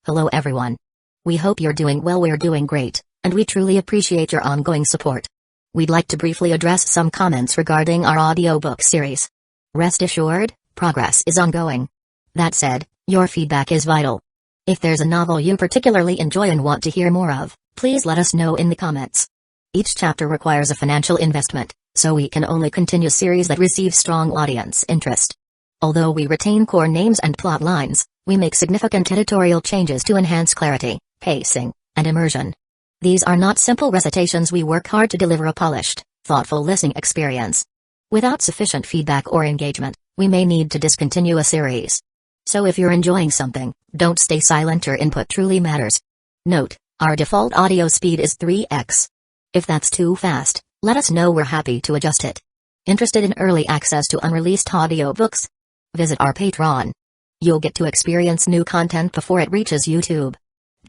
Hello everyone. We hope you're doing well. We're doing great, and we truly appreciate your ongoing support. We'd like to briefly address some comments regarding our audiobook series. Rest assured, progress is ongoing. That said, your feedback is vital. If there's a novel you particularly enjoy and want to hear more of, please let us know in the comments. Each chapter requires a financial investment, so we can only continue series that receive strong audience interest. Although we retain core names and plot lines, we make significant editorial changes to enhance clarity, pacing, and immersion. These are not simple recitations. We work hard to deliver a polished, thoughtful listening experience. Without sufficient feedback or engagement, we may need to discontinue a series. So if you're enjoying something, don't stay silent. Your input truly matters. Note, our default audio speed is 3x. If that's too fast, let us know. We're happy to adjust it. Interested in early access to unreleased audiobooks? Visit our Patreon. You'll get to experience new content before it reaches YouTube.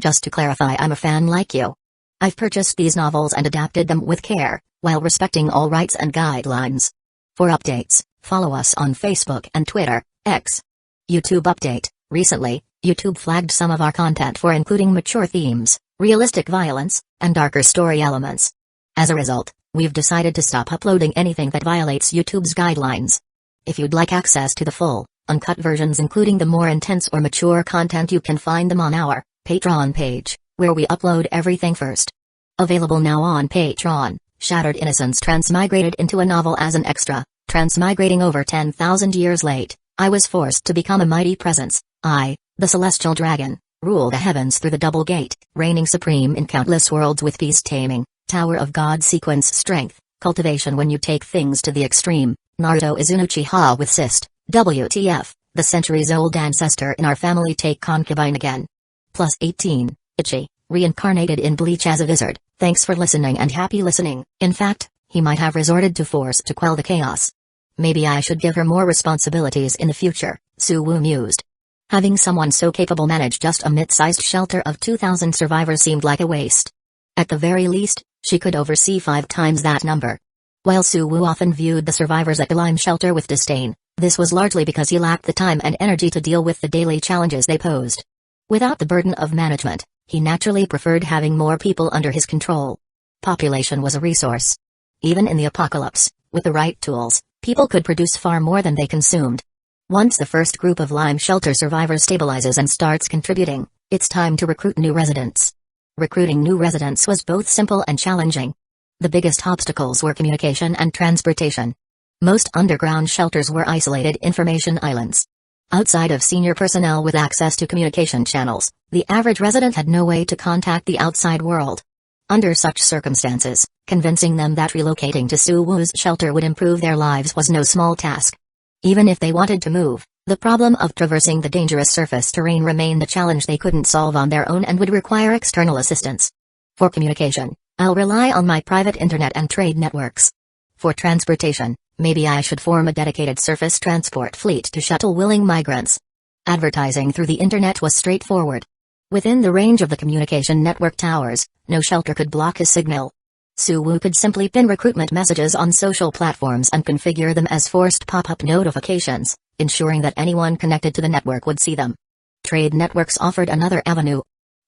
Just to clarify, I'm a fan like you. I've purchased these novels and adapted them with care, while respecting all rights and guidelines. For updates, follow us on Facebook and Twitter, X. YouTube update: recently, YouTube flagged some of our content for including mature themes, realistic violence, and darker story elements. As a result, we've decided to stop uploading anything that violates YouTube's guidelines. If you'd like access to the full, uncut versions including the more intense or mature content, you can find them on our Patreon page, where we upload everything first. Available now on Patreon: Shattered Innocence transmigrated into a novel as an extra. Transmigrating over 10,000 years late, I was forced to become a mighty presence. I, the celestial dragon, rule the heavens through the double gate, reigning supreme in countless worlds with peace taming, Tower of God sequence strength, cultivation when you take things to the extreme. Naruto is an Uchiha with cyst. WTF, the centuries-old ancestor in our family take concubine again. Plus 18, Ichi, reincarnated in Bleach as a wizard. Thanks for listening and happy listening. In fact, he might have resorted to force to quell the chaos. Maybe I should give her more responsibilities in the future, Suwoo mused. Having someone so capable manage just a mid-sized shelter of 2,000 survivors seemed like a waste. At the very least, she could oversee 5 times that number. While Suwoo often viewed the survivors at the Lime shelter with disdain, this was largely because he lacked the time and energy to deal with the daily challenges they posed. Without the burden of management, he naturally preferred having more people under his control. Population was a resource. Even in the apocalypse, with the right tools, people could produce far more than they consumed. Once the first group of Lime shelter survivors stabilizes and starts contributing, it's time to recruit new residents. Recruiting new residents was both simple and challenging. The biggest obstacles were communication and transportation. Most underground shelters were isolated information islands. Outside of senior personnel with access to communication channels, the average resident had no way to contact the outside world. Under such circumstances, convincing them that relocating to Suwoo's shelter would improve their lives was no small task. Even if they wanted to move, the problem of traversing the dangerous surface terrain remained a challenge they couldn't solve on their own and would require external assistance. For communication, I'll rely on my private internet and trade networks. For transportation, maybe I should form a dedicated surface transport fleet to shuttle willing migrants. Advertising through the internet was straightforward. Within the range of the communication network towers, no shelter could block his signal. Suwoo could simply pin recruitment messages on social platforms and configure them as forced pop-up notifications, ensuring that anyone connected to the network would see them. Trade networks offered another avenue.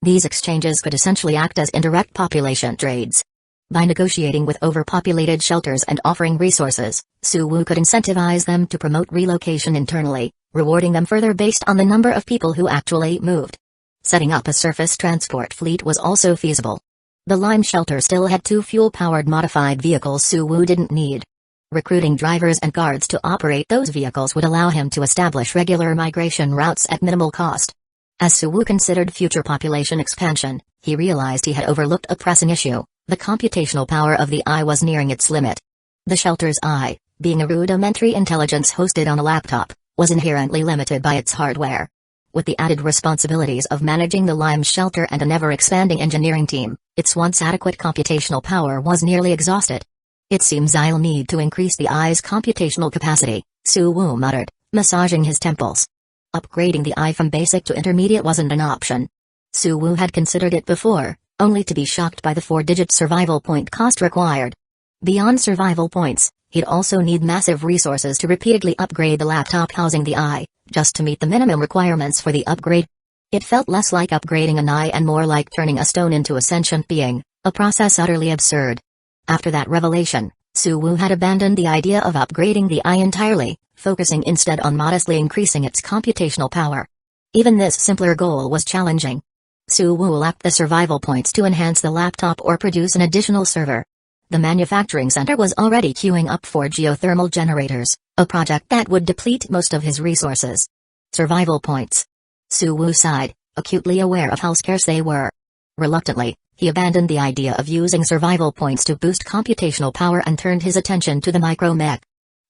These exchanges could essentially act as indirect population trades. By negotiating with overpopulated shelters and offering resources, Suwoo could incentivize them to promote relocation internally, rewarding them further based on the number of people who actually moved. Setting up a surface transport fleet was also feasible. The Lime shelter still had 2 fuel-powered modified vehicles Suwoo didn't need. Recruiting drivers and guards to operate those vehicles would allow him to establish regular migration routes at minimal cost. As Suwoo considered future population expansion, he realized he had overlooked a pressing issue. The computational power of the Eye was nearing its limit. The shelter's Eye, being a rudimentary intelligence hosted on a laptop, was inherently limited by its hardware. With the added responsibilities of managing the Lime shelter and an ever-expanding engineering team, its once adequate computational power was nearly exhausted. It seems I'll need to increase the Eye's computational capacity, Suwoo muttered, massaging his temples. Upgrading the Eye from basic to intermediate wasn't an option. Suwoo had considered it before, only to be shocked by the 4-digit survival point cost required. Beyond survival points, he'd also need massive resources to repeatedly upgrade the laptop housing the Eye, just to meet the minimum requirements for the upgrade. It felt less like upgrading an eye and more like turning a stone into a sentient being, a process utterly absurd. After that revelation, Suwu had abandoned the idea of upgrading the eye entirely, focusing instead on modestly increasing its computational power. Even this simpler goal was challenging. Suwu lacked the survival points to enhance the laptop or produce an additional server. The manufacturing center was already queuing up for geothermal generators, a project that would deplete most of his resources. Survival points. Suwu sighed, acutely aware of how scarce they were. Reluctantly, he abandoned the idea of using survival points to boost computational power and turned his attention to the micro-mech.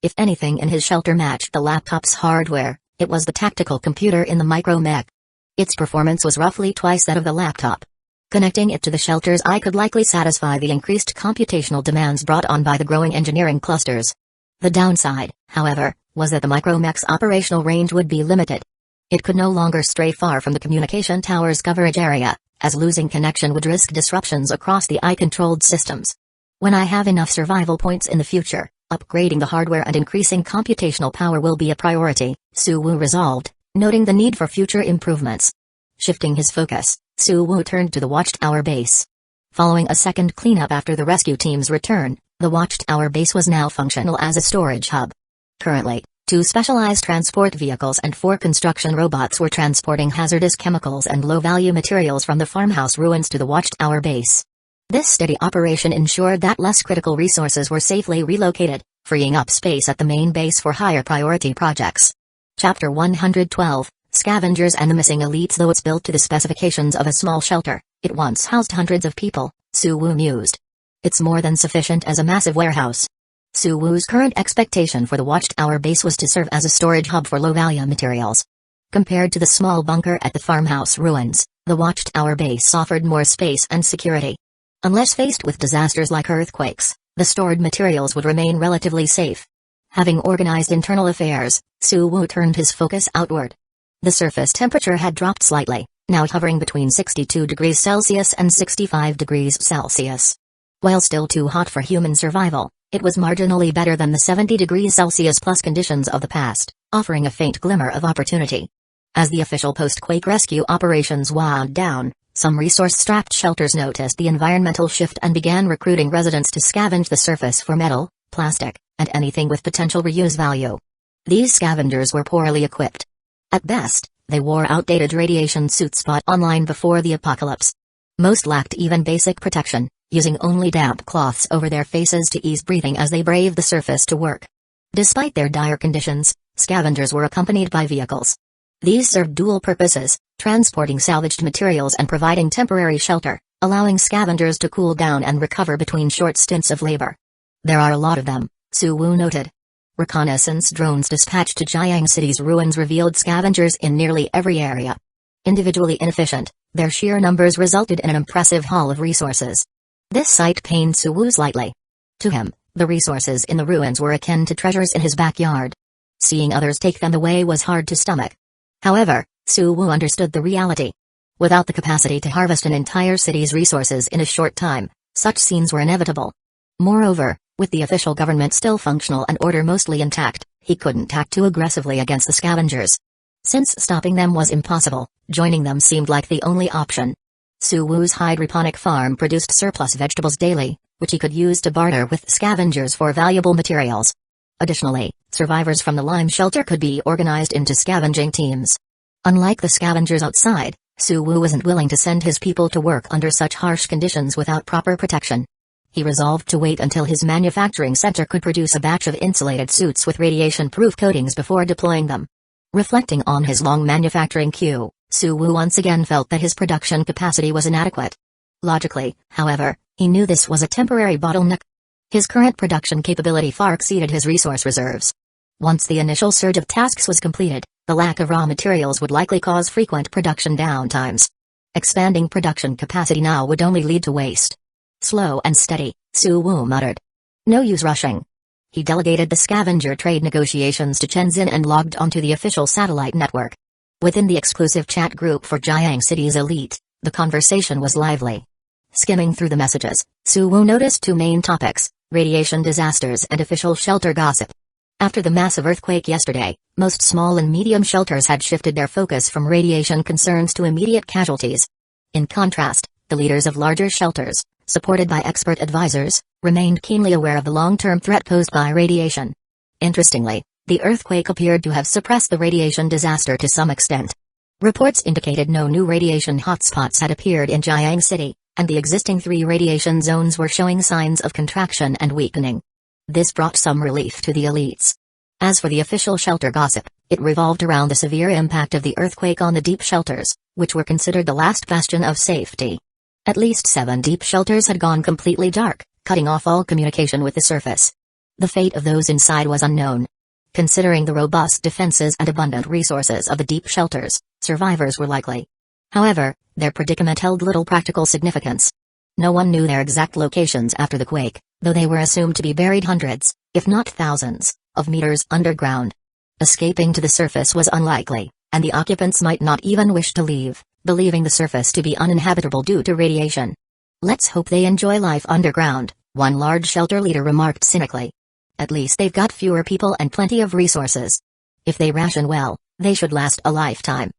If anything in his shelter matched the laptop's hardware, it was the tactical computer in the micro-mech. Its performance was roughly twice that of the laptop. Connecting it to the shelter's eye could likely satisfy the increased computational demands brought on by the growing engineering clusters. The downside, however, was that the micro-mech's operational range would be limited. It could no longer stray far from the communication tower's coverage area, as losing connection would risk disruptions across the eye-controlled systems. When I have enough survival points in the future, upgrading the hardware and increasing computational power will be a priority, Suwu resolved, noting the need for future improvements. Shifting his focus, Suwu turned to the Watchtower base. Following a second cleanup after the rescue team's return, the Watchtower base was now functional as a storage hub. Currently, 2 specialized transport vehicles and 4 construction robots were transporting hazardous chemicals and low-value materials from the farmhouse ruins to the Watchtower base. This steady operation ensured that less critical resources were safely relocated, freeing up space at the main base for higher priority projects. Chapter 112, Scavengers and the Missing Elites. Though it's built to the specifications of a small shelter, it once housed hundreds of people, Suwu mused. It's more than sufficient as a massive warehouse. Suwu's current expectation for the Watchtower base was to serve as a storage hub for low-value materials. Compared to the small bunker at the farmhouse ruins, the Watchtower base offered more space and security. Unless faced with disasters like earthquakes, the stored materials would remain relatively safe. Having organized internal affairs, Suwu turned his focus outward. The surface temperature had dropped slightly, now hovering between 62 degrees Celsius and 65 degrees Celsius. While still too hot for human survival, it was marginally better than the 70 degrees Celsius plus conditions of the past, offering a faint glimmer of opportunity. As the official post-quake rescue operations wound down, some resource-strapped shelters noticed the environmental shift and began recruiting residents to scavenge the surface for metal, plastic, and anything with potential reuse value. These scavengers were poorly equipped. At best, they wore outdated radiation suits bought online before the apocalypse. Most lacked even basic protection, using only damp cloths over their faces to ease breathing as they braved the surface to work. Despite their dire conditions, scavengers were accompanied by vehicles. These served dual purposes, transporting salvaged materials and providing temporary shelter, allowing scavengers to cool down and recover between short stints of labor. There are a lot of them, Suwu noted. Reconnaissance drones dispatched to Jiang City's ruins revealed scavengers in nearly every area. Individually inefficient, their sheer numbers resulted in an impressive haul of resources. This sight pained Suwu slightly. To him, the resources in the ruins were akin to treasures in his backyard. Seeing others take them away was hard to stomach. However, Suwu understood the reality. Without the capacity to harvest an entire city's resources in a short time, such scenes were inevitable. Moreover, with the official government still functional and order mostly intact, he couldn't act too aggressively against the scavengers. Since stopping them was impossible, joining them seemed like the only option. Suwu's hydroponic farm produced surplus vegetables daily, which he could use to barter with scavengers for valuable materials. Additionally, survivors from the lime shelter could be organized into scavenging teams. Unlike the scavengers outside, Suwu wasn't willing to send his people to work under such harsh conditions without proper protection. He resolved to wait until his manufacturing center could produce a batch of insulated suits with radiation-proof coatings before deploying them. Reflecting on his long manufacturing queue, Suwu once again felt that his production capacity was inadequate. Logically, however, he knew this was a temporary bottleneck. His current production capability far exceeded his resource reserves. Once the initial surge of tasks was completed, the lack of raw materials would likely cause frequent production downtimes. Expanding production capacity now would only lead to waste. Slow and steady, Suwu muttered. No use rushing. He delegated the scavenger trade negotiations to Shenzhen and logged onto the official satellite network. Within the exclusive chat group for Jiang City's elite, the conversation was lively. Skimming through the messages, Suwu noticed 2 main topics: radiation disasters and official shelter gossip. After the massive earthquake yesterday, most small and medium shelters had shifted their focus from radiation concerns to immediate casualties. In contrast, the leaders of larger shelters, supported by expert advisors, remained keenly aware of the long-term threat posed by radiation. Interestingly, the earthquake appeared to have suppressed the radiation disaster to some extent. Reports indicated no new radiation hotspots had appeared in Jiang City, and the existing 3 radiation zones were showing signs of contraction and weakening. This brought some relief to the elites. As for the official shelter gossip, it revolved around the severe impact of the earthquake on the deep shelters, which were considered the last bastion of safety. At least 7 deep shelters had gone completely dark, cutting off all communication with the surface. The fate of those inside was unknown. Considering the robust defenses and abundant resources of the deep shelters, survivors were likely. However, their predicament held little practical significance. No one knew their exact locations after the quake, though they were assumed to be buried hundreds, if not thousands, of meters underground. Escaping to the surface was unlikely, and the occupants might not even wish to leave, believing the surface to be uninhabitable due to radiation. "Let's hope they enjoy life underground," one large shelter leader remarked cynically. "At least they've got fewer people and plenty of resources. If they ration well, they should last a lifetime."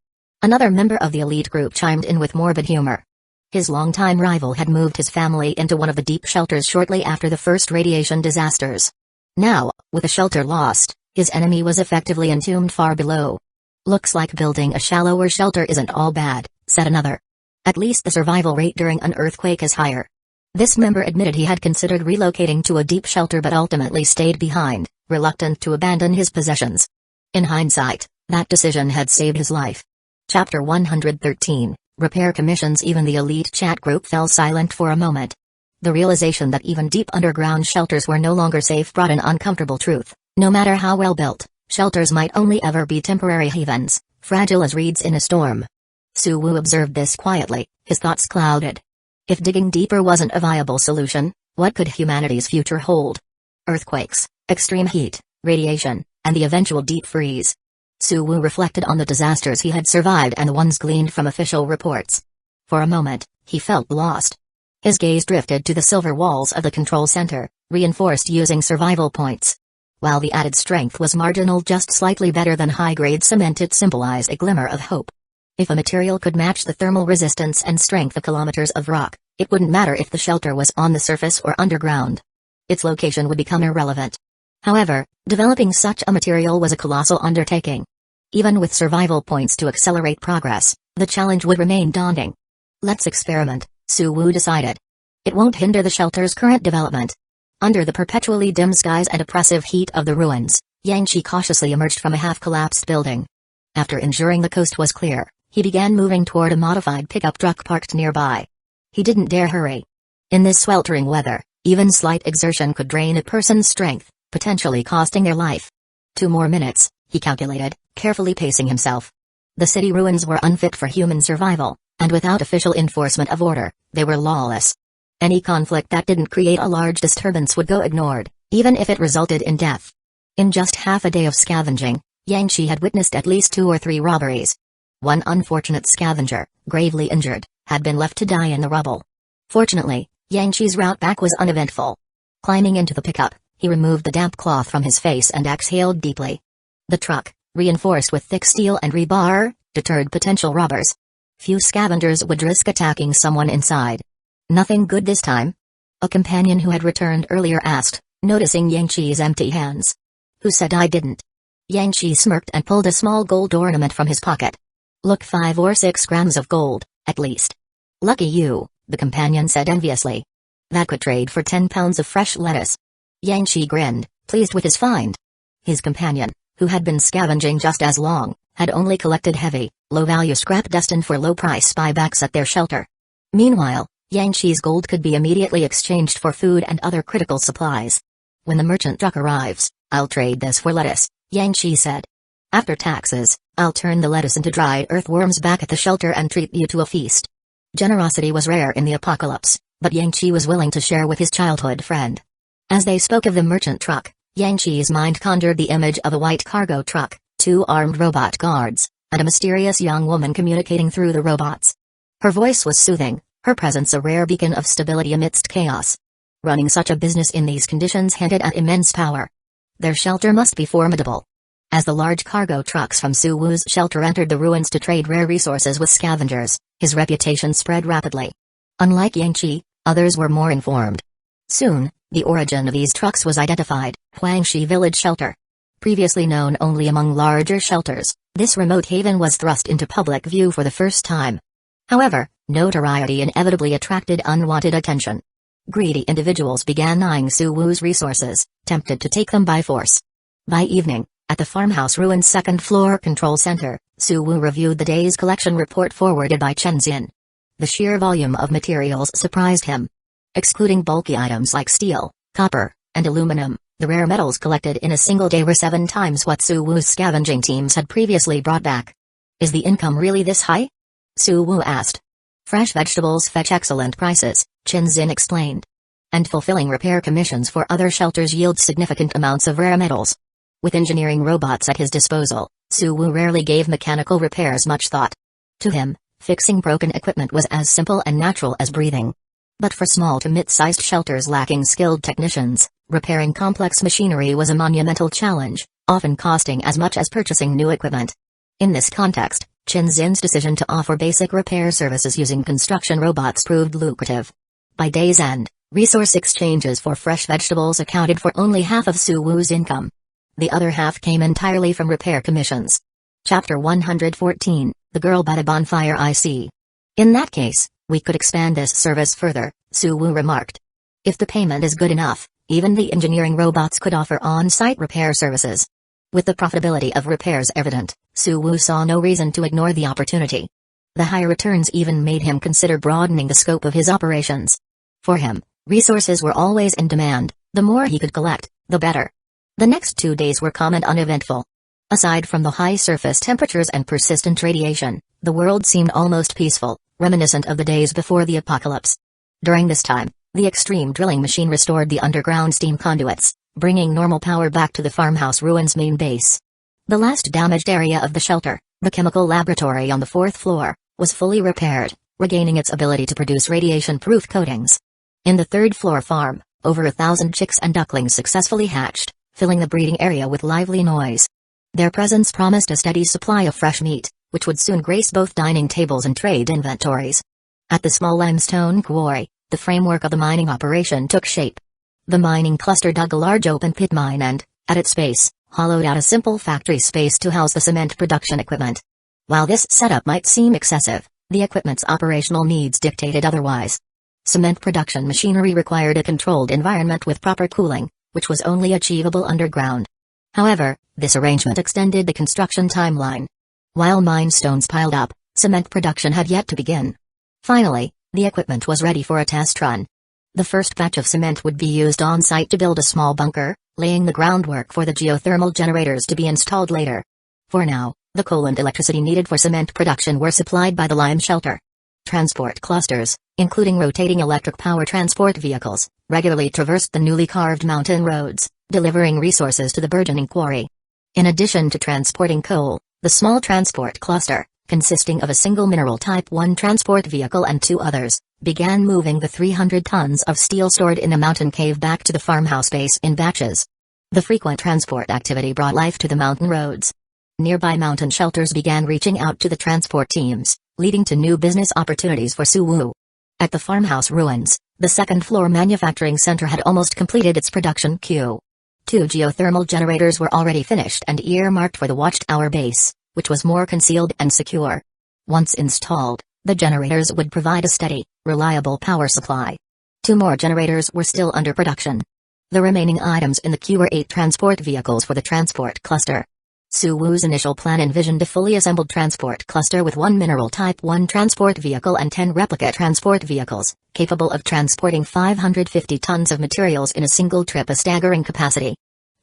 Another member of the elite group chimed in with morbid humor. His longtime rival had moved his family into one of the deep shelters shortly after the first radiation disasters. Now, with a shelter lost, his enemy was effectively entombed far below. "Looks like building a shallower shelter isn't all bad," said another. "At least the survival rate during an earthquake is higher." This member admitted he had considered relocating to a deep shelter but ultimately stayed behind, reluctant to abandon his possessions. In hindsight, that decision had saved his life. Chapter 113, Repair Commissions. Even the elite chat group fell silent for a moment. The realization that even deep underground shelters were no longer safe brought an uncomfortable truth. No matter how well built, shelters might only ever be temporary havens, fragile as reeds in a storm. Su Wu observed this quietly, his thoughts clouded. If digging deeper wasn't a viable solution, what could humanity's future hold? Earthquakes, extreme heat, radiation, and the eventual deep freeze. Su Wu reflected on the disasters he had survived and the ones gleaned from official reports. For a moment, he felt lost. His gaze drifted to the silver walls of the control center, reinforced using survival points. While the added strength was marginal, just slightly better than high-grade cement, it symbolized a glimmer of hope. If a material could match the thermal resistance and strength of kilometers of rock, it wouldn't matter if the shelter was on the surface or underground. Its location would become irrelevant. However, developing such a material was a colossal undertaking. Even with survival points to accelerate progress, the challenge would remain daunting. "Let's experiment," Su Wu decided. "It won't hinder the shelter's current development." Under the perpetually dim skies and oppressive heat of the ruins, Yangshi cautiously emerged from a half-collapsed building. After ensuring the coast was clear, he began moving toward a modified pickup truck parked nearby. He didn't dare hurry. In this sweltering weather, even slight exertion could drain a person's strength, potentially costing their life. 2 more minutes, he calculated, carefully pacing himself. The city ruins were unfit for human survival, and without official enforcement of order, they were lawless. Any conflict that didn't create a large disturbance would go ignored, even if it resulted in death. In just half a day of scavenging, Yangshi had witnessed at least 2 or 3 robberies. One unfortunate scavenger, gravely injured, had been left to die in the rubble. Fortunately, Yangshi's route back was uneventful. Climbing into the pickup, he removed the damp cloth from his face and exhaled deeply. The truck, reinforced with thick steel and rebar, deterred potential robbers. Few scavengers would risk attacking someone inside. "Nothing good this time?" a companion who had returned earlier asked, noticing Yangshi's empty hands. "Who said I didn't?" Yangshi smirked and pulled a small gold ornament from his pocket. "Look, 5 or 6 grams of gold, at least." "Lucky you," the companion said enviously. "That could trade for 10 pounds of fresh lettuce." Yangshi grinned, pleased with his find. His companion, who had been scavenging just as long, had only collected heavy, low-value scrap destined for low-price buybacks at their shelter. Meanwhile, Yangshi's gold could be immediately exchanged for food and other critical supplies. "When the merchant truck arrives, I'll trade this for lettuce," Yangshi said. "After taxes, I'll turn the lettuce into dried earthworms back at the shelter and treat you to a feast." Generosity was rare in the apocalypse, but Yangshi was willing to share with his childhood friend. As they spoke of the merchant truck, Yangshi's mind conjured the image of a white cargo truck, 2 armed robot guards, and a mysterious young woman communicating through the robots. Her voice was soothing, her presence a rare beacon of stability amidst chaos. Running such a business in these conditions hinted at immense power. Their shelter must be formidable. As the large cargo trucks from Su Wu's shelter entered the ruins to trade rare resources with scavengers, his reputation spread rapidly. Unlike Yangqi, others were more informed. Soon, the origin of these trucks was identified: Huangshi Village Shelter. Previously known only among larger shelters, this remote haven was thrust into public view for the first time. However, notoriety inevitably attracted unwanted attention. Greedy individuals began eyeing Su Wu's resources, tempted to take them by force. By evening, at the farmhouse ruin's second-floor control center, Su Wu reviewed the day's collection report forwarded by Chen Xin. The sheer volume of materials surprised him. Excluding bulky items like steel, copper, and aluminum, the rare metals collected in a single day were 7 times what Su Wu's scavenging teams had previously brought back. Is the income really this high? Su Wu asked. Fresh vegetables fetch excellent prices, Chen Xin explained. And fulfilling repair commissions for other shelters yield significant amounts of rare metals. With engineering robots at his disposal, Su Wu rarely gave mechanical repairs much thought. To him, fixing broken equipment was as simple and natural as breathing. But for small to mid-sized shelters lacking skilled technicians, repairing complex machinery was a monumental challenge, often costing as much as purchasing new equipment. In this context, Chen Xin's decision to offer basic repair services using construction robots proved lucrative. By day's end, resource exchanges for fresh vegetables accounted for only half of Su Wu's income. The other half came entirely from repair commissions. Chapter 114, The Girl by the Bonfire. I see. In that case, we could expand this service further, Su Wu remarked. If the payment is good enough, even the engineering robots could offer on-site repair services. With the profitability of repairs evident, Su Wu saw no reason to ignore the opportunity. The high returns even made him consider broadening the scope of his operations. For him, resources were always in demand. The more he could collect, the better. The next 2 days were calm and uneventful. Aside from the high surface temperatures and persistent radiation, the world seemed almost peaceful, reminiscent of the days before the apocalypse. During this time, the extreme drilling machine restored the underground steam conduits, bringing normal power back to the farmhouse ruins main base. The last damaged area of the shelter, the chemical laboratory on the 4th floor, was fully repaired, regaining its ability to produce radiation-proof coatings. In the 3rd floor farm, over 1,000 chicks and ducklings successfully hatched, filling the breeding area with lively noise. Their presence promised a steady supply of fresh meat, which would soon grace both dining tables and trade inventories. At the small limestone quarry, the framework of the mining operation took shape. The mining cluster dug a large open pit mine and, at its base, hollowed out a simple factory space to house the cement production equipment. While this setup might seem excessive, the equipment's operational needs dictated otherwise. Cement production machinery required a controlled environment with proper cooling, which was only achievable underground. However, this arrangement extended the construction timeline. While mine stones piled up, cement production had yet to begin. Finally, the equipment was ready for a test run. The first batch of cement would be used on-site to build a small bunker, laying the groundwork for the geothermal generators to be installed later. For now, the coal and electricity needed for cement production were supplied by the lime shelter. Transport clusters, including rotating electric power transport vehicles, regularly traversed the newly carved mountain roads, delivering resources to the burgeoning quarry. In addition to transporting coal, the small transport cluster, consisting of a single mineral Type 1 transport vehicle and 2 others, began moving the 300 tons of steel stored in a mountain cave back to the farmhouse base in batches. The frequent transport activity brought life to the mountain roads. Nearby mountain shelters began reaching out to the transport teams, leading to new business opportunities for Su Wu. At the farmhouse ruins, the second-floor manufacturing center had almost completed its production queue. 2 geothermal generators were already finished and earmarked for the watchtower base, which was more concealed and secure. Once installed, the generators would provide a steady, reliable power supply. 2 more generators were still under production. The remaining items in the queue were 8 transport vehicles for the transport cluster. Su Wu's initial plan envisioned a fully assembled transport cluster with 1 mineral Type 1 transport vehicle and 10 replica transport vehicles, capable of transporting 550 tons of materials in a single trip, a staggering capacity.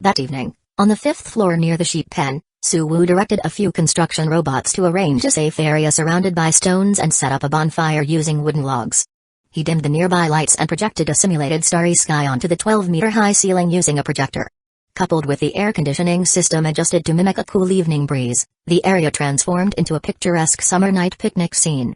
That evening, on the 5th floor near the sheep pen, Su Wu directed a few construction robots to arrange a safe area surrounded by stones and set up a bonfire using wooden logs. He dimmed the nearby lights and projected a simulated starry sky onto the 12-meter-high ceiling using a projector. Coupled with the air conditioning system adjusted to mimic a cool evening breeze, the area transformed into a picturesque summer night picnic scene.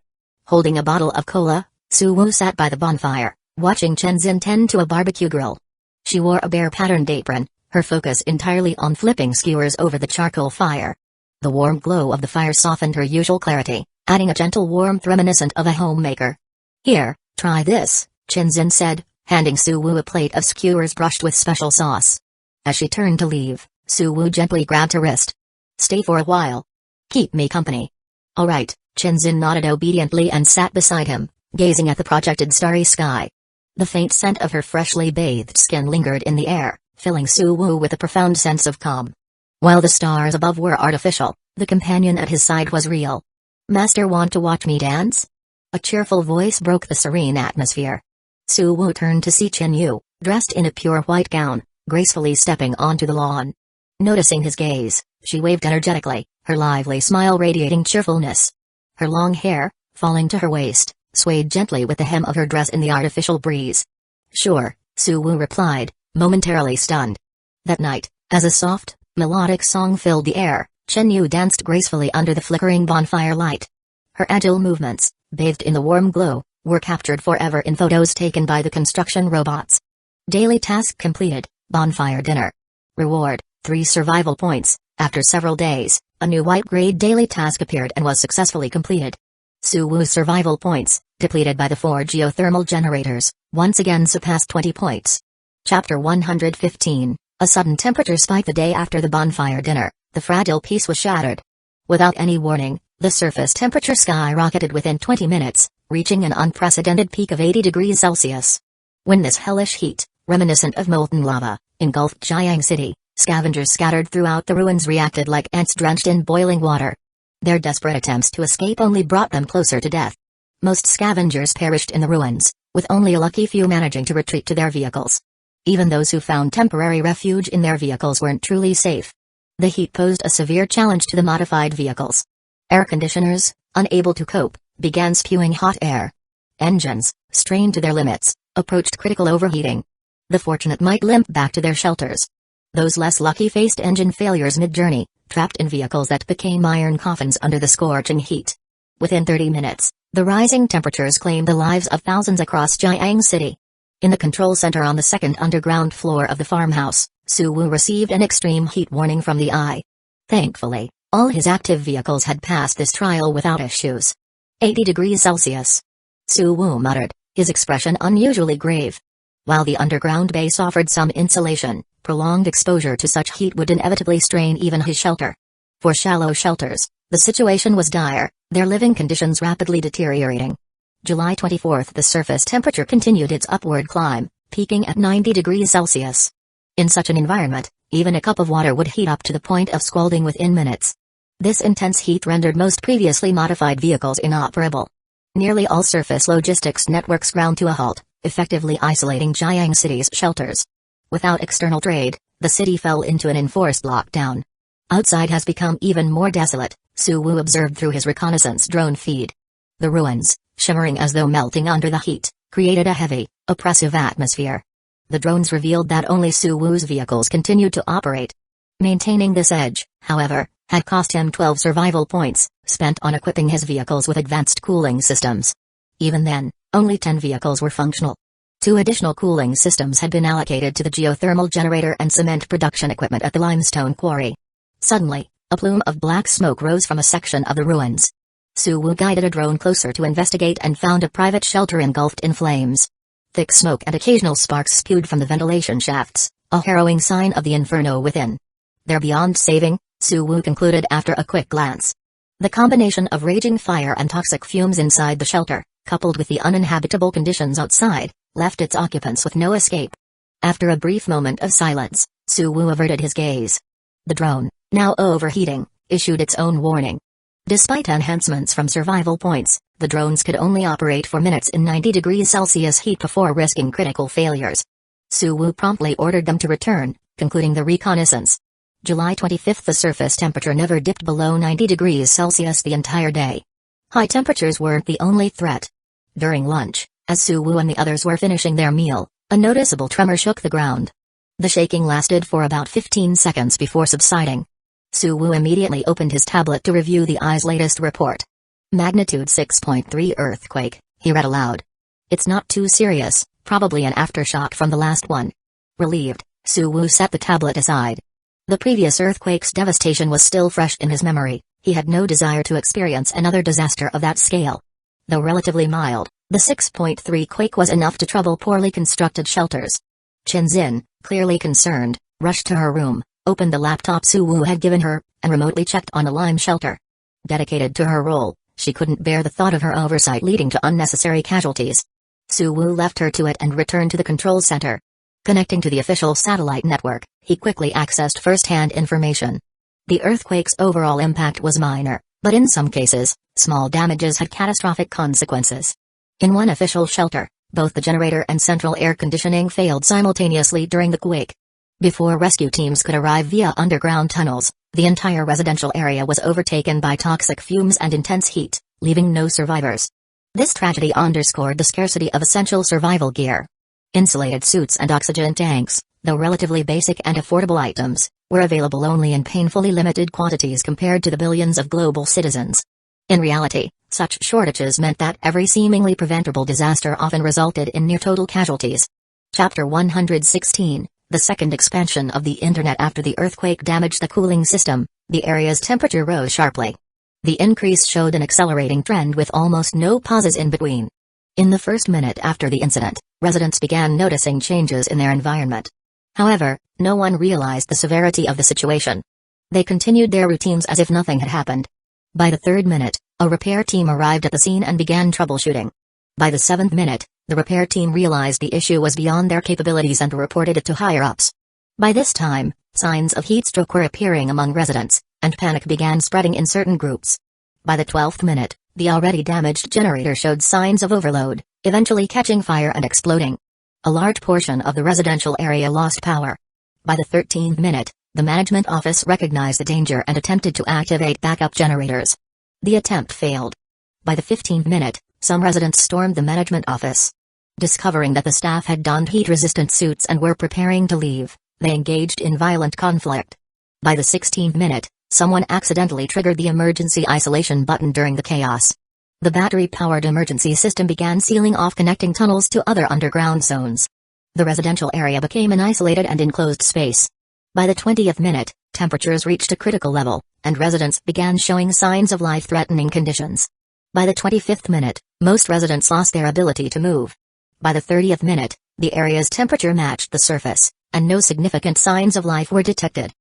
Holding a bottle of cola, Su Wu sat by the bonfire, watching Chen Xin tend to a barbecue grill. She wore a bear-patterned apron, her focus entirely on flipping skewers over the charcoal fire. The warm glow of the fire softened her usual clarity, adding a gentle warmth reminiscent of a homemaker. "Here, try this," Chinzin said, handing Suwu a plate of skewers brushed with special sauce. As she turned to leave, Suwu gently grabbed her wrist. "Stay for a while. Keep me company." "All right," Chinzin nodded obediently and sat beside him, gazing at the projected starry sky. The faint scent of her freshly bathed skin lingered in the air, filling Suwu with a profound sense of calm. While the stars above were artificial, the companion at his side was real. "Master, want to watch me dance?" A cheerful voice broke the serene atmosphere. Suwu turned to see Chinyu, dressed in a pure white gown, gracefully stepping onto the lawn. Noticing his gaze, she waved energetically, her lively smile radiating cheerfulness. Her long hair, falling to her waist, swayed gently with the hem of her dress in the artificial breeze. "Sure," Suwu replied, momentarily stunned. That night, as a soft, melodic song filled the air, Chinyu danced gracefully under the flickering bonfire light. Her agile movements, bathed in the warm glow, were captured forever in photos taken by the construction robots. Daily task completed, bonfire dinner. Reward, 3 survival points. After several days, a new white-grade daily task appeared and was successfully completed. Suwu's survival points, depleted by the 4 geothermal generators, once again surpassed 20 points. Chapter 115, A sudden temperature spike. The day after the bonfire dinner, the fragile peace was shattered. Without any warning, the surface temperature skyrocketed within 20 minutes, reaching an unprecedented peak of 80 degrees Celsius. When this hellish heat, reminiscent of molten lava, engulfed Jiang City, scavengers scattered throughout the ruins reacted like ants drenched in boiling water. Their desperate attempts to escape only brought them closer to death. Most scavengers perished in the ruins, with only a lucky few managing to retreat to their vehicles. Even those who found temporary refuge in their vehicles weren't truly safe. The heat posed a severe challenge to the modified vehicles. Air conditioners, unable to cope, began spewing hot air. Engines, strained to their limits, approached critical overheating. The fortunate might limp back to their shelters. Those less lucky faced engine failures mid-journey, trapped in vehicles that became iron coffins under the scorching heat. Within 30 minutes, the rising temperatures claimed the lives of thousands across Jiang City. In the control center on the second underground floor of the farmhouse, Suwu received an extreme heat warning from the eye. Thankfully, all his active vehicles had passed this trial without issues. 80 degrees Celsius. Suwu muttered, his expression unusually grave. While the underground base offered some insulation, prolonged exposure to such heat would inevitably strain even his shelter. For shallow shelters, the situation was dire, their living conditions rapidly deteriorating. July 24, the surface temperature continued its upward climb, peaking at 90 degrees Celsius. In such an environment, even a cup of water would heat up to the point of scalding within minutes. This intense heat rendered most previously modified vehicles inoperable. Nearly all surface logistics networks ground to a halt, effectively isolating Jiang City's shelters. Without external trade, the city fell into an enforced lockdown. Outside has become even more desolate, Suwu observed through his reconnaissance drone feed. The ruins, shimmering as though melting under the heat, created a heavy, oppressive atmosphere. The drones revealed that only Suwu's vehicles continued to operate. Maintaining this edge, however, had cost him 12 survival points, spent on equipping his vehicles with advanced cooling systems. Even then, only 10 vehicles were functional. 2 additional cooling systems had been allocated to the geothermal generator and cement production equipment at the limestone quarry. Suddenly, a plume of black smoke rose from a section of the ruins. Suwu guided a drone closer to investigate and found a private shelter engulfed in flames. Thick smoke and occasional sparks spewed from the ventilation shafts, a harrowing sign of the inferno within. They're beyond saving, Suwu concluded after a quick glance. The combination of raging fire and toxic fumes inside the shelter, coupled with the uninhabitable conditions outside, left its occupants with no escape. After a brief moment of silence, Suwu averted his gaze. The drone, now overheating, issued its own warning. Despite enhancements from survival points, the drones could only operate for minutes in 90 degrees Celsius heat before risking critical failures. Suwu promptly ordered them to return, concluding the reconnaissance. July 25, the surface temperature never dipped below 90 degrees Celsius the entire day. High temperatures weren't the only threat. During lunch, as Suwu and the others were finishing their meal, a noticeable tremor shook the ground. The shaking lasted for about 15 seconds before subsiding. Suwu immediately opened his tablet to review the eye's latest report. Magnitude 6.3 earthquake, he read aloud. It's not too serious, probably an aftershock from the last one. Relieved, Suwu set the tablet aside. The previous earthquake's devastation was still fresh in his memory. He had no desire to experience another disaster of that scale. Though relatively mild, the 6.3 quake was enough to trouble poorly constructed shelters. Chinzin, clearly concerned, rushed to her room, opened the laptop Suwu had given her, and remotely checked on a lime shelter. Dedicated to her role, she couldn't bear the thought of her oversight leading to unnecessary casualties. Suwu left her to it and returned to the control center. Connecting to the official satellite network, he quickly accessed first-hand information. The earthquake's overall impact was minor, but in some cases, small damages had catastrophic consequences. In one official shelter, both the generator and central air conditioning failed simultaneously during the quake. Before rescue teams could arrive via underground tunnels, the entire residential area was overtaken by toxic fumes and intense heat, leaving no survivors. This tragedy underscored the scarcity of essential survival gear. Insulated suits and oxygen tanks, though relatively basic and affordable items, were available only in painfully limited quantities compared to the billions of global citizens. In reality, such shortages meant that every seemingly preventable disaster often resulted in near-total casualties. Chapter 116, the second expansion of the Internet. After the earthquake damaged the cooling system, the area's temperature rose sharply. The increase showed an accelerating trend with almost no pauses in between. In the first minute after the incident, residents began noticing changes in their environment. However, no one realized the severity of the situation. They continued their routines as if nothing had happened. By the third minute, a repair team arrived at the scene and began troubleshooting. By the seventh minute, the repair team realized the issue was beyond their capabilities and reported it to higher-ups. By this time, signs of heat stroke were appearing among residents, and panic began spreading in certain groups. By the 12th minute, the already damaged generator showed signs of overload, eventually catching fire and exploding. A large portion of the residential area lost power. By the 13th minute, the management office recognized the danger and attempted to activate backup generators. The attempt failed. By the 15th minute, some residents stormed the management office. Discovering that the staff had donned heat-resistant suits and were preparing to leave, they engaged in violent conflict. By the 16th minute, someone accidentally triggered the emergency isolation button during the chaos. The battery-powered emergency system began sealing off connecting tunnels to other underground zones. The residential area became an isolated and enclosed space. By the 20th minute, temperatures reached a critical level, and residents began showing signs of life-threatening conditions. By the 25th minute, most residents lost their ability to move. By the 30th minute, the area's temperature matched the surface, and no significant signs of life were detected.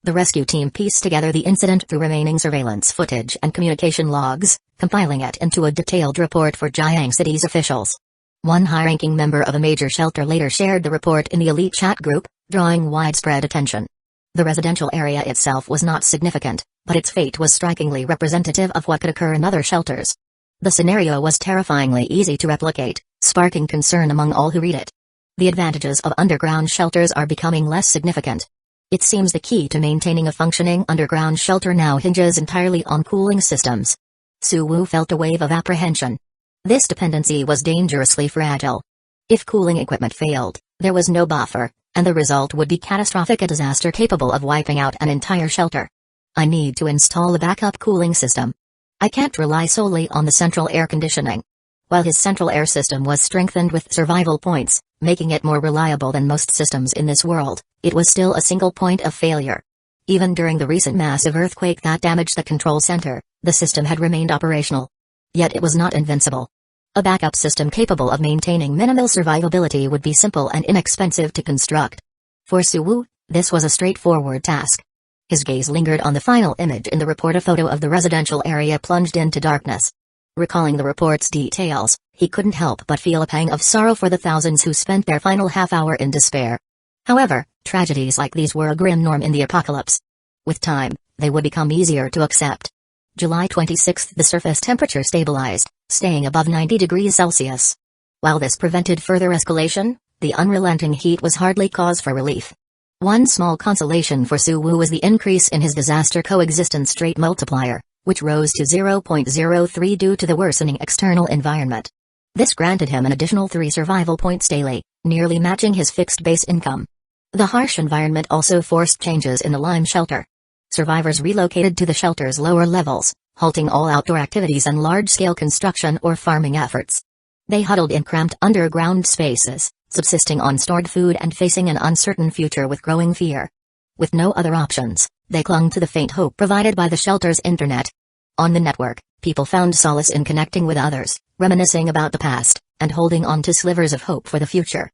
The rescue team pieced together the incident through remaining surveillance footage and communication logs, compiling it into a detailed report for Jiang City's officials. One high-ranking member of a major shelter later shared the report in the elite chat group, drawing widespread attention. The residential area itself was not significant, but its fate was strikingly representative of what could occur in other shelters. The scenario was terrifyingly easy to replicate, sparking concern among all who read it. The advantages of underground shelters are becoming less significant. It seems the key to maintaining a functioning underground shelter now hinges entirely on cooling systems. Suwu felt a wave of apprehension. This dependency was dangerously fragile. If cooling equipment failed, there was no buffer, and the result would be catastrophic, a disaster capable of wiping out an entire shelter. I need to install a backup cooling system. I can't rely solely on the central air conditioning. While his central air system was strengthened with survival points, making it more reliable than most systems in this world, it was still a single point of failure. Even during the recent massive earthquake that damaged the control center, the system had remained operational. Yet it was not invincible. A backup system capable of maintaining minimal survivability would be simple and inexpensive to construct. For Suwu, this was a straightforward task. His gaze lingered on the final image in the report. A photo of the residential area plunged into darkness. Recalling the report's details, he couldn't help but feel a pang of sorrow for the thousands who spent their final half-hour in despair. However, tragedies like these were a grim norm in the apocalypse. With time, they would become easier to accept. July 26, the surface temperature stabilized, staying above 90 degrees Celsius. While this prevented further escalation, the unrelenting heat was hardly cause for relief. One small consolation for Suwu was the increase in his disaster coexistence trait multiplier, which rose to 0.03 due to the worsening external environment. This granted him an additional 3 survival points daily, nearly matching his fixed base income. The harsh environment also forced changes in the lime shelter. Survivors relocated to the shelter's lower levels, halting all outdoor activities and large-scale construction or farming efforts. They huddled in cramped underground spaces, subsisting on stored food and facing an uncertain future with growing fear. With no other options, they clung to the faint hope provided by the shelter's internet. On the network, people found solace in connecting with others, reminiscing about the past, and holding on to slivers of hope for the future.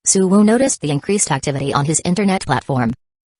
Suwoo noticed the increased activity on his internet platform.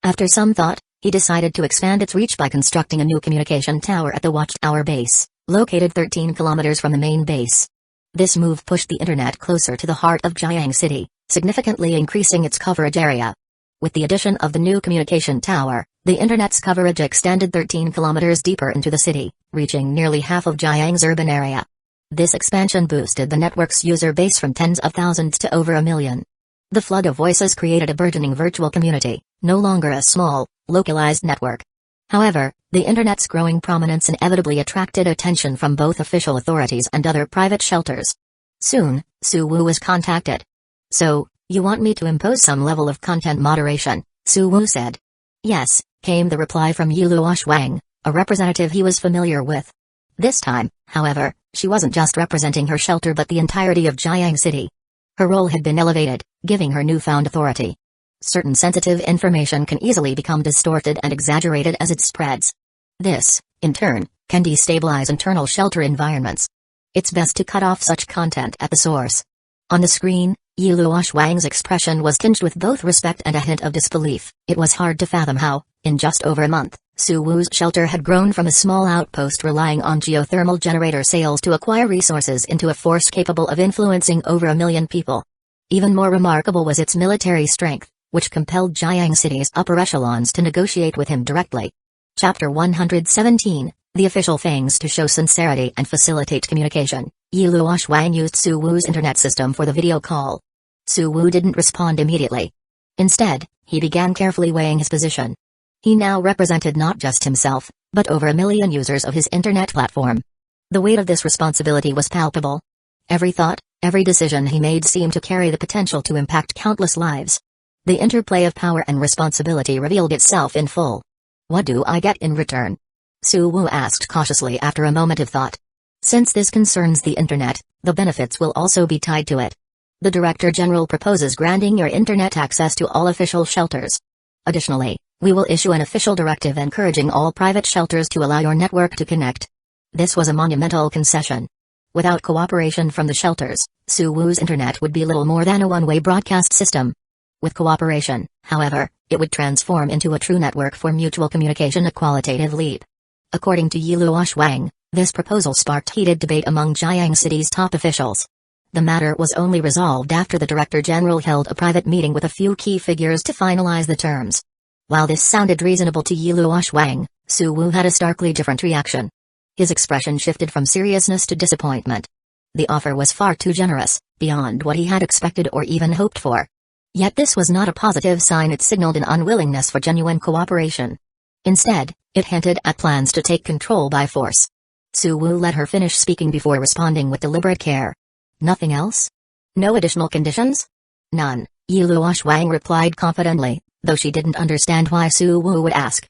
After some thought, he decided to expand its reach by constructing a new communication tower at the Watchtower base, located 13 kilometers from the main base. This move pushed the internet closer to the heart of Jiang City, significantly increasing its coverage area. With the addition of the new communication tower, the internet's coverage extended 13 kilometers deeper into the city, reaching nearly half of Jiang's urban area. This expansion boosted the network's user base from tens of thousands to over 1 million. The flood of voices created a burgeoning virtual community, no longer a small, localized network. However, the internet's growing prominence inevitably attracted attention from both official authorities and other private shelters. Soon, Suwoo was contacted. "So, you want me to impose some level of content moderation?" Suwoo said. "Yes," came the reply from Yilua Shuang, a representative he was familiar with. This time, however, she wasn't just representing her shelter but the entirety of Jiang City. Her role had been elevated, giving her newfound authority. Certain sensitive information can easily become distorted and exaggerated as it spreads. This, in turn, can destabilize internal shelter environments. It's best to cut off such content at the source. On the screen, Yilua Shuang's expression was tinged with both respect and a hint of disbelief. It was hard to fathom how, in just over a month, Suwoo's shelter had grown from a small outpost relying on geothermal generator sales to acquire resources into a force capable of influencing over 1 million people. Even more remarkable was its military strength, which compelled Jiang City's upper echelons to negotiate with him directly. Chapter 117, The Official Fangs to show sincerity and facilitate communication. Yilua Shuang used Suwoo's internet system for the video call. Suwoo didn't respond immediately. Instead, he began carefully weighing his position. He now represented not just himself, but over 1 million users of his internet platform. The weight of this responsibility was palpable. Every thought, every decision he made seemed to carry the potential to impact countless lives. The interplay of power and responsibility revealed itself in full. "What do I get in return?" Suwoo asked cautiously after a moment of thought. "Since this concerns the internet, the benefits will also be tied to it. The Director General proposes granting your internet access to all official shelters. Additionally, we will issue an official directive encouraging all private shelters to allow your network to connect." This was a monumental concession. Without cooperation from the shelters, Suwoo's internet would be little more than a one-way broadcast system. With cooperation, however, it would transform into a true network for mutual communication, a qualitative leap. According to Yilua Shuang, this proposal sparked heated debate among Jiang City's top officials. The matter was only resolved after the Director General held a private meeting with a few key figures to finalize the terms. While this sounded reasonable to Yilua Shuang, Suwoo had a starkly different reaction. His expression shifted from seriousness to disappointment. The offer was far too generous, beyond what he had expected or even hoped for. Yet this was not a positive sign. It signaled an unwillingness for genuine cooperation. Instead, it hinted at plans to take control by force. Suwoo let her finish speaking before responding with deliberate care. "Nothing else? No additional conditions?" "None," Yilua Shuang replied confidently, though she didn't understand why Suwoo would ask.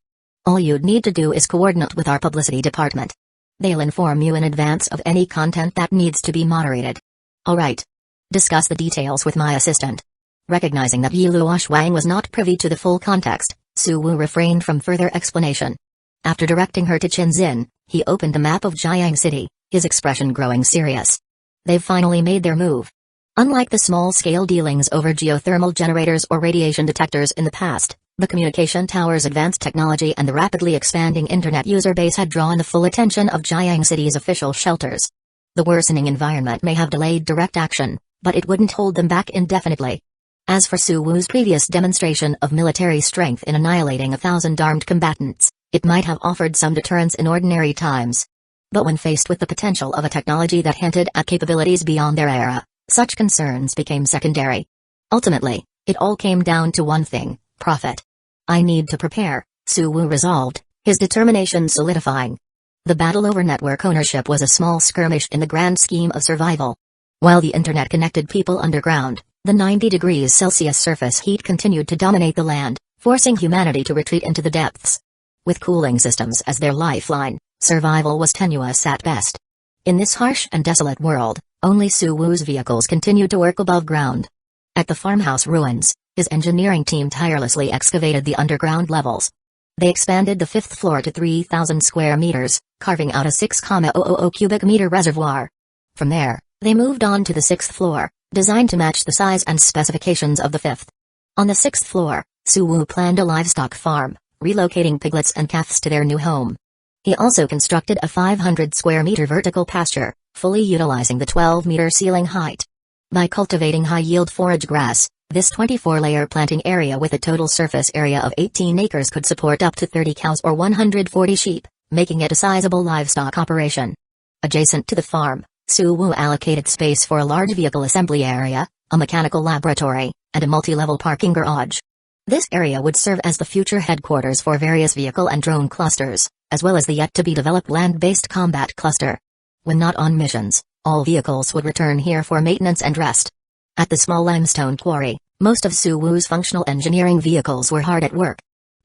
"All you'd need to do is coordinate with our publicity department. They'll inform you in advance of any content that needs to be moderated." "All right. Discuss the details with my assistant." Recognizing that Yilua Shuang was not privy to the full context, Suwoo refrained from further explanation. After directing her to Qinzin, he opened a map of Jiang City, his expression growing serious. "They've finally made their move. Unlike the small-scale dealings over geothermal generators or radiation detectors in the past, the communication tower's advanced technology and the rapidly expanding internet user base had drawn the full attention of Jiang City's official shelters. The worsening environment may have delayed direct action, but it wouldn't hold them back indefinitely. As for Suwoo's previous demonstration of military strength in annihilating 1,000 armed combatants, it might have offered some deterrence in ordinary times. But when faced with the potential of a technology that hinted at capabilities beyond their era, such concerns became secondary. Ultimately, it all came down to one thing: profit. "I need to prepare," Suwoo resolved, his determination solidifying. The battle over network ownership was a small skirmish in the grand scheme of survival. While the internet connected people underground, the 90 degrees Celsius surface heat continued to dominate the land, forcing humanity to retreat into the depths. With cooling systems as their lifeline, survival was tenuous at best. In this harsh and desolate world, only Suwoo's vehicles continued to work above ground. At the farmhouse ruins, his engineering team tirelessly excavated the underground levels. They expanded the 5th floor to 3,000 square meters, carving out a 6,000 cubic meter reservoir. From there, they moved on to the 6th floor, designed to match the size and specifications of the 5th. On the 6th floor, Suwu planned a livestock farm, relocating piglets and calves to their new home. He also constructed a 500 square meter vertical pasture, fully utilizing the 12-meter ceiling height. By cultivating high-yield forage grass, this 24-layer planting area with a total surface area of 18 acres could support up to 30 cows or 140 sheep, making it a sizable livestock operation. Adjacent to the farm, Suwu allocated space for a large vehicle assembly area, a mechanical laboratory, and a multi-level parking garage. This area would serve as the future headquarters for various vehicle and drone clusters, as well as the yet-to-be-developed land-based combat cluster. When not on missions, all vehicles would return here for maintenance and rest. At the small limestone quarry, most of Suwu's functional engineering vehicles were hard at work.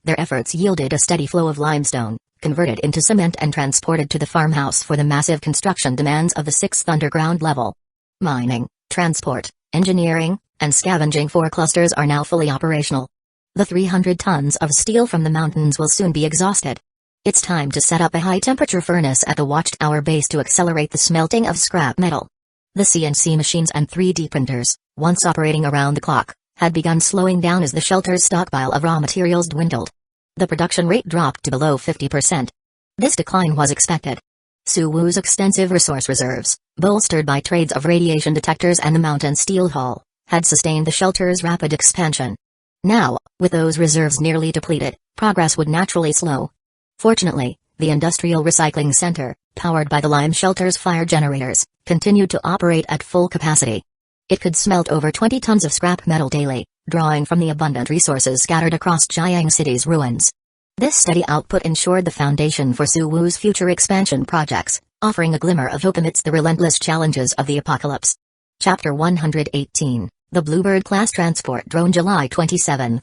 Their efforts yielded a steady flow of limestone, converted into cement and transported to the farmhouse for the massive construction demands of the 6th underground level. Mining, transport, engineering, and scavenging 4 clusters are now fully operational. The 300 tons of steel from the mountains will soon be exhausted. It's time to set up a high-temperature furnace at the watchtower base to accelerate the smelting of scrap metal. The CNC machines and 3D printers, once operating around the clock, had begun slowing down as the shelter's stockpile of raw materials dwindled. The production rate dropped to below 50%. This decline was expected. Suwu's extensive resource reserves, bolstered by trades of radiation detectors and the mountain steel hull, had sustained the shelter's rapid expansion. Now, with those reserves nearly depleted, progress would naturally slow. Fortunately, the Industrial Recycling Center, powered by the lime shelter's fire generators, continued to operate at full capacity. It could smelt over 20 tons of scrap metal daily, drawing from the abundant resources scattered across Jiang City's ruins. This steady output ensured the foundation for Suwu's future expansion projects, offering a glimmer of hope amidst the relentless challenges of the apocalypse. Chapter 118, The Bluebird-class transport drone. July 27.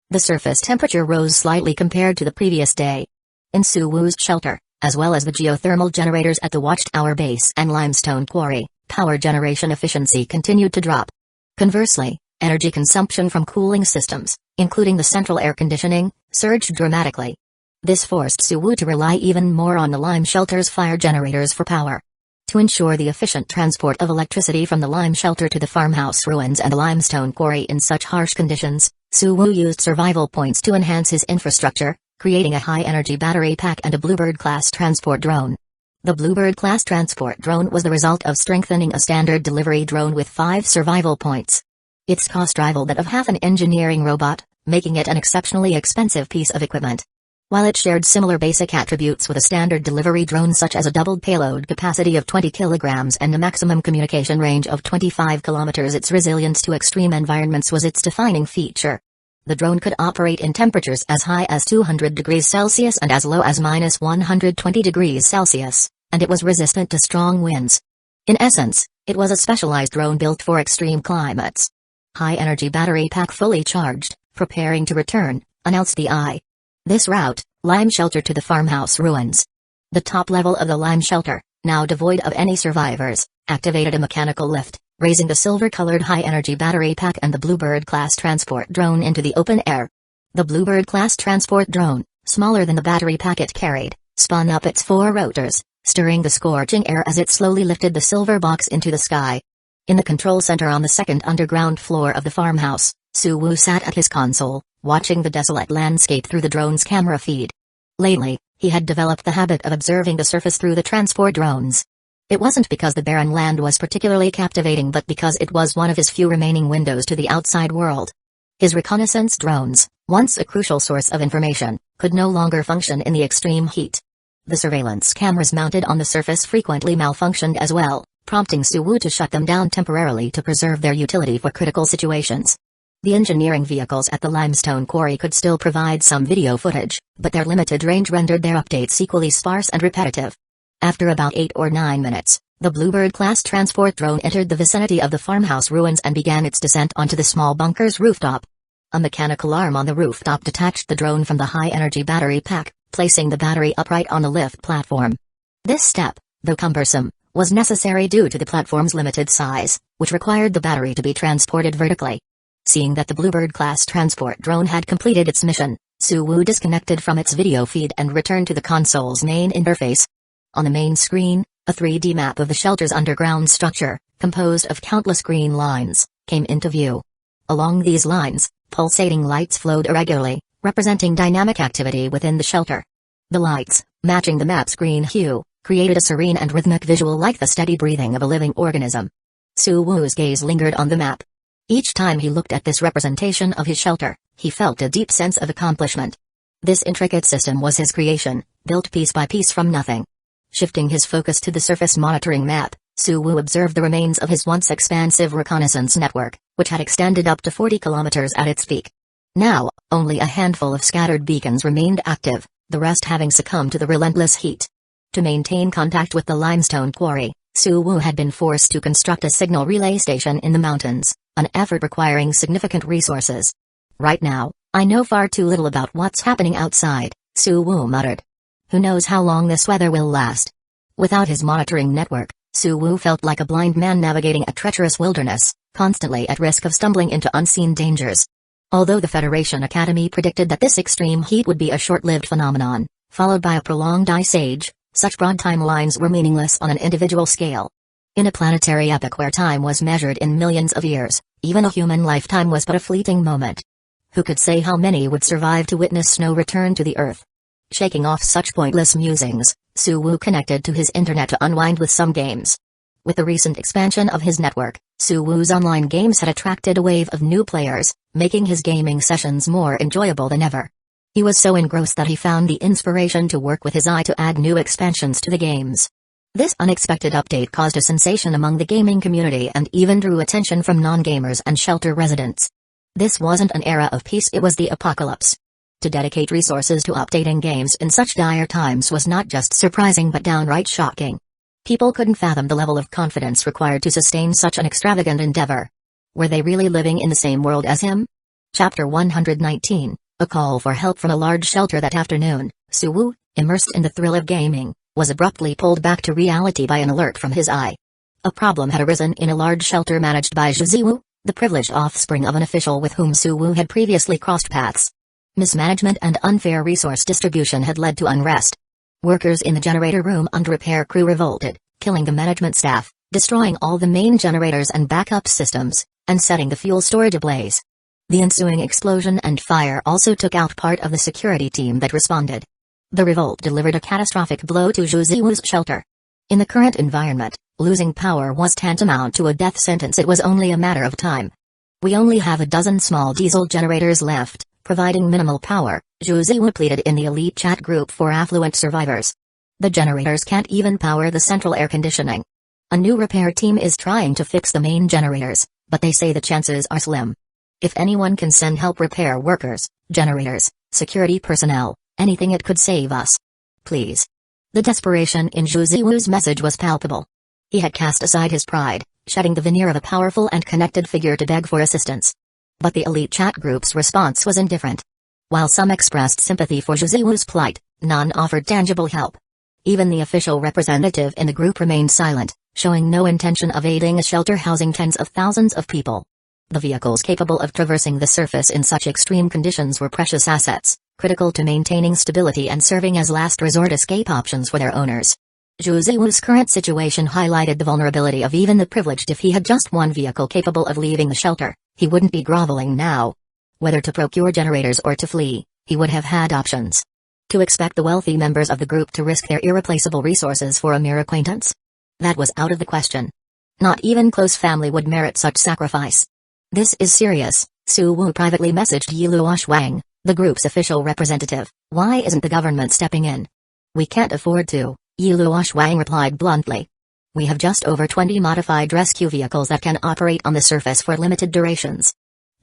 The surface temperature rose slightly compared to the previous day. In Suwu's shelter, as well as the geothermal generators at the watchtower base and limestone quarry, power generation efficiency continued to drop. Conversely, energy consumption from cooling systems, including the central air conditioning, surged dramatically. This forced Suwu to rely even more on the lime shelter's fire generators for power. To ensure the efficient transport of electricity from the lime shelter to the farmhouse ruins and the limestone quarry in such harsh conditions, Suwu used survival points to enhance his infrastructure, creating a high-energy battery pack and a Bluebird-class transport drone. The Bluebird-class transport drone was the result of strengthening a standard delivery drone with 5 survival points. Its cost rivaled that of half an engineering robot, making it an exceptionally expensive piece of equipment. While it shared similar basic attributes with a standard delivery drone such as a doubled payload capacity of 20 kilograms and a maximum communication range of 25 kilometers, its resilience to extreme environments was its defining feature. The drone could operate in temperatures as high as 200 degrees Celsius and as low as minus 120 degrees Celsius, and it was resistant to strong winds. In essence, it was a specialized drone built for extreme climates. High-energy battery pack fully charged, preparing to return, announced the eye. This route, lime shelter to the farmhouse ruins. The top level of the lime shelter, now devoid of any survivors, activated a mechanical lift, raising the silver-colored high-energy battery pack and the Bluebird-class transport drone into the open air. The Bluebird-class transport drone, smaller than the battery pack it carried, spun up its 4 rotors, stirring the scorching air as it slowly lifted the silver box into the sky. In the control center on the 2nd underground floor of the farmhouse, Suwu sat at his console, watching the desolate landscape through the drone's camera feed. Lately, he had developed the habit of observing the surface through the transport drones. It wasn't because the barren land was particularly captivating, but because it was one of his few remaining windows to the outside world. His reconnaissance drones, once a crucial source of information, could no longer function in the extreme heat. The surveillance cameras mounted on the surface frequently malfunctioned as well, prompting Suwu to shut them down temporarily to preserve their utility for critical situations. The engineering vehicles at the limestone quarry could still provide some video footage, but their limited range rendered their updates equally sparse and repetitive. After about 8 or 9 minutes, the Bluebird-class transport drone entered the vicinity of the farmhouse ruins and began its descent onto the small bunker's rooftop. A mechanical arm on the rooftop detached the drone from the high-energy battery pack, placing the battery upright on the lift platform. This step, though cumbersome, was necessary due to the platform's limited size, which required the battery to be transported vertically. Seeing that the Bluebird-class transport drone had completed its mission, Suwoo disconnected from its video feed and returned to the console's main interface. On the main screen, a 3D map of the shelter's underground structure, composed of countless green lines, came into view. Along these lines, pulsating lights flowed irregularly, representing dynamic activity within the shelter. The lights, matching the map's green hue, created a serene and rhythmic visual like the steady breathing of a living organism. Suwoo's gaze lingered on the map. Each time he looked at this representation of his shelter, he felt a deep sense of accomplishment. This intricate system was his creation, built piece by piece from nothing. Shifting his focus to the surface monitoring map, Suwoo observed the remains of his once expansive reconnaissance network, which had extended up to 40 kilometers at its peak. Now, only a handful of scattered beacons remained active, the rest having succumbed to the relentless heat. To maintain contact with the limestone quarry, Suwoo had been forced to construct a signal relay station in the mountains, an effort requiring significant resources. Right now, I know far too little about what's happening outside, Suwoo muttered. Who knows how long this weather will last? Without his monitoring network, Suwoo felt like a blind man navigating a treacherous wilderness, constantly at risk of stumbling into unseen dangers. Although the Federation Academy predicted that this extreme heat would be a short-lived phenomenon, followed by a prolonged ice age, such broad timelines were meaningless on an individual scale. In a planetary epoch where time was measured in millions of years, even a human lifetime was but a fleeting moment. Who could say how many would survive to witness snow return to the Earth? Shaking off such pointless musings, Suwoo connected to his internet to unwind with some games. With the recent expansion of his network, Suwoo's online games had attracted a wave of new players, making his gaming sessions more enjoyable than ever. He was so engrossed that he found the inspiration to work with his eye to add new expansions to the games. This unexpected update caused a sensation among the gaming community and even drew attention from non-gamers and shelter residents. This wasn't an era of peace, it was the apocalypse. To dedicate resources to updating games in such dire times was not just surprising but downright shocking. People couldn't fathom the level of confidence required to sustain such an extravagant endeavor. Were they really living in the same world as him? Chapter 119, A Call for Help from a large shelter. That afternoon, Suwoo, immersed in the thrill of gaming, was abruptly pulled back to reality by an alert from his eye. A problem had arisen in a large shelter managed by Juziwoo, the privileged offspring of an official with whom Suwoo had previously crossed paths. Mismanagement and unfair resource distribution had led to unrest. Workers in the generator room and repair crew revolted, killing the management staff, destroying all the main generators and backup systems, and setting the fuel storage ablaze. The ensuing explosion and fire also took out part of the security team that responded. The revolt delivered a catastrophic blow to Juziwoo's shelter. In the current environment, losing power was tantamount to a death sentence. It was only a matter of time. We only have a dozen small diesel generators left, providing minimal power, Juziwoo pleaded in the elite chat group for affluent survivors. The generators can't even power the central air conditioning. A new repair team is trying to fix the main generators, but they say the chances are slim. If anyone can send help, repair workers, generators, security personnel, anything, it could save us. Please. The desperation in Juziwoo's message was palpable. He had cast aside his pride, shedding the veneer of a powerful and connected figure to beg for assistance. But the elite chat group's response was indifferent. While some expressed sympathy for Juziwoo's plight, none offered tangible help. Even the official representative in the group remained silent, showing no intention of aiding a shelter housing tens of thousands of people. The vehicles capable of traversing the surface in such extreme conditions were precious assets, critical to maintaining stability and serving as last resort escape options for their owners. Juziwoo's current situation highlighted the vulnerability of even the privileged. If he had just one vehicle capable of leaving the shelter, he wouldn't be groveling now. Whether to procure generators or to flee, he would have had options. To expect the wealthy members of the group to risk their irreplaceable resources for a mere acquaintance? That was out of the question. Not even close family would merit such sacrifice. This is serious, Suwoo privately messaged Yiluosh Wang, the group's official representative. Why isn't the government stepping in? We can't afford to, Yiluosh Wang replied bluntly. We have just over 20 modified rescue vehicles that can operate on the surface for limited durations.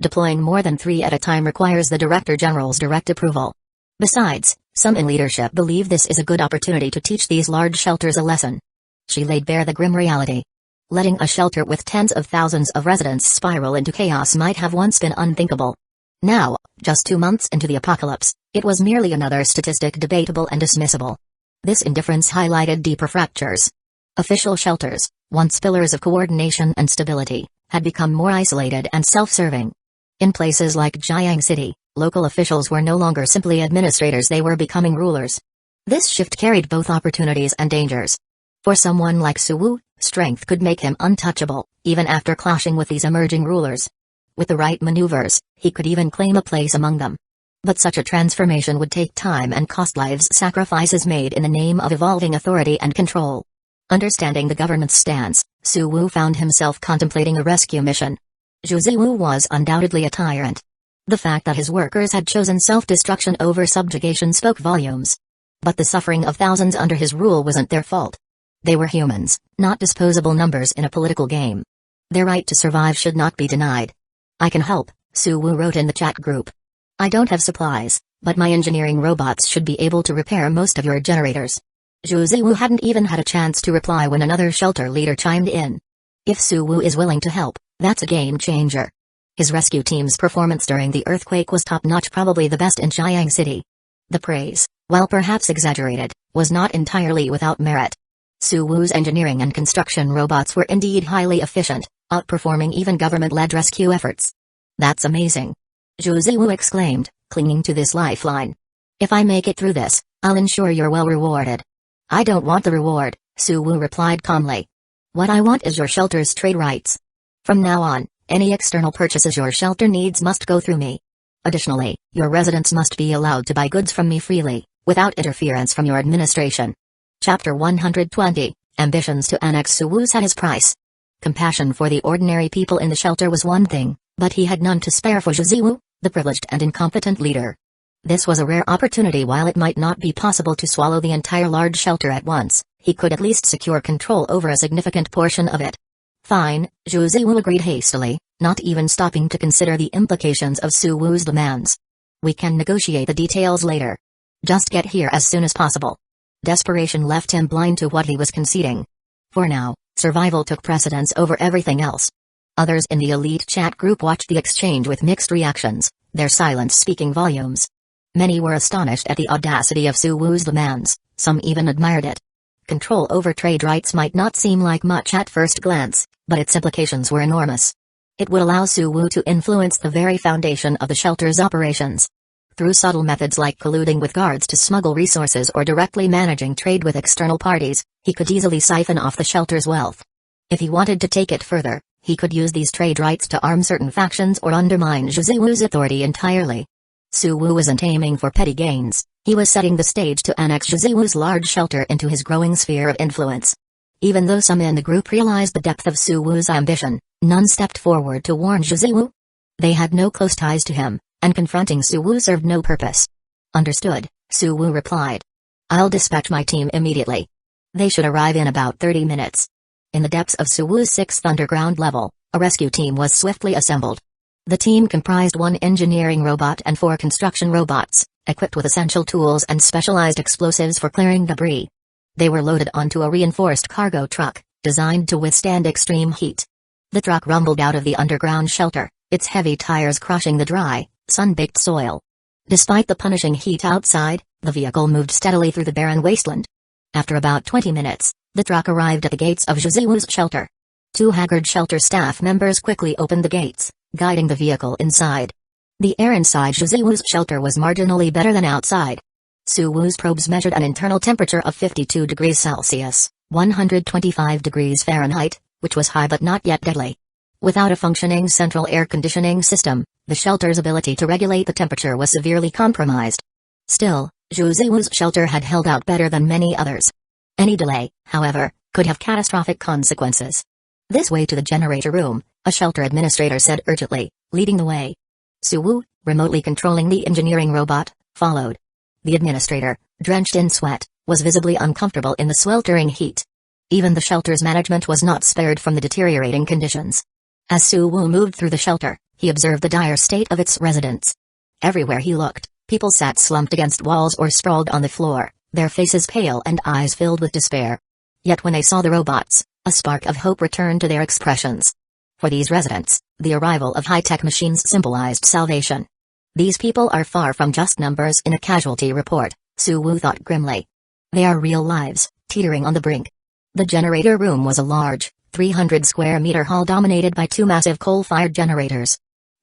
Deploying more than 3 at a time requires the Director General's direct approval. Besides, some in leadership believe this is a good opportunity to teach these large shelters a lesson. She laid bare the grim reality. Letting a shelter with tens of thousands of residents spiral into chaos might have once been unthinkable. Now, just 2 months into the apocalypse, it was merely another statistic, debatable and dismissible. This indifference highlighted deeper fractures. Official shelters, once pillars of coordination and stability, had become more isolated and self-serving. In places like Jiang City, local officials were no longer simply administrators, they were becoming rulers. This shift carried both opportunities and dangers. For someone like Suwu, strength could make him untouchable, even after clashing with these emerging rulers. With the right maneuvers, he could even claim a place among them. But such a transformation would take time and cost lives, sacrifices made in the name of evolving authority and control. Understanding the government's stance, Suwu found himself contemplating a rescue mission. Zhu was undoubtedly a tyrant. The fact that his workers had chosen self-destruction over subjugation spoke volumes. But the suffering of thousands under his rule wasn't their fault. They were humans, not disposable numbers in a political game. Their right to survive should not be denied. "I can help," Suwu wrote in the chat group. "I don't have supplies, but my engineering robots should be able to repair most of your generators." Zhu hadn't even had a chance to reply when another shelter leader chimed in. If Suwu is willing to help, that's a game changer. His rescue team's performance during the earthquake was top-notch, probably the best in Jiang City. The praise, while perhaps exaggerated, was not entirely without merit. Suwu's engineering and construction robots were indeed highly efficient, outperforming even government-led rescue efforts. "That's amazing!" Zhu exclaimed, clinging to this lifeline. "If I make it through this, I'll ensure you're well rewarded." "I don't want the reward," Suwu replied calmly. "What I want is your shelter's trade rights. From now on, any external purchases your shelter needs must go through me. Additionally, your residents must be allowed to buy goods from me freely, without interference from your administration." Chapter 120, Ambitions to Annex. Suwu had his price. Compassion for the ordinary people in the shelter was one thing, but he had none to spare for Zhu, the privileged and incompetent leader. This was a rare opportunity. While it might not be possible to swallow the entire large shelter at once, he could at least secure control over a significant portion of it. "Fine," Zhu agreed hastily, not even stopping to consider the implications of Suwu's demands. "We can negotiate the details later. Just get here as soon as possible." Desperation left him blind to what he was conceding. For now, survival took precedence over everything else. Others in the elite chat group watched the exchange with mixed reactions, their silence speaking volumes. Many were astonished at the audacity of Suwu's demands, some even admired it. Control over trade rights might not seem like much at first glance, but its implications were enormous. It would allow Suwu to influence the very foundation of the shelter's operations. Through subtle methods like colluding with guards to smuggle resources or directly managing trade with external parties, he could easily siphon off the shelter's wealth. If he wanted to take it further, he could use these trade rights to arm certain factions or undermine Zhu's authority entirely. Suwu wasn't aiming for petty gains, he was setting the stage to annex Zhu's large shelter into his growing sphere of influence. Even though some in the group realized the depth of Suwu's ambition, none stepped forward to warn Zhu. They had no close ties to him, and confronting Suwu served no purpose. "Understood," Suwu replied. "I'll dispatch my team immediately. They should arrive in about 30 minutes. In the depths of Suwu's 6th underground level, a rescue team was swiftly assembled. The team comprised 1 engineering robot and 4 construction robots, equipped with essential tools and specialized explosives for clearing debris. They were loaded onto a reinforced cargo truck, designed to withstand extreme heat. The truck rumbled out of the underground shelter, its heavy tires crushing the dry, sun-baked soil. Despite the punishing heat outside, the vehicle moved steadily through the barren wasteland. After about 20 minutes, the truck arrived at the gates of Zhu's shelter. 2 haggard shelter staff members quickly opened the gates, guiding the vehicle inside. The air inside Zhu's shelter was marginally better than outside. Suwu's probes measured an internal temperature of 52 degrees Celsius, 125 degrees Fahrenheit, which was high but not yet deadly. Without a functioning central air conditioning system, the shelter's ability to regulate the temperature was severely compromised. Still, Zhu's shelter had held out better than many others. Any delay, however, could have catastrophic consequences. "This way to the generator room," a shelter administrator said urgently, leading the way. Suwu, remotely controlling the engineering robot, followed. The administrator, drenched in sweat, was visibly uncomfortable in the sweltering heat. Even the shelter's management was not spared from the deteriorating conditions. As Suwu moved through the shelter, he observed the dire state of its residents. Everywhere he looked, people sat slumped against walls or sprawled on the floor, their faces pale and eyes filled with despair. Yet when they saw the robots, a spark of hope returned to their expressions. For these residents, the arrival of high-tech machines symbolized salvation. "These people are far from just numbers in a casualty report," Suwu thought grimly. "They are real lives, teetering on the brink." The generator room was a large, 300 square meter hall dominated by 2 massive coal-fired generators.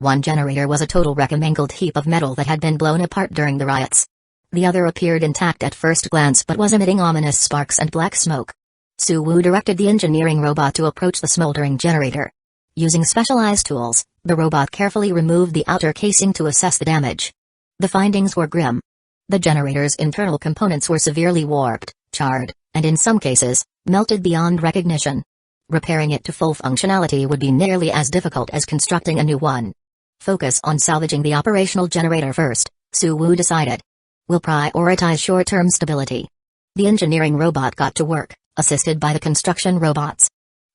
One generator was a total wreck, a mangled heap of metal that had been blown apart during the riots. The other appeared intact at first glance but was emitting ominous sparks and black smoke. Suwu directed the engineering robot to approach the smoldering generator. Using specialized tools, the robot carefully removed the outer casing to assess the damage. The findings were grim. The generator's internal components were severely warped, charred, and in some cases, melted beyond recognition. Repairing it to full functionality would be nearly as difficult as constructing a new one. Focus on salvaging the operational generator first, Suwu decided. We'll prioritize short-term stability. The engineering robot got to work, assisted by the construction robots.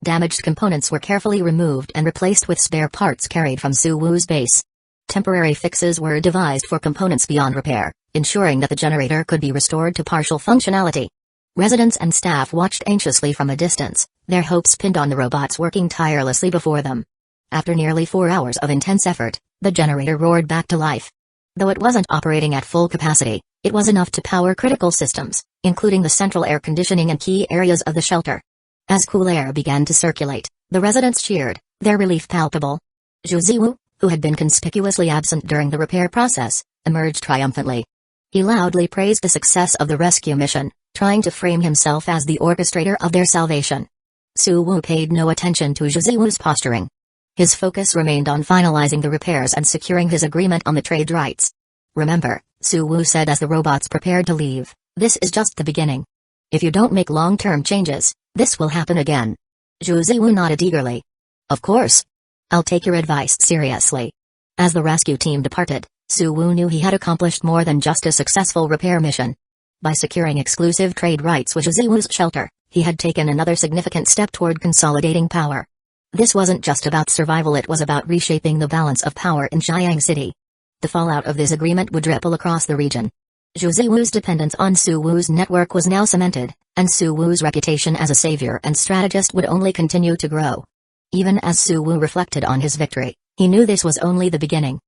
Damaged components were carefully removed and replaced with spare parts carried from Suwu's base. Temporary fixes were devised for components beyond repair, ensuring that the generator could be restored to partial functionality. Residents and staff watched anxiously from a distance, their hopes pinned on the robots working tirelessly before them. After nearly 4 hours of intense effort, the generator roared back to life. Though it wasn't operating at full capacity, it was enough to power critical systems, including the central air conditioning and key areas of the shelter. As cool air began to circulate, the residents cheered, their relief palpable. Juziwu, who had been conspicuously absent during the repair process, emerged triumphantly. He loudly praised the success of the rescue mission, trying to frame himself as the orchestrator of their salvation. Suwu paid no attention to Juziwu's posturing. His focus remained on finalizing the repairs and securing his agreement on the trade rights. Remember, Suwu said as the robots prepared to leave, this is just the beginning. If you don't make long-term changes, this will happen again. Juziwu nodded eagerly. Of course. I'll take your advice seriously. As the rescue team departed, Suwu knew he had accomplished more than just a successful repair mission. By securing exclusive trade rights with Juziwu's shelter, he had taken another significant step toward consolidating power. This wasn't just about survival, it was about reshaping the balance of power in Jiang City. The fallout of this agreement would ripple across the region. Juziwu's dependence on Suwu's network was now cemented, and Suwu's reputation as a savior and strategist would only continue to grow. Even as Suwu reflected on his victory, he knew this was only the beginning.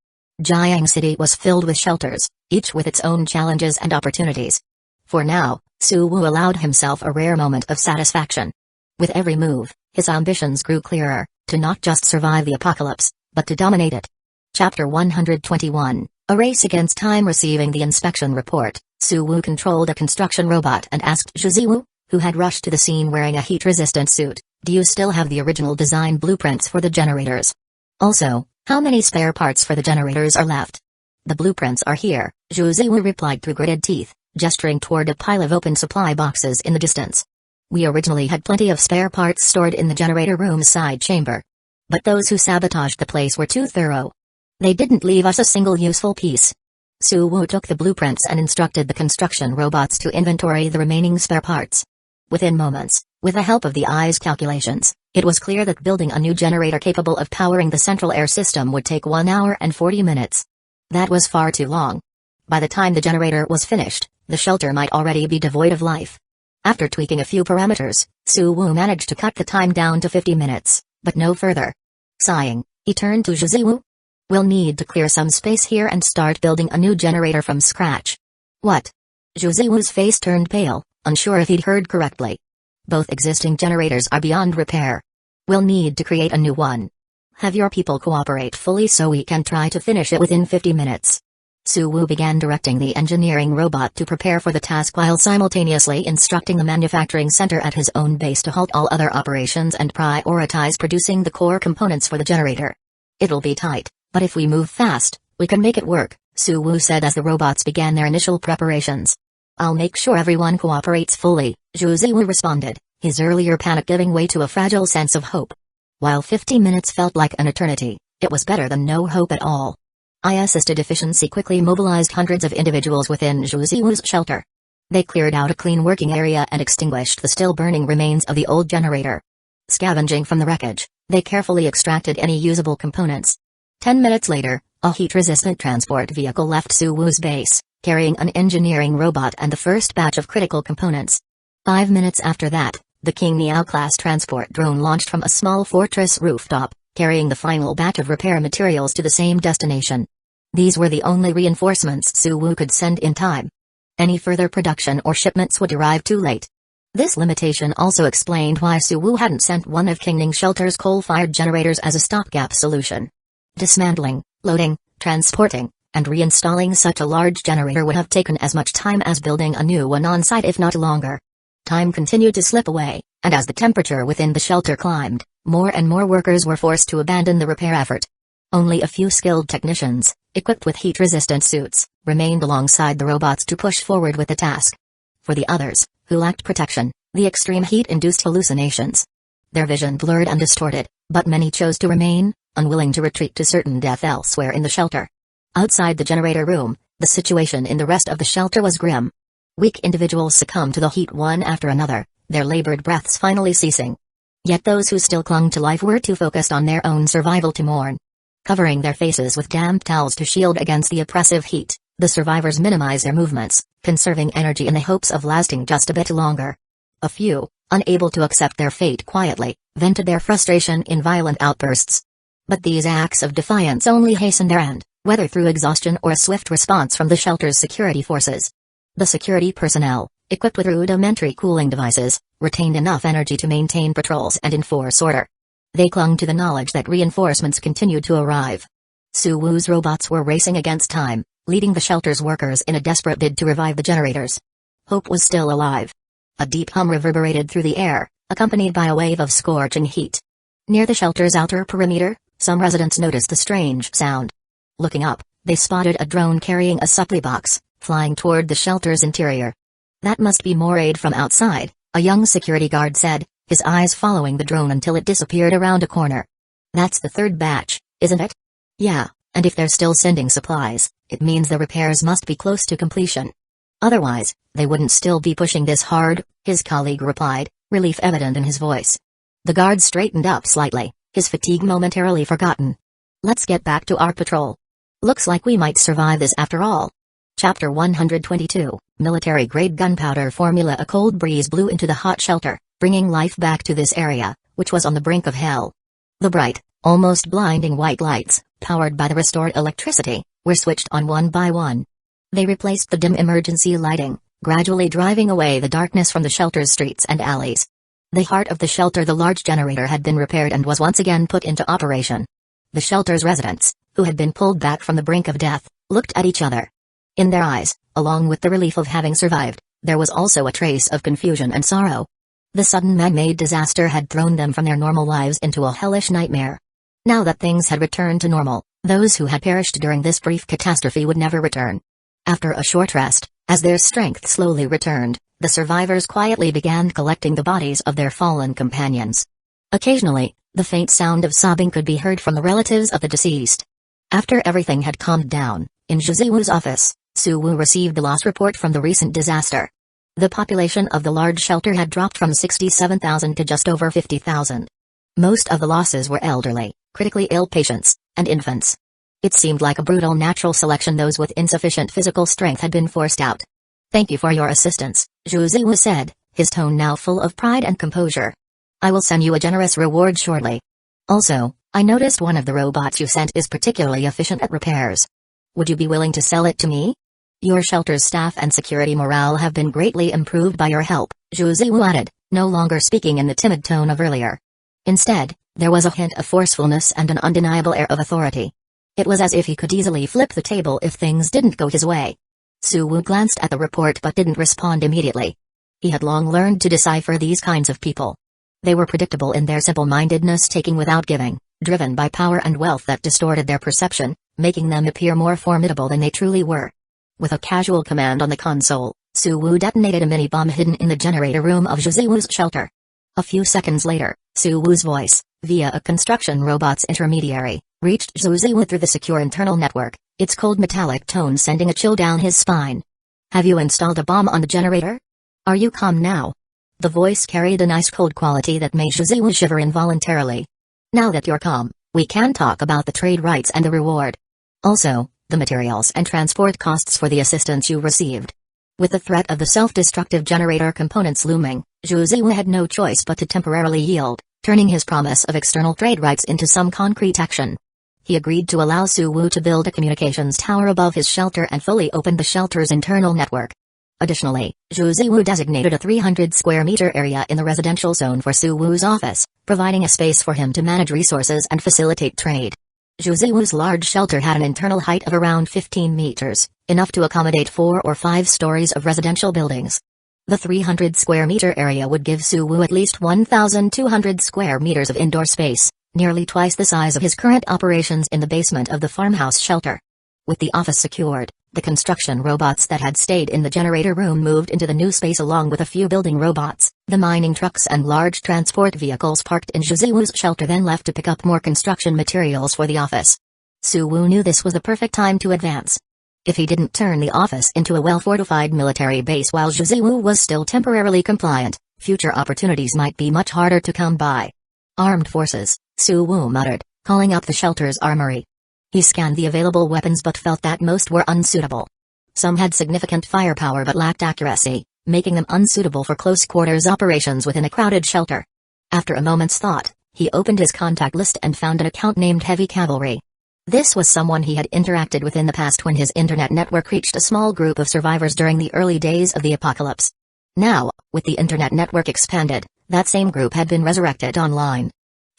Jiang City was filled with shelters, each with its own challenges and opportunities. For now, Suwu allowed himself a rare moment of satisfaction. With every move, his ambitions grew clearer, to not just survive the apocalypse, but to dominate it. Chapter 121, A Race Against Time. Receiving the inspection report, Suwu controlled a construction robot and asked Juziwu, who had rushed to the scene wearing a heat-resistant suit, do you still have the original design blueprints for the generators? Also, how many spare parts for the generators are left? The blueprints are here, Juziwu replied through gritted teeth, gesturing toward a pile of open supply boxes in the distance. We originally had plenty of spare parts stored in the generator room's side chamber. But those who sabotaged the place were too thorough. They didn't leave us a single useful piece. Suwu took the blueprints and instructed the construction robots to inventory the remaining spare parts. Within moments, with the help of the eye's calculations, it was clear that building a new generator capable of powering the central air system would take 1 hour and 40 minutes. That was far too long. By the time the generator was finished, the shelter might already be devoid of life. After tweaking a few parameters, Suwu managed to cut the time down to 50 minutes, but no further. Sighing, he turned to Juziwu. We'll need to clear some space here and start building a new generator from scratch. What? Juziwu's face turned pale, unsure if he'd heard correctly. Both existing generators are beyond repair. We'll need to create a new one. Have your people cooperate fully so we can try to finish it within 50 minutes. Suwu began directing the engineering robot to prepare for the task while simultaneously instructing the manufacturing center at his own base to halt all other operations and prioritize producing the core components for the generator. It'll be tight, but if we move fast, we can make it work, Suwu said as the robots began their initial preparations. I'll make sure everyone cooperates fully, Juziwu responded, his earlier panic giving way to a fragile sense of hope. While 50 minutes felt like an eternity, it was better than no hope at all. AI-assisted efficiency quickly mobilized hundreds of individuals within Juziwu's shelter. They cleared out a clean working area and extinguished the still-burning remains of the old generator. Scavenging from the wreckage, they carefully extracted any usable components. 10 minutes later, a heat-resistant transport vehicle left Suwu's base, carrying an engineering robot and the first batch of critical components. 5 minutes after that, the King Niao-class transport drone launched from a small fortress rooftop, carrying the final batch of repair materials to the same destination. These were the only reinforcements Suwu could send in time. Any further production or shipments would arrive too late. This limitation also explained why Suwu hadn't sent one of King Ning Shelter's coal-fired generators as a stopgap solution. Dismantling, Loading, transporting, and reinstalling such a large generator would have taken as much time as building a new one on site, if not longer. Time continued to slip away, and as the temperature within the shelter climbed, more and more workers were forced to abandon the repair effort. Only a few skilled technicians, equipped with heat-resistant suits, remained alongside the robots to push forward with the task. For the others, who lacked protection, the extreme heat induced hallucinations. Their vision blurred and distorted, but many chose to remain, unwilling to retreat to certain death elsewhere in the shelter. Outside the generator room, the situation in the rest of the shelter was grim. Weak individuals succumbed to the heat one after another, their labored breaths finally ceasing. Yet those who still clung to life were too focused on their own survival to mourn. Covering their faces with damp towels to shield against the oppressive heat, the survivors minimized their movements, conserving energy in the hopes of lasting just a bit longer. A few, unable to accept their fate quietly, vented their frustration in violent outbursts. But these acts of defiance only hastened their end, whether through exhaustion or a swift response from the shelter's security forces. The security personnel, equipped with rudimentary cooling devices, retained enough energy to maintain patrols and enforce order. They clung to the knowledge that reinforcements continued to arrive. Suwoo's robots were racing against time, leading the shelter's workers in a desperate bid to revive the generators. Hope was still alive. A deep hum reverberated through the air, accompanied by a wave of scorching heat. Near the shelter's outer perimeter, some residents noticed a strange sound. Looking up, they spotted a drone carrying a supply box, flying toward the shelter's interior. "That must be more aid from outside," a young security guard said, his eyes following the drone until it disappeared around a corner. "That's the third batch, isn't it?" "Yeah, and if they're still sending supplies, it means the repairs must be close to completion. Otherwise, they wouldn't still be pushing this hard," his colleague replied, relief evident in his voice. The guard straightened up slightly, his fatigue momentarily forgotten. "Let's get back to our patrol. Looks like we might survive this after all." Chapter 122, Military-grade gunpowder formula. A cold breeze blew into the hot shelter, bringing life back to this area, which was on the brink of hell. The bright, almost blinding white lights, powered by the restored electricity, were switched on one by one. They replaced the dim emergency lighting, gradually driving away the darkness from the shelter's streets and alleys. The heart of the shelter, the large generator, had been repaired and was once again put into operation. The shelter's residents, who had been pulled back from the brink of death, looked at each other. In their eyes, along with the relief of having survived, there was also a trace of confusion and sorrow. The sudden man-made disaster had thrown them from their normal lives into a hellish nightmare. Now that things had returned to normal, those who had perished during this brief catastrophe would never return. After a short rest, as their strength slowly returned, the survivors quietly began collecting the bodies of their fallen companions. Occasionally, the faint sound of sobbing could be heard from the relatives of the deceased. After everything had calmed down, in Jizuu's office, Suwoo received the loss report from the recent disaster. The population of the large shelter had dropped from 67,000 to just over 50,000. Most of the losses were elderly, critically ill patients, and infants. It seemed like a brutal natural selection. Those with insufficient physical strength had been forced out. "Thank you for your assistance," Jizuo said, his tone now full of pride and composure. "I will send you a generous reward shortly. Also, I noticed one of the robots you sent is particularly efficient at repairs. Would you be willing to sell it to me? Your shelter's staff and security morale have been greatly improved by your help," Jizuo added, no longer speaking in the timid tone of earlier. Instead, there was a hint of forcefulness and an undeniable air of authority. It was as if he could easily flip the table if things didn't go his way. Suwoo glanced at the report but didn't respond immediately. He had long learned to decipher these kinds of people. They were predictable in their simple-mindedness, taking without giving, driven by power and wealth that distorted their perception, making them appear more formidable than they truly were. With a casual command on the console, Suwoo detonated a mini-bomb hidden in the generator room of Jizuu's shelter. A few seconds later, Suwoo's voice, via a construction robot's intermediary, reached Jizuo through the secure internal network, its cold metallic tone sending a chill down his spine. "Have you installed a bomb on the generator? Are you calm now?" The voice carried an ice-cold quality that made Jizuo shiver involuntarily. "Now that you're calm, we can talk about the trade rights and the reward. Also, the materials and transport costs for the assistance you received." With the threat of the self-destructive generator components looming, Jizuo had no choice but to temporarily yield, turning his promise of external trade rights into some concrete action. He agreed to allow Suwoo to build a communications tower above his shelter and fully open the shelter's internal network. Additionally, Jizuo designated a 300-square-meter area in the residential zone for Suwoo's office, providing a space for him to manage resources and facilitate trade. Juziwu's large shelter had an internal height of around 15 meters, enough to accommodate 4 or 5 stories of residential buildings. The 300 square meter area would give Suwu at least 1,200 square meters of indoor space, nearly twice the size of his current operations in the basement of the farmhouse shelter. With the office secured, the construction robots that had stayed in the generator room moved into the new space along with a few building robots. The mining trucks and large transport vehicles parked in Juziwu's shelter then left to pick up more construction materials for the office. Suwu knew this was the perfect time to advance. If he didn't turn the office into a well-fortified military base while Juziwu was still temporarily compliant, future opportunities might be much harder to come by. Armed forces, Suwu muttered, calling up the shelter's armory. He scanned the available weapons but felt that most were unsuitable. Some had significant firepower but lacked accuracy, making them unsuitable for close-quarters operations within a crowded shelter. After a moment's thought, he opened his contact list and found an account named Heavy Cavalry. This was someone he had interacted with in the past when his internet network reached a small group of survivors during the early days of the apocalypse. Now, with the internet network expanded, that same group had been resurrected online.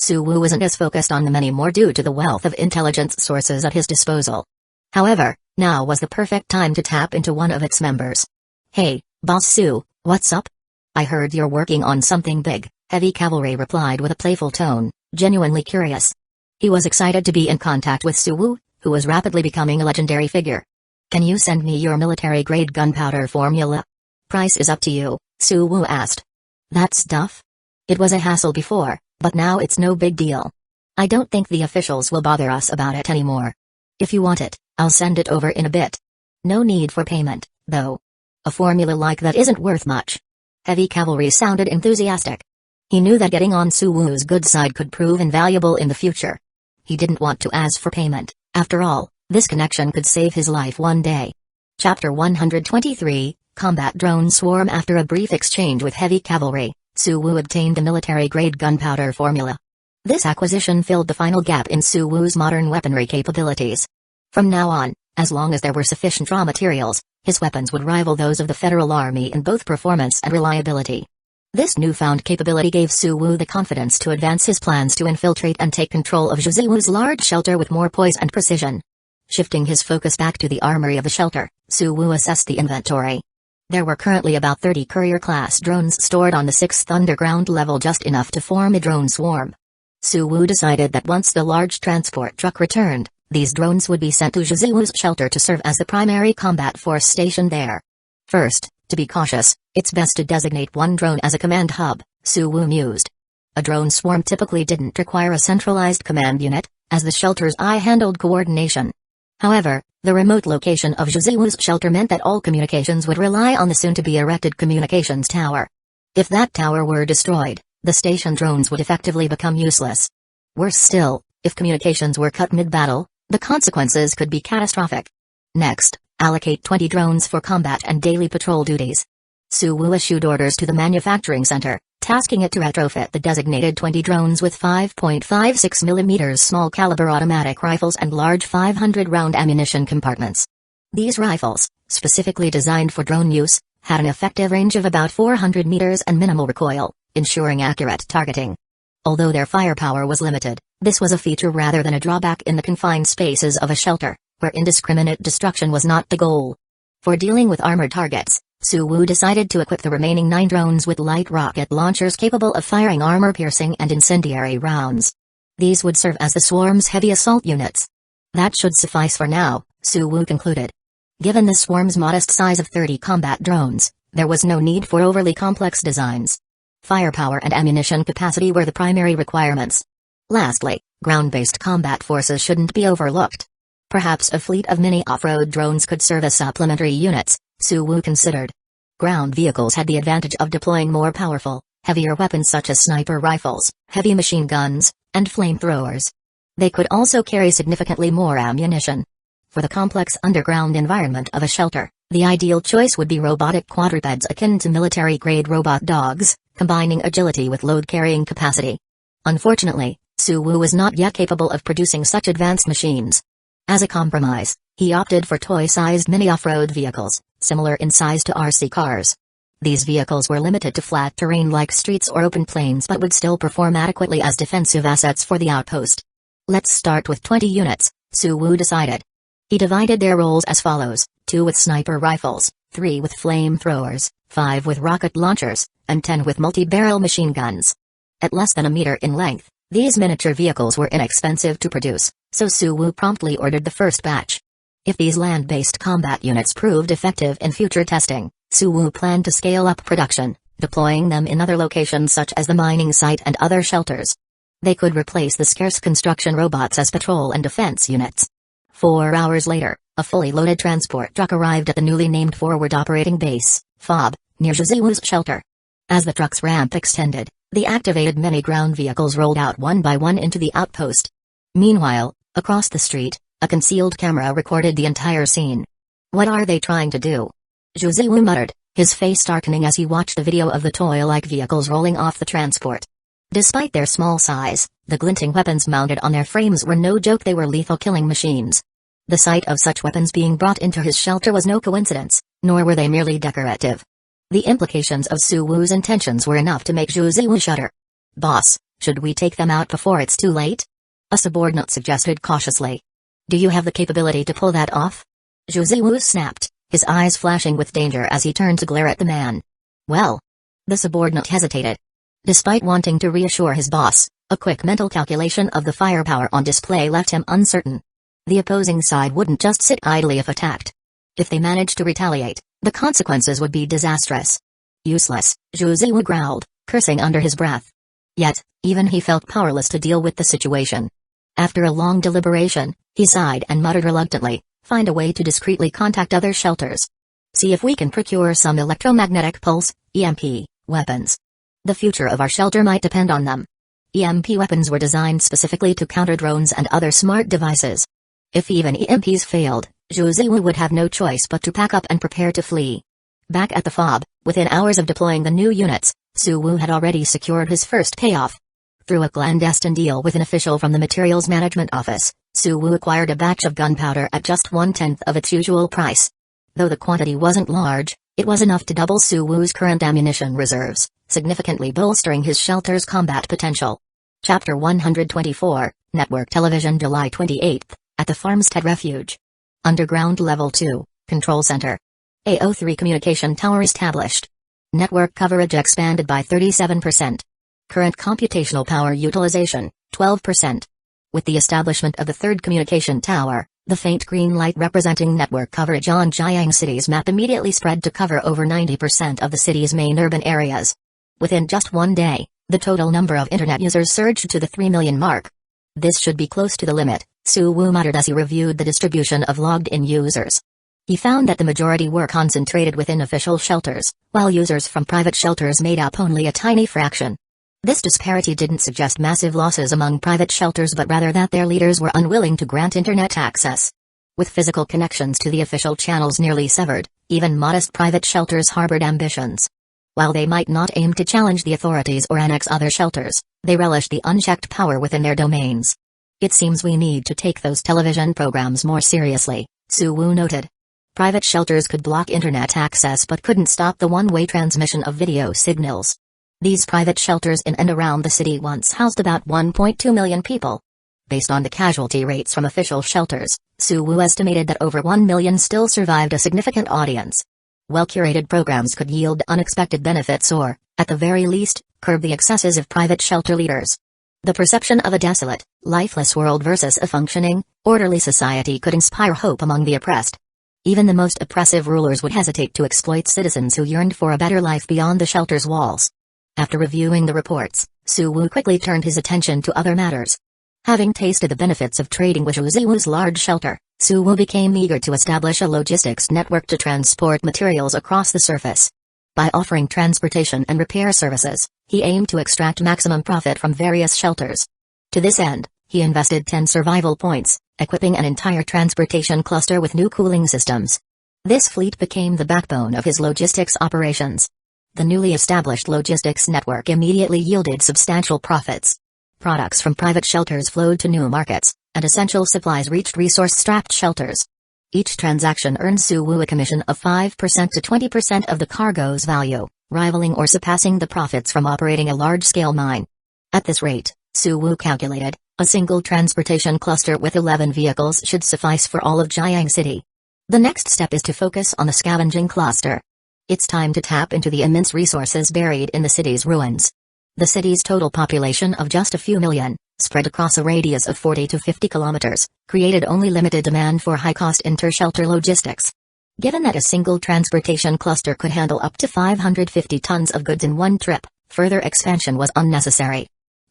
Suwu wasn't as focused on them anymore due to the wealth of intelligence sources at his disposal. However, now was the perfect time to tap into one of its members. "Hey, Boss Su, what's up? I heard you're working on something big," Heavy Cavalry replied with a playful tone, genuinely curious. He was excited to be in contact with Suwu, who was rapidly becoming a legendary figure. "Can you send me your military-grade gunpowder formula?" "Price is up to you," Suwu asked. "That stuff? It was a hassle before, but now it's no big deal. I don't think the officials will bother us about it anymore. If you want it, I'll send it over in a bit. No need for payment, though. A formula like that isn't worth much." Heavy Cavalry sounded enthusiastic. He knew that getting on Suwu's good side could prove invaluable in the future. He didn't want to ask for payment. After all, this connection could save his life one day. Chapter 123, Combat Drone Swarm. After a brief exchange with Heavy Cavalry, Suwu obtained the military-grade gunpowder formula. This acquisition filled the final gap in Suwu's modern weaponry capabilities. From now on, as long as there were sufficient raw materials, his weapons would rival those of the Federal Army in both performance and reliability. This newfound capability gave Suwu the confidence to advance his plans to infiltrate and take control of Juziwu's large shelter with more poise and precision. Shifting his focus back to the armory of the shelter, Suwu assessed the inventory. There were currently about 30 courier-class drones stored on the 6th underground level, just enough to form a drone swarm. Suwu decided that once the large transport truck returned, these drones would be sent to Juziwu's shelter to serve as the primary combat force stationed there. First, to be cautious, it's best to designate one drone as a command hub, Suwu mused. A drone swarm typically didn't require a centralized command unit, as the shelter's eye handled coordination. However, the remote location of Juziwu's shelter meant that all communications would rely on the soon-to-be-erected communications tower. If that tower were destroyed, the station drones would effectively become useless. Worse still, if communications were cut mid-battle, the consequences could be catastrophic. Next, allocate 20 drones for combat and daily patrol duties. Suwu issued orders to the manufacturing center, tasking it to retrofit the designated 20 drones with 5.56 mm small-caliber automatic rifles and large 500-round ammunition compartments. These rifles, specifically designed for drone use, had an effective range of about 400 meters and minimal recoil, ensuring accurate targeting. Although their firepower was limited, this was a feature rather than a drawback in the confined spaces of a shelter, where indiscriminate destruction was not the goal. For dealing with armored targets, Suwu decided to equip the remaining 9 drones with light rocket launchers capable of firing armor-piercing and incendiary rounds. These would serve as the swarm's heavy assault units. That should suffice for now, Suwu concluded. Given the swarm's modest size of 30 combat drones, there was no need for overly complex designs. Firepower and ammunition capacity were the primary requirements. Lastly, ground-based combat forces shouldn't be overlooked. Perhaps a fleet of mini off-road drones could serve as supplementary units, Suwu considered. Ground vehicles had the advantage of deploying more powerful, heavier weapons such as sniper rifles, heavy machine guns, and flamethrowers. They could also carry significantly more ammunition. For the complex underground environment of a shelter, the ideal choice would be robotic quadrupeds akin to military-grade robot dogs, combining agility with load-carrying capacity. Unfortunately, Suwu was not yet capable of producing such advanced machines. As a compromise, he opted for toy-sized mini off-road vehicles, similar in size to RC cars. These vehicles were limited to flat terrain like streets or open plains but would still perform adequately as defensive assets for the outpost. Let's start with 20 units, Suwoo decided. He divided their roles as follows: 2 with sniper rifles, 3 with flamethrowers, 5 with rocket launchers, and 10 with multi-barrel machine guns. At less than a meter in length, these miniature vehicles were inexpensive to produce, so Suwoo promptly ordered the first batch. If these land-based combat units proved effective in future testing, Suwoo planned to scale up production, deploying them in other locations such as the mining site and other shelters. They could replace the scarce construction robots as patrol and defense units. 4 hours later, a fully loaded transport truck arrived at the newly named Forward Operating Base, FOB, near Suwoo's shelter. As the truck's ramp extended, the activated many ground vehicles rolled out one by one into the outpost. Meanwhile, across the street, a concealed camera recorded the entire scene. "What are they trying to do?" Suwoo muttered, his face darkening as he watched the video of the toy-like vehicles rolling off the transport. Despite their small size, the glinting weapons mounted on their frames were no joke. They were lethal killing machines. The sight of such weapons being brought into his shelter was no coincidence, nor were they merely decorative. The implications of Suwoo's intentions were enough to make Suwoo shudder. "Boss, should we take them out before it's too late?" a subordinate suggested cautiously. "Do you have the capability to pull that off?" Suwoo snapped, his eyes flashing with danger as he turned to glare at the man. "Well." The subordinate hesitated. Despite wanting to reassure his boss, a quick mental calculation of the firepower on display left him uncertain. The opposing side wouldn't just sit idly if attacked. If they managed to retaliate, the consequences would be disastrous. "Useless," Suwoo growled, cursing under his breath. Yet, even he felt powerless to deal with the situation. After a long deliberation, he sighed and muttered reluctantly, "Find a way to discreetly contact other shelters. See if we can procure some electromagnetic pulse, EMP, weapons. The future of our shelter might depend on them." EMP weapons were designed specifically to counter drones and other smart devices. If even EMPs failed, Suwoo would have no choice but to pack up and prepare to flee. Back at the FOB, within hours of deploying the new units, Suwoo had already secured his first payoff. Through a clandestine deal with an official from the Materials Management Office, Suwoo acquired a batch of gunpowder at just 1/10 of its usual price. Though the quantity wasn't large, it was enough to double Suwoo's current ammunition reserves, significantly bolstering his shelter's combat potential. Chapter 124, Network Television, July 28, at the Farmstead Refuge. Underground Level 2, Control Center. AO3 Communication Tower established. Network coverage expanded by 37%. Current computational power utilization, 12%. With the establishment of the third communication tower, the faint green light representing network coverage on Jiang City's map immediately spread to cover over 90% of the city's main urban areas. Within just one day, the total number of internet users surged to the 3 million mark. This should be close to the limit, Suwoo muttered as he reviewed the distribution of logged-in users. He found that the majority were concentrated within official shelters, while users from private shelters made up only a tiny fraction. This disparity didn't suggest massive losses among private shelters but rather that their leaders were unwilling to grant internet access. With physical connections to the official channels nearly severed, even modest private shelters harbored ambitions. While they might not aim to challenge the authorities or annex other shelters, they relished the unchecked power within their domains. "It seems we need to take those television programs more seriously," Suwoo noted. Private shelters could block internet access but couldn't stop the one-way transmission of video signals. These private shelters in and around the city once housed about 1.2 million people. Based on the casualty rates from official shelters, Suwoo estimated that over 1 million still survived a significant audience. Well-curated programs could yield unexpected benefits or, at the very least, curb the excesses of private shelter leaders. The perception of a desolate, lifeless world versus a functioning, orderly society could inspire hope among the oppressed. Even the most oppressive rulers would hesitate to exploit citizens who yearned for a better life beyond the shelter's walls. After reviewing the reports, Suwoo quickly turned his attention to other matters. Having tasted the benefits of trading with Suwoo's large shelter, Suwoo became eager to establish a logistics network to transport materials across the surface. By offering transportation and repair services, he aimed to extract maximum profit from various shelters. To this end, he invested 10 survival points, equipping an entire transportation cluster with new cooling systems. This fleet became the backbone of his logistics operations. The newly established logistics network immediately yielded substantial profits. Products from private shelters flowed to new markets, and essential supplies reached resource-strapped shelters. Each transaction earned Suwoo a commission of 5% to 20% of the cargo's value, rivaling or surpassing the profits from operating a large-scale mine. At this rate, Suwoo calculated, A single transportation cluster with 11 vehicles should suffice for all of Jiang City. The next step is to focus on the scavenging cluster. It's time to tap into the immense resources buried in the city's ruins. The city's total population of just a few million, spread across a radius of 40 to 50 kilometers, created only limited demand for high-cost inter-shelter logistics. Given that a single transportation cluster could handle up to 550 tons of goods in one trip, further expansion was unnecessary.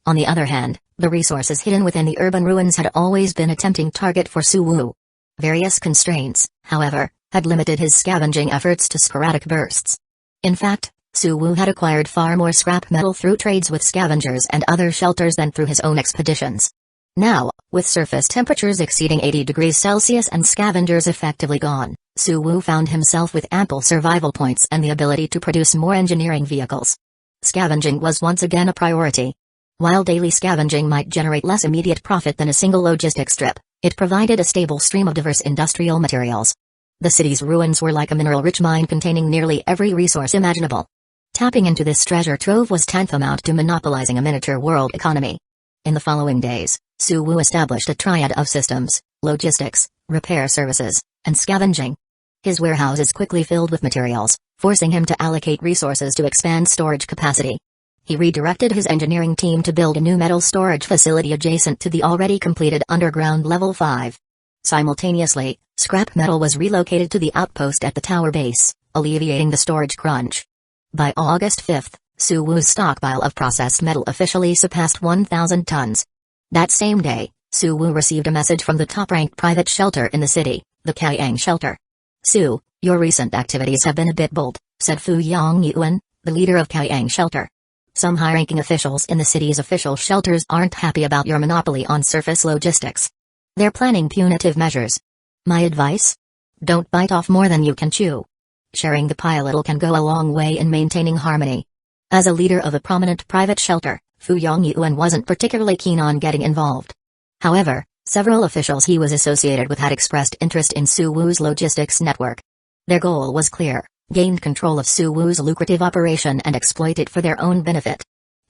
On the other hand, the resources hidden within the urban ruins had always been a tempting target for Su Wu. Various constraints, however, had limited his scavenging efforts to sporadic bursts. In fact, Su Wu had acquired far more scrap metal through trades with scavengers and other shelters than through his own expeditions. Now, with surface temperatures exceeding 80 degrees Celsius and scavengers effectively gone, Su Wu found himself with ample survival points and the ability to produce more engineering vehicles. Scavenging was once again a priority. While daily scavenging might generate less immediate profit than a single logistics trip, it provided a stable stream of diverse industrial materials. The city's ruins were like a mineral-rich mine containing nearly every resource imaginable. Tapping into this treasure trove was tantamount to monopolizing a miniature world economy. In the following days, Su Wu established a triad of systems: logistics, repair services, and scavenging. His warehouses quickly filled with materials, forcing him to allocate resources to expand storage capacity. He redirected his engineering team to build a new metal storage facility adjacent to the already completed underground Level 5. Simultaneously, scrap metal was relocated to the outpost at the tower base, alleviating the storage crunch. By August 5, Su Wu's stockpile of processed metal officially surpassed 1,000 tons. That same day, Su Wu received a message from the top-ranked private shelter in the city, the Kaiyang shelter. "Su, your recent activities have been a bit bold," said Fu Yongyuan, the leader of Kaiyang shelter. "Some high-ranking officials in the city's official shelters aren't happy about your monopoly on surface logistics. They're planning punitive measures. My advice? Don't bite off more than you can chew. Sharing the pie a little can go a long way in maintaining harmony." As a leader of a prominent private shelter, Fu Yongyuan wasn't particularly keen on getting involved. However, several officials he was associated with had expressed interest in Su Wu's logistics network. Their goal was clear: gain control of Su Wu's lucrative operation and exploit it for their own benefit.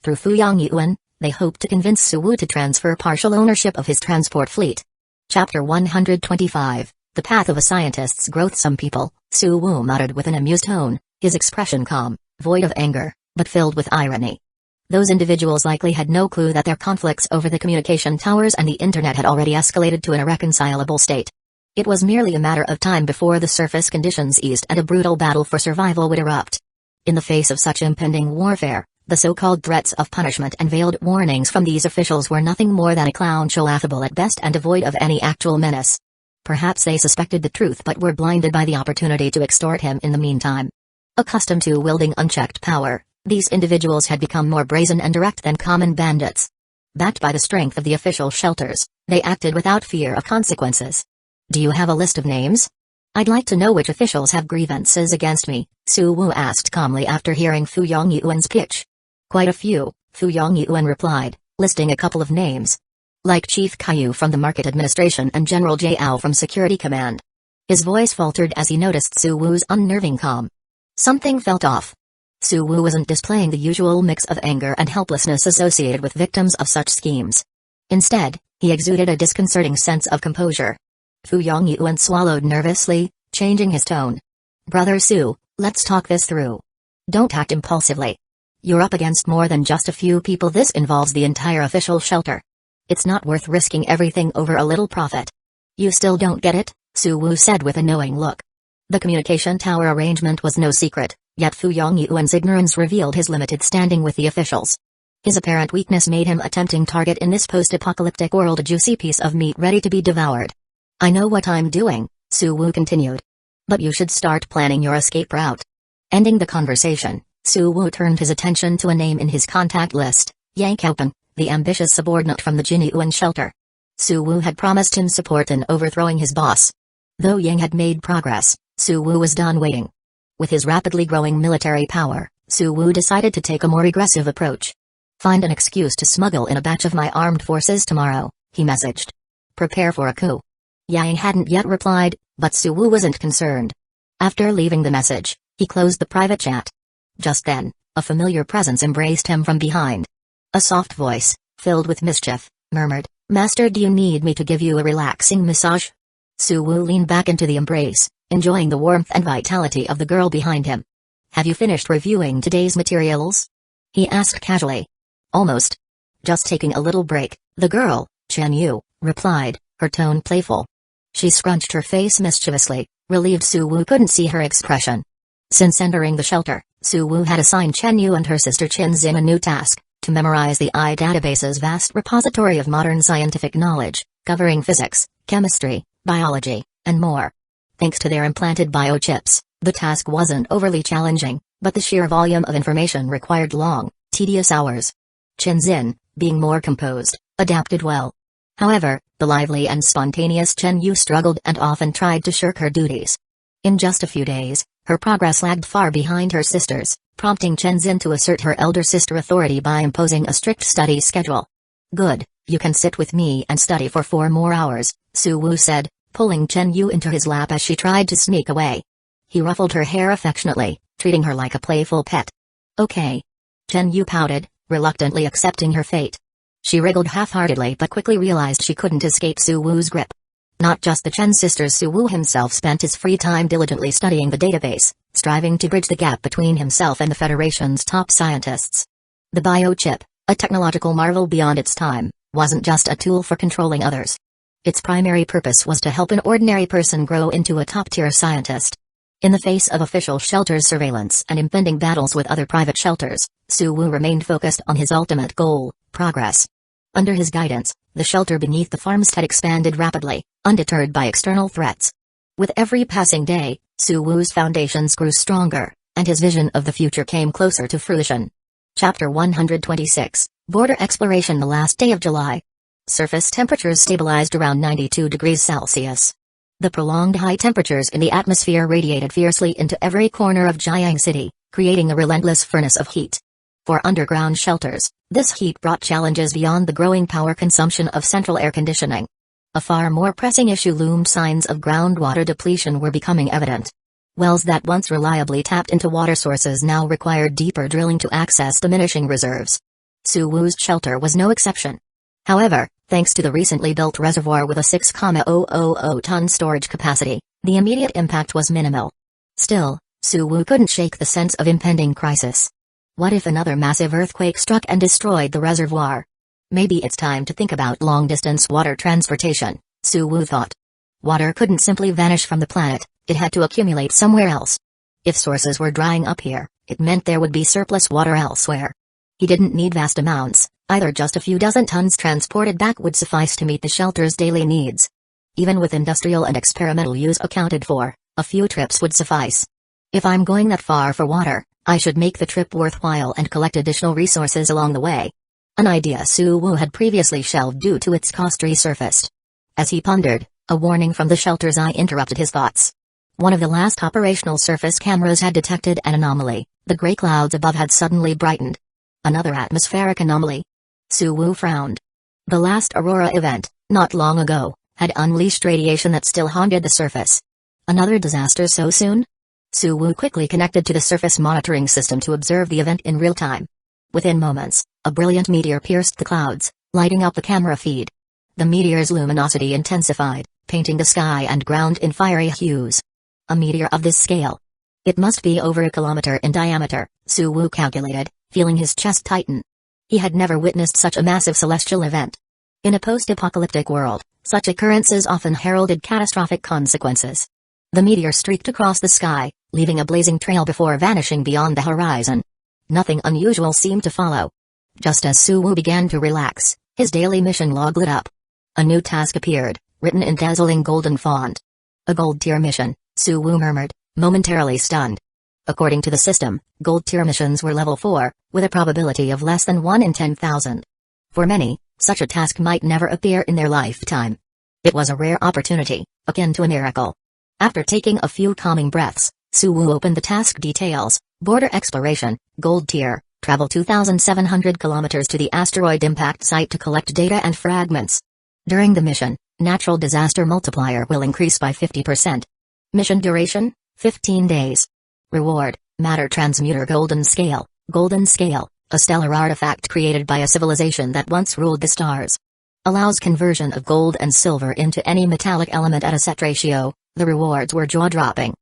Through Fu Yongyuan, they hoped to convince Su Wu to transfer partial ownership of his transport fleet. Chapter 125, The Path of a Scientist's Growth. "Some people," Su Wu muttered with an amused tone, his expression calm, void of anger, but filled with irony. Those individuals likely had no clue that their conflicts over the communication towers and the internet had already escalated to an irreconcilable state. It was merely a matter of time before the surface conditions eased and a brutal battle for survival would erupt. In the face of such impending warfare, the so-called threats of punishment and veiled warnings from these officials were nothing more than a clown show, laughable at best and devoid of any actual menace. Perhaps they suspected the truth but were blinded by the opportunity to extort him in the meantime. Accustomed to wielding unchecked power, these individuals had become more brazen and direct than common bandits. Backed by the strength of the official shelters, they acted without fear of consequences. "Do you have a list of names? I'd like to know which officials have grievances against me," Su Wu asked calmly after hearing Fu Yongyuan's pitch. "Quite a few," Fu Yongyuan replied, listing a couple of names. "Like Chief Caillou from the Market Administration and General Jiao from Security Command." His voice faltered as he noticed Su Wu's unnerving calm. Something felt off. Su Wu wasn't displaying the usual mix of anger and helplessness associated with victims of such schemes. Instead, he exuded a disconcerting sense of composure. Fu Yongyuan swallowed nervously, changing his tone. "Brother Su, let's talk this through. Don't act impulsively. You're up against more than just a few people. This involves the entire official shelter. It's not worth risking everything over a little profit." "You still don't get it?" Su Wu said with a knowing look. The communication tower arrangement was no secret, yet Fu Yongyuan's ignorance revealed his limited standing with the officials. His apparent weakness made him a tempting target in this post-apocalyptic world, a juicy piece of meat ready to be devoured. "I know what I'm doing," Su Wu continued. "But you should start planning your escape route." Ending the conversation, Su Wu turned his attention to a name in his contact list: Yang Xiaopeng, the ambitious subordinate from the Jinyuan shelter. Su Wu had promised him support in overthrowing his boss. Though Yang had made progress, Su Wu was done waiting. With his rapidly growing military power, Su Wu decided to take a more aggressive approach. "Find an excuse to smuggle in a batch of my armed forces tomorrow," he messaged. "Prepare for a coup." Yang hadn't yet replied, but Su Wu wasn't concerned. After leaving the message, he closed the private chat. Just then, a familiar presence embraced him from behind. A soft voice, filled with mischief, murmured, Master, do you need me to give you a relaxing massage? Suwu leaned back into the embrace, enjoying the warmth and vitality of the girl behind him. Have you finished reviewing today's materials? He asked casually. Almost. Just taking a little break, the girl, Chen Yu, replied, her tone playful. She scrunched her face mischievously, relieved Suwu couldn't see her expression. Since entering the shelter, Suwu had assigned Chen Yu and her sister Qinzin a new task, to memorize the I database's vast repository of modern scientific knowledge, covering physics, chemistry, biology, and more. Thanks to their implanted biochips, the task wasn't overly challenging, but the sheer volume of information required long, tedious hours. Qinzin, being more composed, adapted well. However, the lively and spontaneous Chen Yu struggled and often tried to shirk her duties. In just a few days, her progress lagged far behind her sister's, prompting Qinzin to assert her elder sister authority by imposing a strict study schedule. Good, you can sit with me and study for 4 more hours, Suwu said, pulling Chen Yu into his lap as she tried to sneak away. He ruffled her hair affectionately, treating her like a playful pet. Okay. Chen Yu pouted, reluctantly accepting her fate. She wriggled half-heartedly but quickly realized she couldn't escape Suwu's grip. Not just the Chen sisters, Suwu himself spent his free time diligently studying the database, striving to bridge the gap between himself and the Federation's top scientists. The biochip, a technological marvel beyond its time, wasn't just a tool for controlling others. Its primary purpose was to help an ordinary person grow into a top-tier scientist. In the face of official shelters' surveillance and impending battles with other private shelters, Suwu remained focused on his ultimate goal, progress. Under his guidance, the shelter beneath the farmstead expanded rapidly, undeterred by external threats. With every passing day, Suwu's foundations grew stronger, and his vision of the future came closer to fruition. Chapter 126, Border Exploration. The last day of July. Surface temperatures stabilized around 92 degrees Celsius. The prolonged high temperatures in the atmosphere radiated fiercely into every corner of Jiang City, creating a relentless furnace of heat. For underground shelters, this heat brought challenges beyond the growing power consumption of central air conditioning. A far more pressing issue loomed. Signs of groundwater depletion were becoming evident. Wells that once reliably tapped into water sources now required deeper drilling to access diminishing reserves. Suwu's shelter was no exception. However, thanks to the recently built reservoir with a 6,000-ton storage capacity, the immediate impact was minimal. Still, Suwu couldn't shake the sense of impending crisis. What if another massive earthquake struck and destroyed the reservoir? Maybe it's time to think about long-distance water transportation, Suwu thought. Water couldn't simply vanish from the planet, it had to accumulate somewhere else. If sources were drying up here, it meant there would be surplus water elsewhere. He didn't need vast amounts, either. Just a few dozen tons transported back would suffice to meet the shelter's daily needs. Even with industrial and experimental use accounted for, a few trips would suffice. If I'm going that far for water, I should make the trip worthwhile and collect additional resources along the way. An idea Suwu had previously shelved due to its cost resurfaced. As he pondered, a warning from the shelter's eye interrupted his thoughts. One of the last operational surface cameras had detected an anomaly. The gray clouds above had suddenly brightened. Another atmospheric anomaly. Suwu frowned. The last aurora event, not long ago, had unleashed radiation that still haunted the surface. Another disaster so soon? Suwu quickly connected to the surface monitoring system to observe the event in real time. Within moments, a brilliant meteor pierced the clouds, lighting up the camera feed. The meteor's luminosity intensified, painting the sky and ground in fiery hues. A meteor of this scale. It must be over 1 kilometer in diameter, Suwu calculated, feeling his chest tighten. He had never witnessed such a massive celestial event. In a post-apocalyptic world, such occurrences often heralded catastrophic consequences. The meteor streaked across the sky, leaving a blazing trail before vanishing beyond the horizon. Nothing unusual seemed to follow. Just as Suwu began to relax, his daily mission log lit up. A new task appeared, written in dazzling golden font. A gold-tier mission, Suwu murmured, momentarily stunned. According to the system, gold-tier missions were level 4, with a probability of less than 1 in 10,000. For many, such a task might never appear in their lifetime. It was a rare opportunity, akin to a miracle. After taking a few calming breaths, Suwu opened the task details. Border exploration, gold tier, travel 2,700 kilometers to the asteroid impact site to collect data and fragments. During the mission, natural disaster multiplier will increase by 50%. Mission duration, 15 days. Reward, matter transmuter golden scale, a stellar artifact created by a civilization that once ruled the stars. Allows conversion of gold and silver into any metallic element at a set ratio. The rewards were jaw-dropping.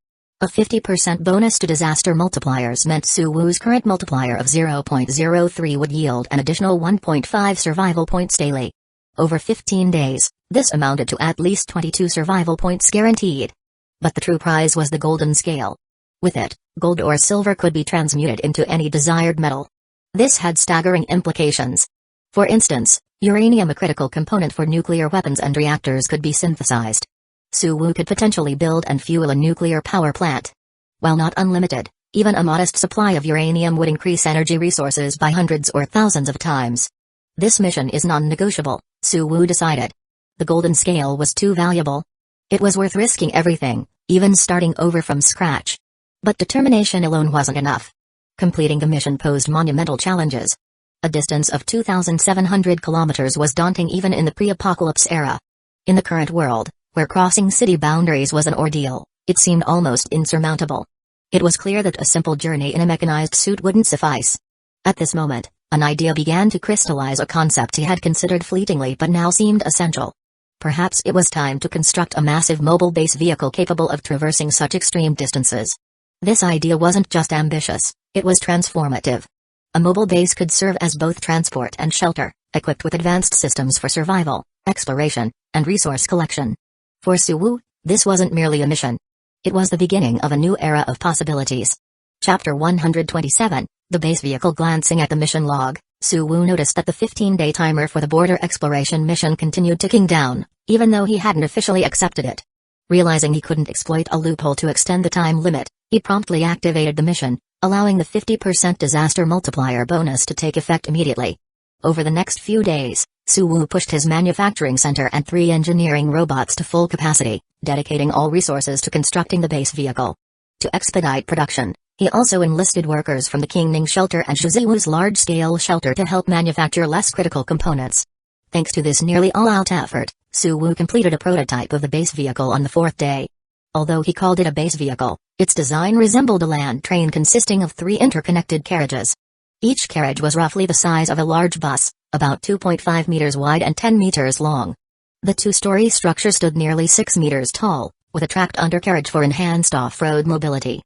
A 50% bonus to disaster multipliers meant Suwu's current multiplier of 0.03 would yield an additional 1.5 survival points daily. Over 15 days, this amounted to at least 22 survival points guaranteed. But the true prize was the golden scale. With it, gold or silver could be transmuted into any desired metal. This had staggering implications. For instance, uranium, a critical component for nuclear weapons and reactors, could be synthesized. Suwu could potentially build and fuel a nuclear power plant. While not unlimited, even a modest supply of uranium would increase energy resources by hundreds or thousands of times. This mission is non-negotiable, Suwu decided. The golden scale was too valuable. It was worth risking everything, even starting over from scratch. But determination alone wasn't enough. Completing the mission posed monumental challenges. A distance of 2,700 kilometers was daunting even in the pre-apocalypse era. In the current world, where crossing city boundaries was an ordeal, it seemed almost insurmountable. It was clear that a simple journey in a mechanized suit wouldn't suffice. At this moment, an idea began to crystallize, a concept he had considered fleetingly but now seemed essential. Perhaps it was time to construct a massive mobile base vehicle capable of traversing such extreme distances. This idea wasn't just ambitious, it was transformative. A mobile base could serve as both transport and shelter, equipped with advanced systems for survival, exploration, and resource collection. For Suwu, this wasn't merely a mission. It was the beginning of a new era of possibilities. Chapter 127, The Base Vehicle. Glancing at the mission log, Suwu noticed that the 15-day timer for the border exploration mission continued ticking down, even though he hadn't officially accepted it. Realizing he couldn't exploit a loophole to extend the time limit, he promptly activated the mission, allowing the 50% disaster multiplier bonus to take effect immediately. Over the next few days, Suwu pushed his manufacturing center and 3 engineering robots to full capacity, dedicating all resources to constructing the base vehicle. To expedite production, he also enlisted workers from the Qingning shelter and Shizuo's large-scale shelter to help manufacture less critical components. Thanks to this nearly all-out effort, Suwu completed a prototype of the base vehicle on the 4th day. Although he called it a base vehicle, its design resembled a land train consisting of 3 interconnected carriages. Each carriage was roughly the size of a large bus, about 2.5 meters wide and 10 meters long. The 2-story structure stood nearly 6 meters tall, with a tracked undercarriage for enhanced off-road mobility.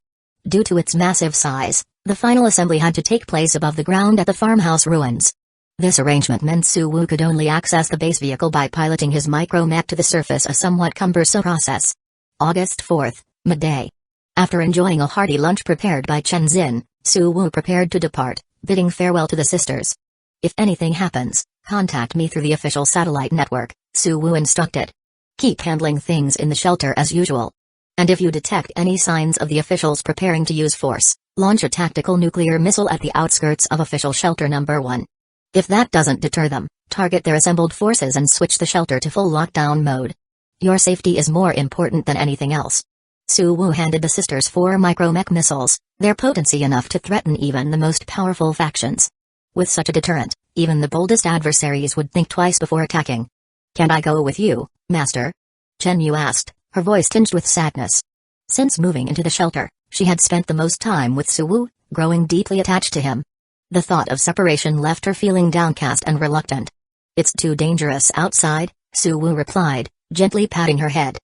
Due to its massive size, the final assembly had to take place above the ground at the farmhouse ruins. This arrangement meant Suwu could only access the base vehicle by piloting his micro-mech to the surface, a somewhat cumbersome process. August 4th, midday. After enjoying a hearty lunch prepared by Chenzin, Suwu prepared to depart, bidding farewell to the sisters. If anything happens, contact me through the official satellite network, Suwu instructed. Keep handling things in the shelter as usual. And if you detect any signs of the officials preparing to use force, launch a tactical nuclear missile at the outskirts of official shelter number 1. If that doesn't deter them, target their assembled forces and switch the shelter to full lockdown mode. Your safety is more important than anything else. Suwu handed the sisters 4 micro-mech missiles, their potency enough to threaten even the most powerful factions. With such a deterrent, even the boldest adversaries would think twice before attacking. Can I go with you, Master? Chen Yu asked, her voice tinged with sadness. Since moving into the shelter, she had spent the most time with Suwu, growing deeply attached to him. The thought of separation left her feeling downcast and reluctant. It's too dangerous outside, Suwu replied, gently patting her head.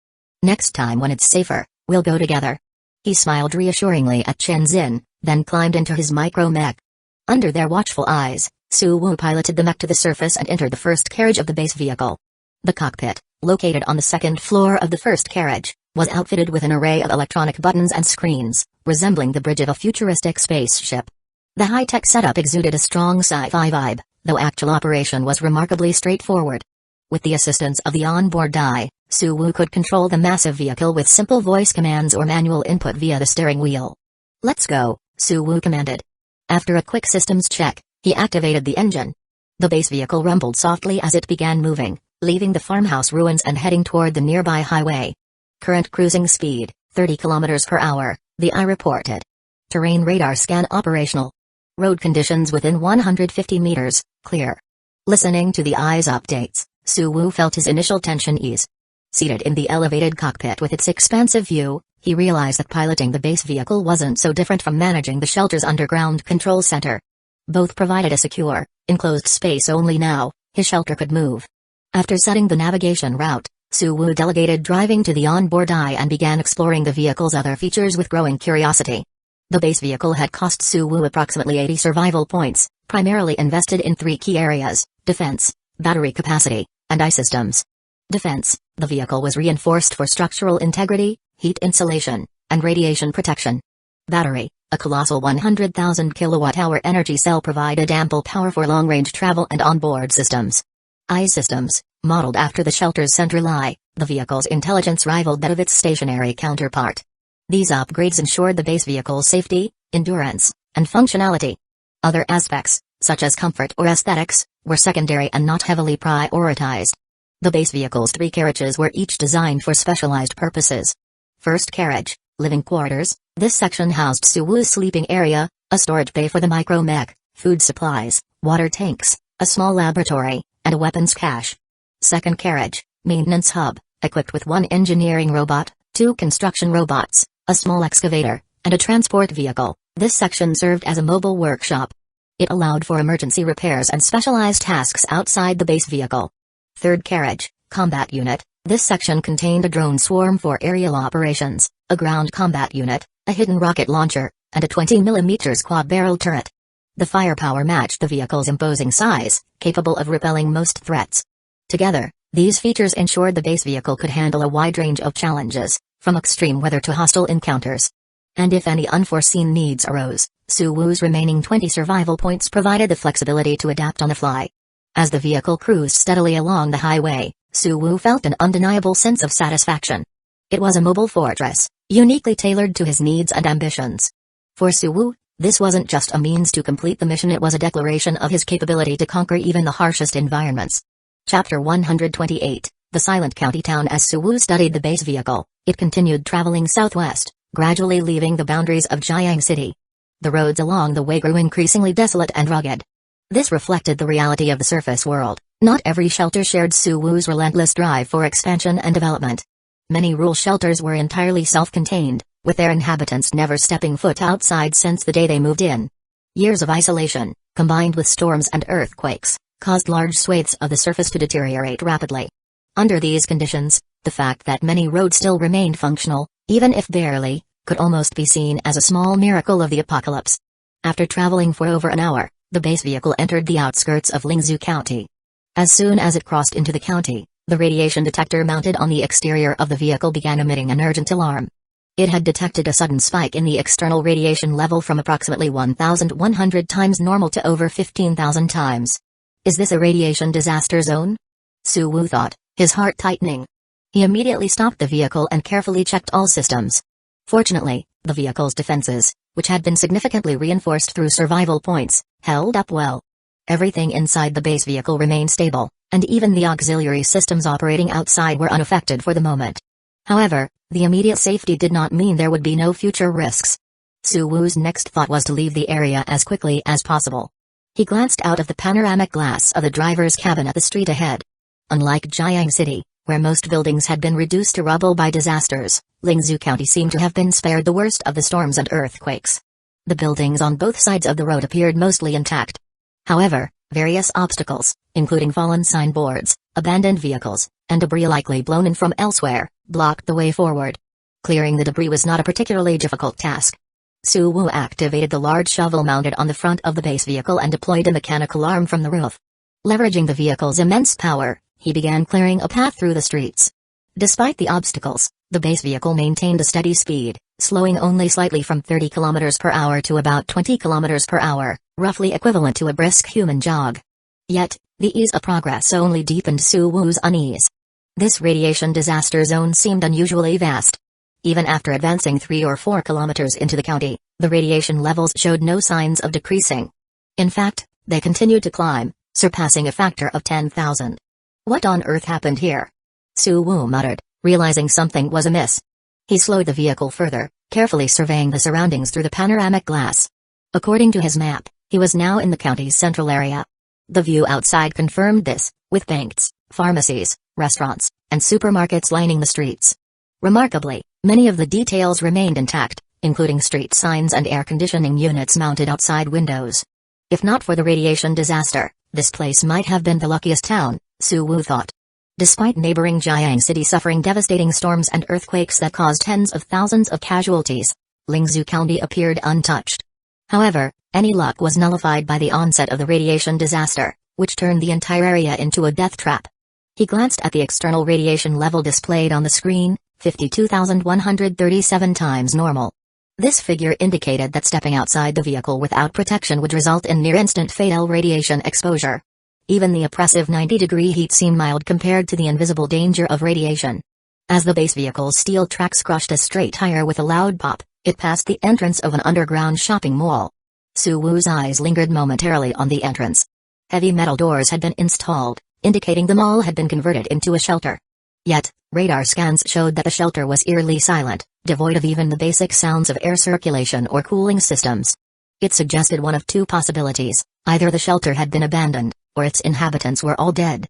Next time when it's safer, we'll go together. He smiled reassuringly at Chenzin, then climbed into his micro-mech. Under their watchful eyes, Suwu piloted the mech to the surface and entered the first carriage of the base vehicle. The cockpit, located on the 2nd floor of the first carriage, was outfitted with an array of electronic buttons and screens, resembling the bridge of a futuristic spaceship. The high-tech setup exuded a strong sci-fi vibe, though actual operation was remarkably straightforward. With the assistance of the onboard die, Suwu could control the massive vehicle with simple voice commands or manual input via the steering wheel. Let's go, Suwu commanded. After a quick systems check, he activated the engine. The base vehicle rumbled softly as it began moving, leaving the farmhouse ruins and heading toward the nearby highway. Current cruising speed, 30 km per hour, the eye reported. Terrain radar scan operational. Road conditions within 150 meters, clear. Listening to the eye's updates, Suwu felt his initial tension ease. Seated in the elevated cockpit with its expansive view, he realized that piloting the base vehicle wasn't so different from managing the shelter's underground control center. Both provided a secure, enclosed space only now, his shelter could move. After setting the navigation route, Suwu delegated driving to the onboard eye and began exploring the vehicle's other features with growing curiosity. The base vehicle had cost Suwu approximately 80 survival points, primarily invested in 3 key areas: defense, battery capacity, and eye systems. Defense: the vehicle was reinforced for structural integrity, heat insulation, and radiation protection. Battery: a colossal 100,000 kilowatt-hour energy cell provided ample power for long-range travel and onboard systems. Eye systems: modeled after the shelter's central eye, the vehicle's intelligence rivaled that of its stationary counterpart. These upgrades ensured the base vehicle's safety, endurance, and functionality. Other aspects, such as comfort or aesthetics, were secondary and not heavily prioritized. The base vehicle's 3 carriages were each designed for specialized purposes. First carriage, living quarters. This section housed Suwu's sleeping area, a storage bay for the micro-mech, food supplies, water tanks, a small laboratory, and a weapons cache. Second carriage, maintenance hub, equipped with 1 engineering robot, 2 construction robots, a small excavator, and a transport vehicle. This section served as a mobile workshop. It allowed for emergency repairs and specialized tasks outside the base vehicle. Third carriage, combat unit. This section contained a drone swarm for aerial operations, a ground combat unit, a hidden rocket launcher, and a 20mm quad-barrel turret. The firepower matched the vehicle's imposing size, capable of repelling most threats. Together, these features ensured the base vehicle could handle a wide range of challenges, from extreme weather to hostile encounters. And if any unforeseen needs arose, Suwu's remaining 20 survival points provided the flexibility to adapt on the fly. As the vehicle cruised steadily along the highway, Suwu felt an undeniable sense of satisfaction. It was a mobile fortress, uniquely tailored to his needs and ambitions. For Suwu, this wasn't just a means to complete the mission, it was a declaration of his capability to conquer even the harshest environments. Chapter 128, The Silent County Town. As Suwu studied the base vehicle, it continued traveling southwest, gradually leaving the boundaries of Jiang City. The roads along the way grew increasingly desolate and rugged. This reflected the reality of the surface world. Not every shelter shared Suwu's relentless drive for expansion and development. Many rural shelters were entirely self-contained, with their inhabitants never stepping foot outside since the day they moved in. Years of isolation, combined with storms and earthquakes, caused large swathes of the surface to deteriorate rapidly. Under these conditions, the fact that many roads still remained functional, even if barely, could almost be seen as a small miracle of the apocalypse. After traveling for over an hour, the base vehicle entered the outskirts of Lingzhou County. As soon as it crossed into the county, the radiation detector mounted on the exterior of the vehicle began emitting an urgent alarm. It had detected a sudden spike in the external radiation level from approximately 1,100 times normal to over 15,000 times. Is this a radiation disaster zone? Suwu thought, his heart tightening. He immediately stopped the vehicle and carefully checked all systems. Fortunately, the vehicle's defenses, which had been significantly reinforced through survival points, held up well. Everything inside the base vehicle remained stable, and even the auxiliary systems operating outside were unaffected for the moment. However, the immediate safety did not mean there would be no future risks. Suwu's next thought was to leave the area as quickly as possible. He glanced out of the panoramic glass of the driver's cabin at the street ahead. Unlike Jiang City, where most buildings had been reduced to rubble by disasters, Lingzhou County seemed to have been spared the worst of the storms and earthquakes. The buildings on both sides of the road appeared mostly intact. However, various obstacles, including fallen signboards, abandoned vehicles, and debris likely blown in from elsewhere, blocked the way forward. Clearing the debris was not a particularly difficult task. Suwu activated the large shovel mounted on the front of the base vehicle and deployed a mechanical arm from the roof. Leveraging the vehicle's immense power, he began clearing a path through the streets. Despite the obstacles, the base vehicle maintained a steady speed, slowing only slightly from 30 km per hour to about 20 km per hour, roughly equivalent to a brisk human jog. Yet, the ease of progress only deepened Suwu's unease. This radiation disaster zone seemed unusually vast. Even after advancing 3 or 4 kilometers into the county, the radiation levels showed no signs of decreasing. In fact, they continued to climb, surpassing a factor of 10,000. What on earth happened here? Suwu muttered, realizing something was amiss. He slowed the vehicle further, carefully surveying the surroundings through the panoramic glass. According to his map, he was now in the county's central area. The view outside confirmed this, with banks, pharmacies, restaurants, and supermarkets lining the streets. Remarkably, many of the details remained intact, including street signs and air conditioning units mounted outside windows. If not for the radiation disaster, this place might have been the luckiest town, Suwu thought. Despite neighboring Jiang City suffering devastating storms and earthquakes that caused tens of thousands of casualties, Lingzhou County appeared untouched. However, any luck was nullified by the onset of the radiation disaster, which turned the entire area into a death trap. He glanced at the external radiation level displayed on the screen, 52,137 times normal. This figure indicated that stepping outside the vehicle without protection would result in near-instant fatal radiation exposure. Even the oppressive 90-degree heat seemed mild compared to the invisible danger of radiation. As the base vehicle's steel tracks crushed a straight tire with a loud pop, it passed the entrance of an underground shopping mall. Su Wu's eyes lingered momentarily on the entrance. Heavy metal doors had been installed, indicating the mall had been converted into a shelter. Yet, radar scans showed that the shelter was eerily silent, devoid of even the basic sounds of air circulation or cooling systems. It suggested one of two possibilities: either the shelter had been abandoned, or its inhabitants were all dead.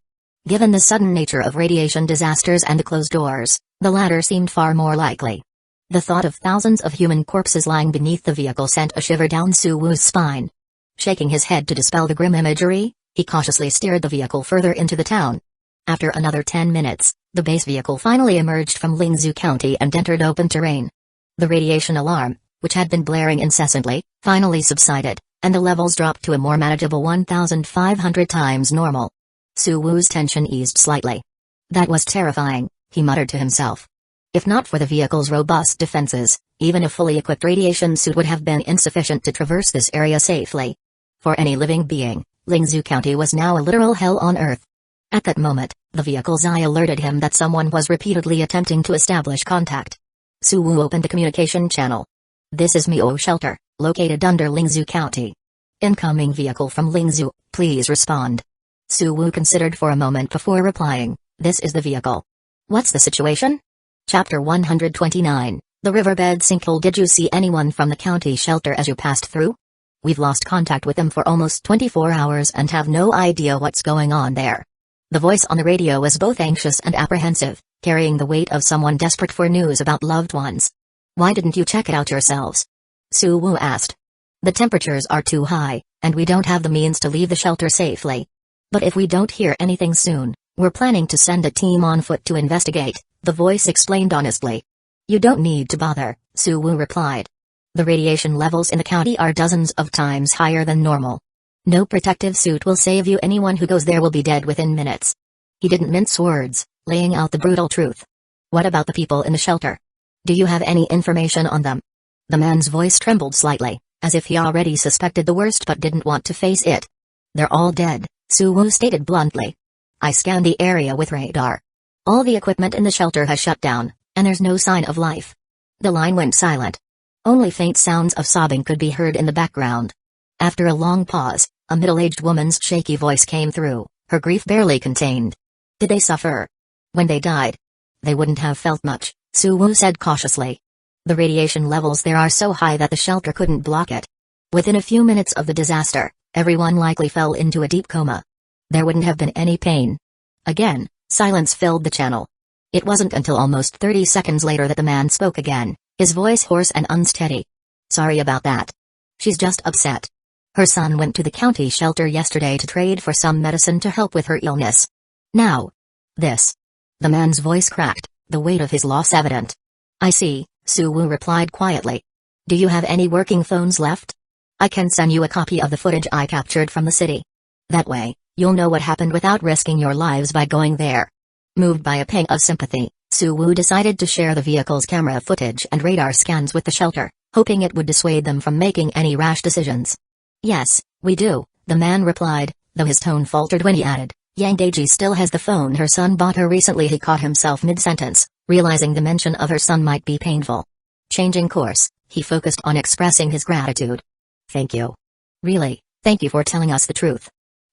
Given the sudden nature of radiation disasters and the closed doors, the latter seemed far more likely. The thought of thousands of human corpses lying beneath the vehicle sent a shiver down Su Wu's spine. Shaking his head to dispel the grim imagery, he cautiously steered the vehicle further into the town. After another 10 minutes, the base vehicle finally emerged from Lingzhou County and entered open terrain. The radiation alarm, which had been blaring incessantly, finally subsided, and the levels dropped to a more manageable 1,500 times normal. Su Wu's tension eased slightly. That was terrifying, he muttered to himself. If not for the vehicle's robust defenses, even a fully equipped radiation suit would have been insufficient to traverse this area safely. For any living being, Lingzhou County was now a literal hell on earth. At that moment, the vehicle's eye alerted him that someone was repeatedly attempting to establish contact. Su Wu opened the communication channel. "This is Mio Shelter, located under Lingzhou County. Incoming vehicle from Lingzhou, please respond." Su Wu considered for a moment before replying, "This is the vehicle. What's the situation?" Chapter 129, The Riverbed Sinkhole. "Did you see anyone from the county shelter as you passed through? We've lost contact with them for almost 24 hours and have no idea what's going on there." The voice on the radio was both anxious and apprehensive, carrying the weight of someone desperate for news about loved ones. "Why didn't you check it out yourselves?" Su Wu asked. "The temperatures are too high, and we don't have the means to leave the shelter safely. But if we don't hear anything soon, we're planning to send a team on foot to investigate," the voice explained honestly. "You don't need to bother," Su Wu replied. "The radiation levels in the county are dozens of times higher than normal. No protective suit will save you. Anyone who goes there will be dead within minutes." He didn't mince words, laying out the brutal truth. "What about the people in the shelter? Do you have any information on them?" The man's voice trembled slightly, as if he already suspected the worst but didn't want to face it. "They're all dead," Su Wu stated bluntly. "I scanned the area with radar. All the equipment in the shelter has shut down, and there's no sign of life." The line went silent. Only faint sounds of sobbing could be heard in the background. After a long pause, a middle-aged woman's shaky voice came through, her grief barely contained. "Did they suffer? When they died?" "They wouldn't have felt much," Su Wu said cautiously. "The radiation levels there are so high that the shelter couldn't block it. Within a few minutes of the disaster, everyone likely fell into a deep coma. There wouldn't have been any pain." Again, silence filled the channel. It wasn't until almost 30 seconds later that the man spoke again, his voice hoarse and unsteady. "Sorry about that. She's just upset. Her son went to the county shelter yesterday to trade for some medicine to help with her illness. Now, this." The man's voice cracked, the weight of his loss evident. "I see," Su Wu replied quietly. "Do you have any working phones left? I can send you a copy of the footage I captured from the city. That way, you'll know what happened without risking your lives by going there." Moved by a pang of sympathy, Su Wu decided to share the vehicle's camera footage and radar scans with the shelter, hoping it would dissuade them from making any rash decisions. "Yes, we do," the man replied, though his tone faltered when he added, "Yang Daiji still has the phone her son bought her recently." He caught himself mid-sentence, realizing the mention of her son might be painful. Changing course, he focused on expressing his gratitude. "Thank you. Really, thank you for telling us the truth.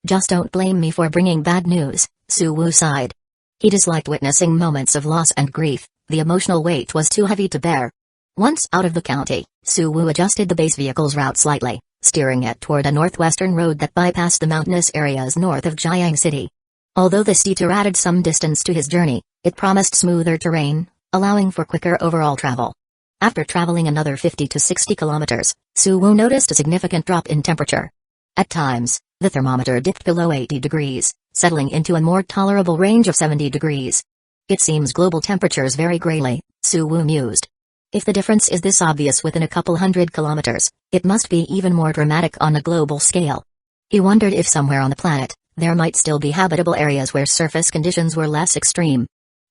Just don't blame me for bringing bad news," Su Wu sighed. He disliked witnessing moments of loss and grief, the emotional weight was too heavy to bear. Once out of the county, Su Wu adjusted the base vehicle's route slightly, steering it toward a northwestern road that bypassed the mountainous areas north of Jiang City. Although this detour added some distance to his journey, it promised smoother terrain, allowing for quicker overall travel. After traveling another 50 to 60 kilometers, Su Wu noticed a significant drop in temperature. At times, the thermometer dipped below 80 degrees, settling into a more tolerable range of 70 degrees. It seems global temperatures vary greatly, Suwu mused. If the difference is this obvious within a couple hundred kilometers, it must be even more dramatic on a global scale. He wondered if somewhere on the planet, there might still be habitable areas where surface conditions were less extreme.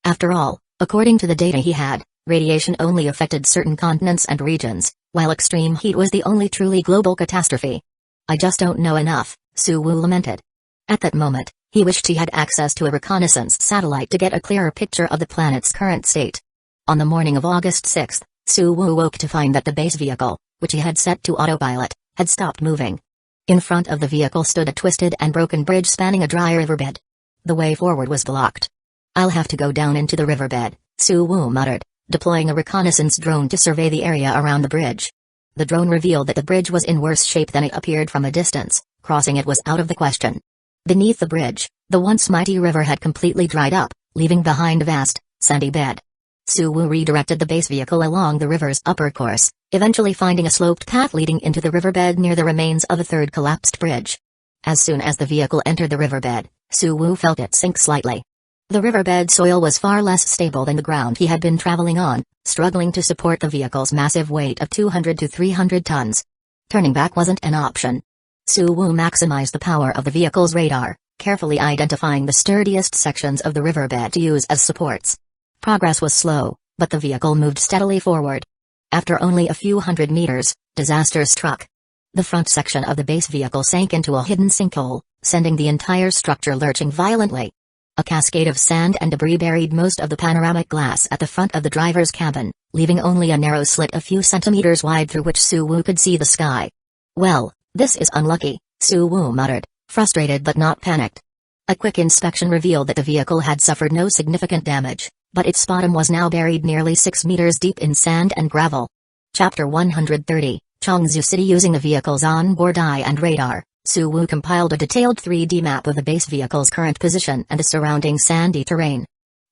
After all, according to the data he had, radiation only affected certain continents and regions, while extreme heat was the only truly global catastrophe. I just don't know enough, Suwu lamented. At that moment, he wished he had access to a reconnaissance satellite to get a clearer picture of the planet's current state. On the morning of August 6, Suwu woke to find that the base vehicle, which he had set to autopilot, had stopped moving. In front of the vehicle stood a twisted and broken bridge spanning a dry riverbed. The way forward was blocked. I'll have to go down into the riverbed, Suwu muttered, deploying a reconnaissance drone to survey the area around the bridge. The drone revealed that the bridge was in worse shape than it appeared from a distance. Crossing it was out of the question. Beneath the bridge, the once mighty river had completely dried up, leaving behind a vast, sandy bed. Suwu redirected the base vehicle along the river's upper course, eventually finding a sloped path leading into the riverbed near the remains of a third collapsed bridge. As soon as the vehicle entered the riverbed, Suwu felt it sink slightly. The riverbed soil was far less stable than the ground he had been traveling on, struggling to support the vehicle's massive weight of 200 to 300 tons. Turning back wasn't an option. Suwu maximized the power of the vehicle's radar, carefully identifying the sturdiest sections of the riverbed to use as supports. Progress was slow, but the vehicle moved steadily forward. After only a few hundred meters, disaster struck. The front section of the base vehicle sank into a hidden sinkhole, sending the entire structure lurching violently. A cascade of sand and debris buried most of the panoramic glass at the front of the driver's cabin, leaving only a narrow slit a few centimeters wide through which Suwu could see the sky. Well, this is unlucky, Suwu muttered, frustrated but not panicked. A quick inspection revealed that the vehicle had suffered no significant damage, but its bottom was now buried nearly 6 meters deep in sand and gravel. Chapter 130, Changzhou City. Using the vehicle's onboard eye and radar, Suwu compiled a detailed 3D map of the base vehicle's current position and the surrounding sandy terrain.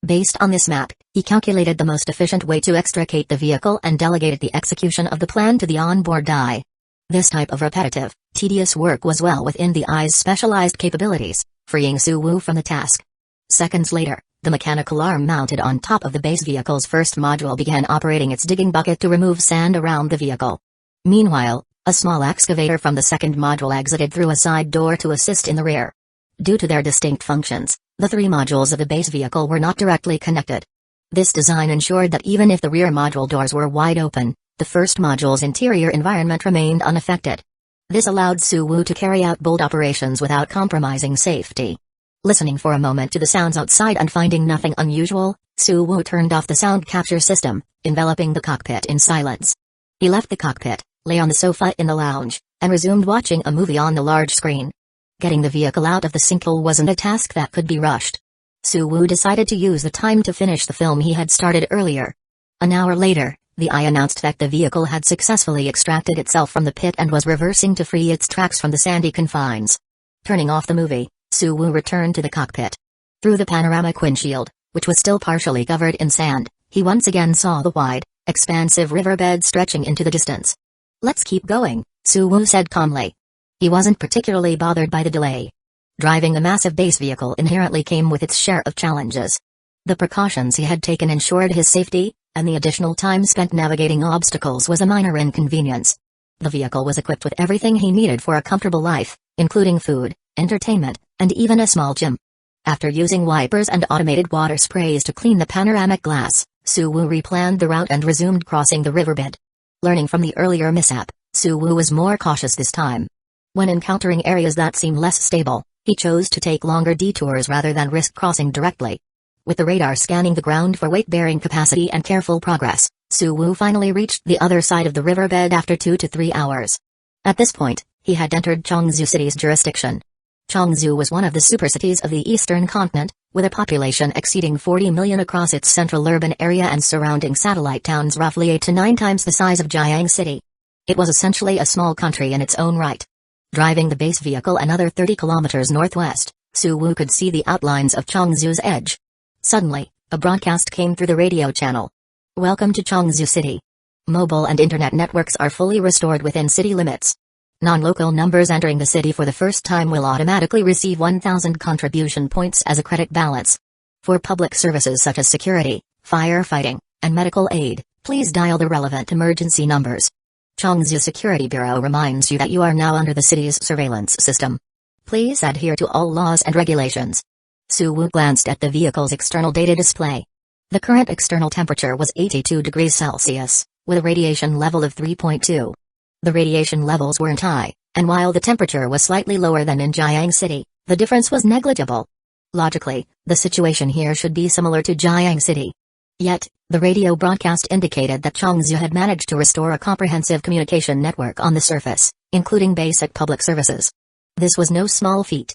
Based on this map, he calculated the most efficient way to extricate the vehicle and delegated the execution of the plan to the onboard eye. This type of repetitive, tedious work was well within the eye's specialized capabilities, freeing Suwu from the task. Seconds later, the mechanical arm mounted on top of the base vehicle's first module began operating its digging bucket to remove sand around the vehicle. Meanwhile, a small excavator from the second module exited through a side door to assist in the rear. Due to their distinct functions, the 3 modules of the base vehicle were not directly connected. This design ensured that even if the rear module doors were wide open, the first module's interior environment remained unaffected. This allowed Suwu to carry out bold operations without compromising safety. Listening for a moment to the sounds outside and finding nothing unusual, Suwu turned off the sound capture system, enveloping the cockpit in silence. He left the cockpit, lay on the sofa in the lounge, and resumed watching a movie on the large screen. Getting the vehicle out of the sinkhole wasn't a task that could be rushed. Suwu decided to use the time to finish the film he had started earlier. An hour later, the eye announced that the vehicle had successfully extracted itself from the pit and was reversing to free its tracks from the sandy confines. Turning off the movie, Suwu returned to the cockpit. Through the panoramic windshield, which was still partially covered in sand, he once again saw the wide, expansive riverbed stretching into the distance. "Let's keep going," Suwu said calmly. He wasn't particularly bothered by the delay. Driving a massive base vehicle inherently came with its share of challenges. The precautions he had taken ensured his safety, and the additional time spent navigating obstacles was a minor inconvenience. The vehicle was equipped with everything he needed for a comfortable life, including food, entertainment, and even a small gym. After using wipers and automated water sprays to clean the panoramic glass, Suwu replanned the route and resumed crossing the riverbed. Learning from the earlier mishap, Suwu was more cautious this time. When encountering areas that seemed less stable, he chose to take longer detours rather than risk crossing directly. With the radar scanning the ground for weight-bearing capacity and careful progress, Suwu finally reached the other side of the riverbed after 2 to 3 hours. At this point, he had entered Changzhou City's jurisdiction. Changzhou was one of the supercities of the eastern continent, with a population exceeding 40 million across its central urban area and surrounding satellite towns roughly 8 to 9 times the size of Jiang City. It was essentially a small country in its own right. Driving the base vehicle another 30 kilometers northwest, Suwu could see the outlines of Changzhou's edge. Suddenly, a broadcast came through the radio channel. "Welcome to Changzhou City. Mobile and internet networks are fully restored within city limits. Non-local numbers entering the city for the first time will automatically receive 1,000 contribution points as a credit balance. For public services such as security, firefighting, and medical aid, please dial the relevant emergency numbers. Chongzhou Security Bureau reminds you that you are now under the city's surveillance system. Please adhere to all laws and regulations. Suwu glanced at the vehicle's external data display. The current external temperature was 82 degrees Celsius, with a radiation level of 3.2. The radiation levels weren't high, and while the temperature was slightly lower than in Jiang City, the difference was negligible. Logically, the situation here should be similar to Jiang City. Yet, the radio broadcast indicated that Chongzhou had managed to restore a comprehensive communication network on the surface, including basic public services. This was no small feat.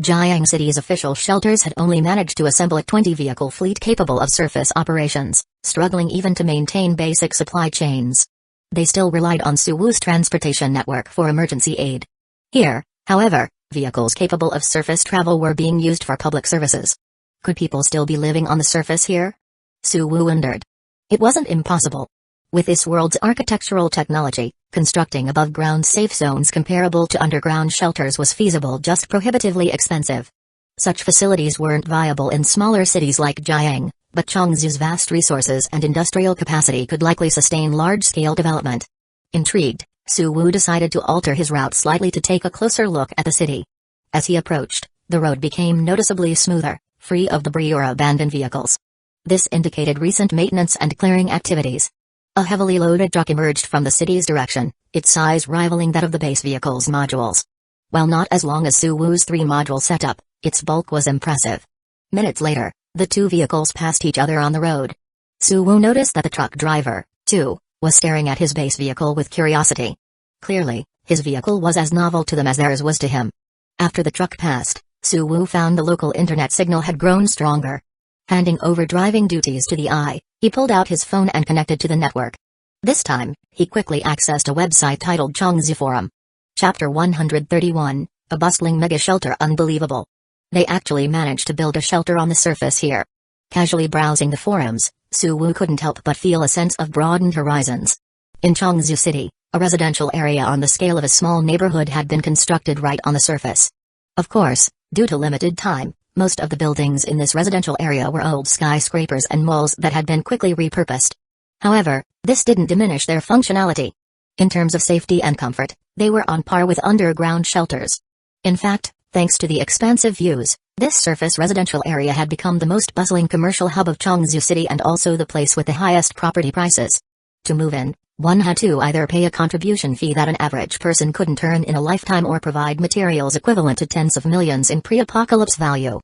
Jiang City's official shelters had only managed to assemble a 20-vehicle fleet capable of surface operations, struggling even to maintain basic supply chains. They still relied on Suwu's transportation network for emergency aid. Here, however, vehicles capable of surface travel were being used for public services. Could people still be living on the surface here? Suwu wondered. It wasn't impossible. With this world's architectural technology, constructing above-ground safe zones comparable to underground shelters was feasible, just prohibitively expensive. Such facilities weren't viable in smaller cities like Jiang, but Chongzhou's vast resources and industrial capacity could likely sustain large-scale development. Intrigued, Suwu decided to alter his route slightly to take a closer look at the city. As he approached, the road became noticeably smoother, free of debris or abandoned vehicles. This indicated recent maintenance and clearing activities. A heavily loaded truck emerged from the city's direction, its size rivaling that of the base vehicle's modules. While not as long as Suwu's 3-module setup, its bulk was impressive. Minutes later, the two vehicles passed each other on the road. Suwu noticed that the truck driver, too, was staring at his base vehicle with curiosity. Clearly, his vehicle was as novel to them as theirs was to him. After the truck passed, Suwu found the local internet signal had grown stronger. Handing over driving duties to the eye, he pulled out his phone and connected to the network. This time, he quickly accessed a website titled Chongzhou Forum. Chapter 131, A Bustling Mega Shelter. Unbelievable. They actually managed to build a shelter on the surface here. Casually browsing the forums, Suwu couldn't help but feel a sense of broadened horizons. In Chongzhou City, a residential area on the scale of a small neighborhood had been constructed right on the surface. Of course, due to limited time, most of the buildings in this residential area were old skyscrapers and malls that had been quickly repurposed. However, this didn't diminish their functionality. In terms of safety and comfort, they were on par with underground shelters. In fact, thanks to the expansive views, this surface residential area had become the most bustling commercial hub of Chongzhou City and also the place with the highest property prices. To move in, one had to either pay a contribution fee that an average person couldn't earn in a lifetime or provide materials equivalent to tens of millions in pre-apocalypse value.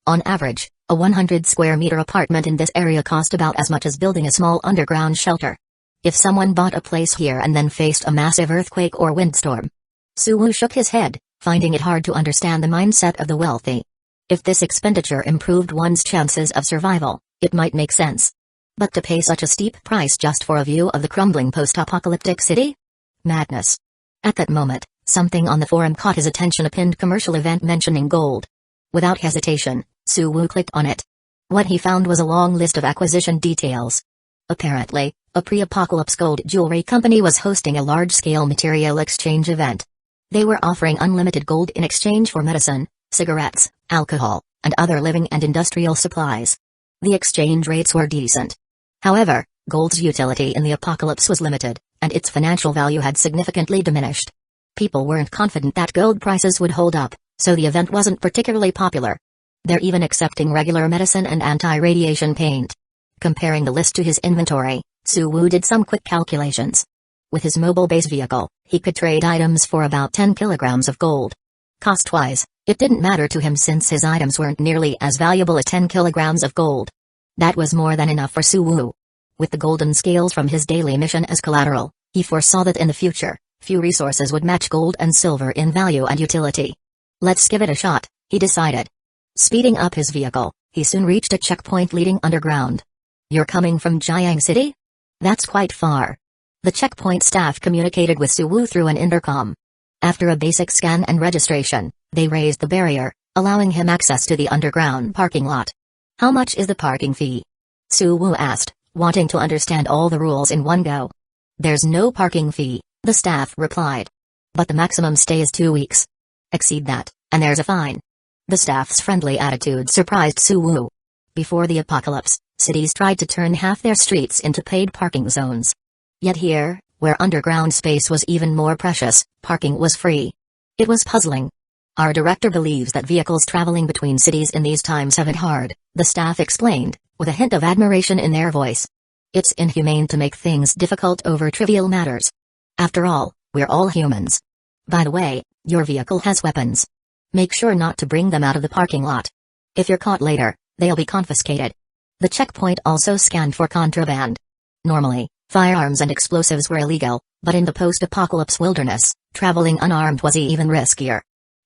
On average, a 100-square-meter apartment in this area cost about as much as building a small underground shelter. If someone bought a place here and then faced a massive earthquake or windstorm. Suwu shook his head, finding it hard to understand the mindset of the wealthy. If this expenditure improved one's chances of survival, it might make sense. But to pay such a steep price just for a view of the crumbling post-apocalyptic city? Madness. At that moment, something on the forum caught his attention, a pinned commercial event mentioning gold. Without hesitation, Suwu clicked on it. What he found was a long list of acquisition details. Apparently, a pre-apocalypse gold jewelry company was hosting a large-scale material exchange event. They were offering unlimited gold in exchange for medicine, cigarettes, alcohol, and other living and industrial supplies. The exchange rates were decent. However, gold's utility in the apocalypse was limited, and its financial value had significantly diminished. People weren't confident that gold prices would hold up, so the event wasn't particularly popular. They're even accepting regular medicine and anti-radiation paint. Comparing the list to his inventory, Suwu did some quick calculations. With his mobile base vehicle, he could trade items for about 10 kilograms of gold. Cost-wise, it didn't matter to him since his items weren't nearly as valuable as 10 kilograms of gold. That was more than enough for Suwu. With the golden scales from his daily mission as collateral, he foresaw that in the future, few resources would match gold and silver in value and utility. Let's give it a shot, he decided. Speeding up his vehicle, he soon reached a checkpoint leading underground. You're coming from Jiang City? That's quite far. The checkpoint staff communicated with Suwu through an intercom. After a basic scan and registration, they raised the barrier, allowing him access to the underground parking lot. How much is the parking fee? Suwu asked, wanting to understand all the rules in one go. There's no parking fee, the staff replied. But the maximum stay is 2 weeks. Exceed that, and there's a fine. The staff's friendly attitude surprised Suwu. Before the apocalypse, cities tried to turn half their streets into paid parking zones. Yet here, where underground space was even more precious, parking was free. It was puzzling. Our director believes that vehicles traveling between cities in these times have it hard, the staff explained, with a hint of admiration in their voice. It's inhumane to make things difficult over trivial matters. After all, we're all humans. By the way, your vehicle has weapons. Make sure not to bring them out of the parking lot. If you're caught later, they'll be confiscated. The checkpoint also scanned for contraband. Normally, firearms and explosives were illegal, but in the post-apocalypse wilderness, traveling unarmed was even riskier.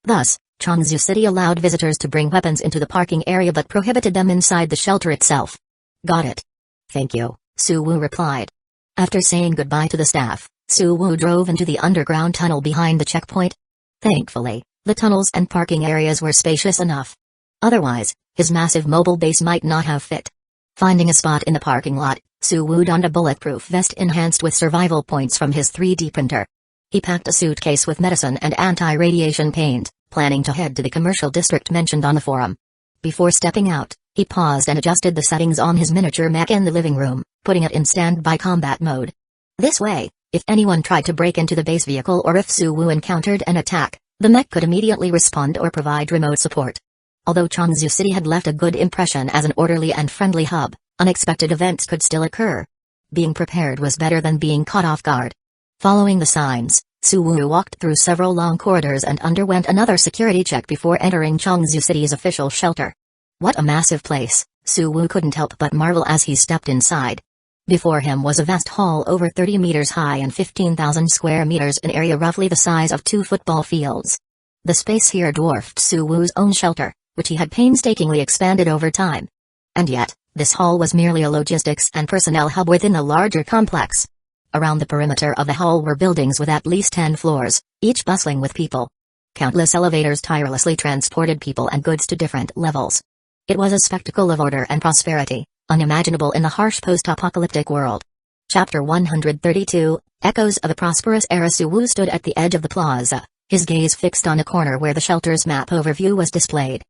Thus, Changzhou City allowed visitors to bring weapons into the parking area but prohibited them inside the shelter itself. Got it. Thank you, Suwu replied. After saying goodbye to the staff, Suwu drove into the underground tunnel behind the checkpoint. Thankfully, the tunnels and parking areas were spacious enough. Otherwise, his massive mobile base might not have fit. Finding a spot in the parking lot, Suwu donned a bulletproof vest enhanced with survival points from his 3D printer. He packed a suitcase with medicine and anti-radiation paint, planning to head to the commercial district mentioned on the forum. Before stepping out, he paused and adjusted the settings on his miniature mech in the living room, putting it in standby combat mode. This way, if anyone tried to break into the base vehicle or if Suwu encountered an attack, the mech could immediately respond or provide remote support. Although Changzhou City had left a good impression as an orderly and friendly hub, unexpected events could still occur. Being prepared was better than being caught off guard. Following the signs, Suwu walked through several long corridors and underwent another security check before entering Changzhou City's official shelter. What a massive place, Suwu couldn't help but marvel as he stepped inside. Before him was a vast hall over 30 meters high and 15,000 square meters in area roughly the size of 2 football fields. The space here dwarfed Suwu's own shelter, which he had painstakingly expanded over time. And yet, this hall was merely a logistics and personnel hub within a larger complex. Around the perimeter of the hall were buildings with at least 10 floors, each bustling with people. Countless elevators tirelessly transported people and goods to different levels. It was a spectacle of order and prosperity, unimaginable in the harsh post-apocalyptic world. Chapter 132, Echoes of a Prosperous Era. Suwu stood at the edge of the plaza, his gaze fixed on a corner where the shelter's map overview was displayed.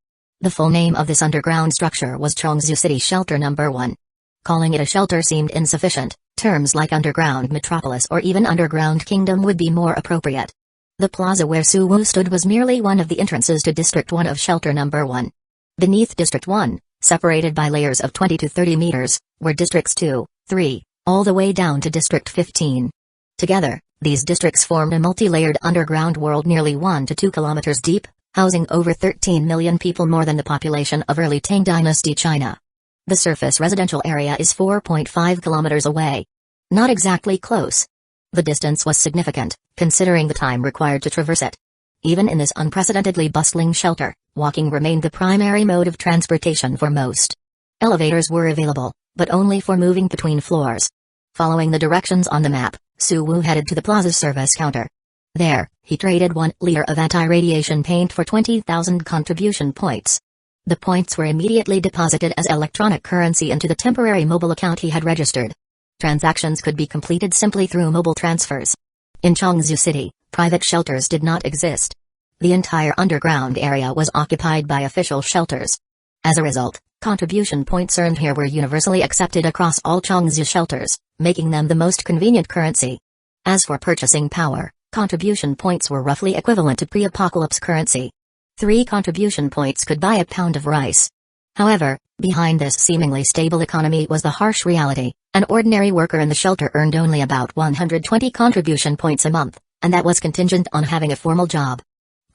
The full name of this underground structure was Changzhou City Shelter No. 1. Calling it a shelter seemed insufficient, terms like underground metropolis or even underground kingdom would be more appropriate. The plaza where Suwu stood was merely one of the entrances to District 1 of Shelter No. 1. Beneath District 1, separated by layers of 20 to 30 meters, were Districts 2, 3, all the way down to District 15. Together, these districts formed a multi-layered underground world nearly 1 to 2 kilometers deep, housing over 13 million people, more than the population of early Tang Dynasty China. The surface residential area is 4.5 kilometers away. Not exactly close. The distance was significant, considering the time required to traverse it. Even in this unprecedentedly bustling shelter, walking remained the primary mode of transportation for most. Elevators were available, but only for moving between floors. Following the directions on the map, Suwu headed to the plaza's service counter. There, he traded 1 liter of anti-radiation paint for 20,000 contribution points. The points were immediately deposited as electronic currency into the temporary mobile account he had registered. Transactions could be completed simply through mobile transfers. In Changzhou City, private shelters did not exist. The entire underground area was occupied by official shelters. As a result, contribution points earned here were universally accepted across all Changzhou shelters, making them the most convenient currency. As for purchasing power, contribution points were roughly equivalent to pre-apocalypse currency. 3 contribution points could buy a pound of rice. However, behind this seemingly stable economy was the harsh reality. An ordinary worker in the shelter earned only about 120 contribution points a month, and that was contingent on having a formal job.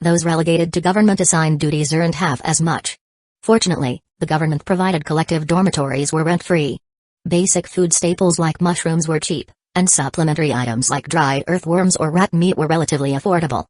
Those relegated to government-assigned duties earned half as much. Fortunately, the government-provided collective dormitories were rent-free. Basic food staples like mushrooms were cheap, and supplementary items like dried earthworms or rat meat were relatively affordable.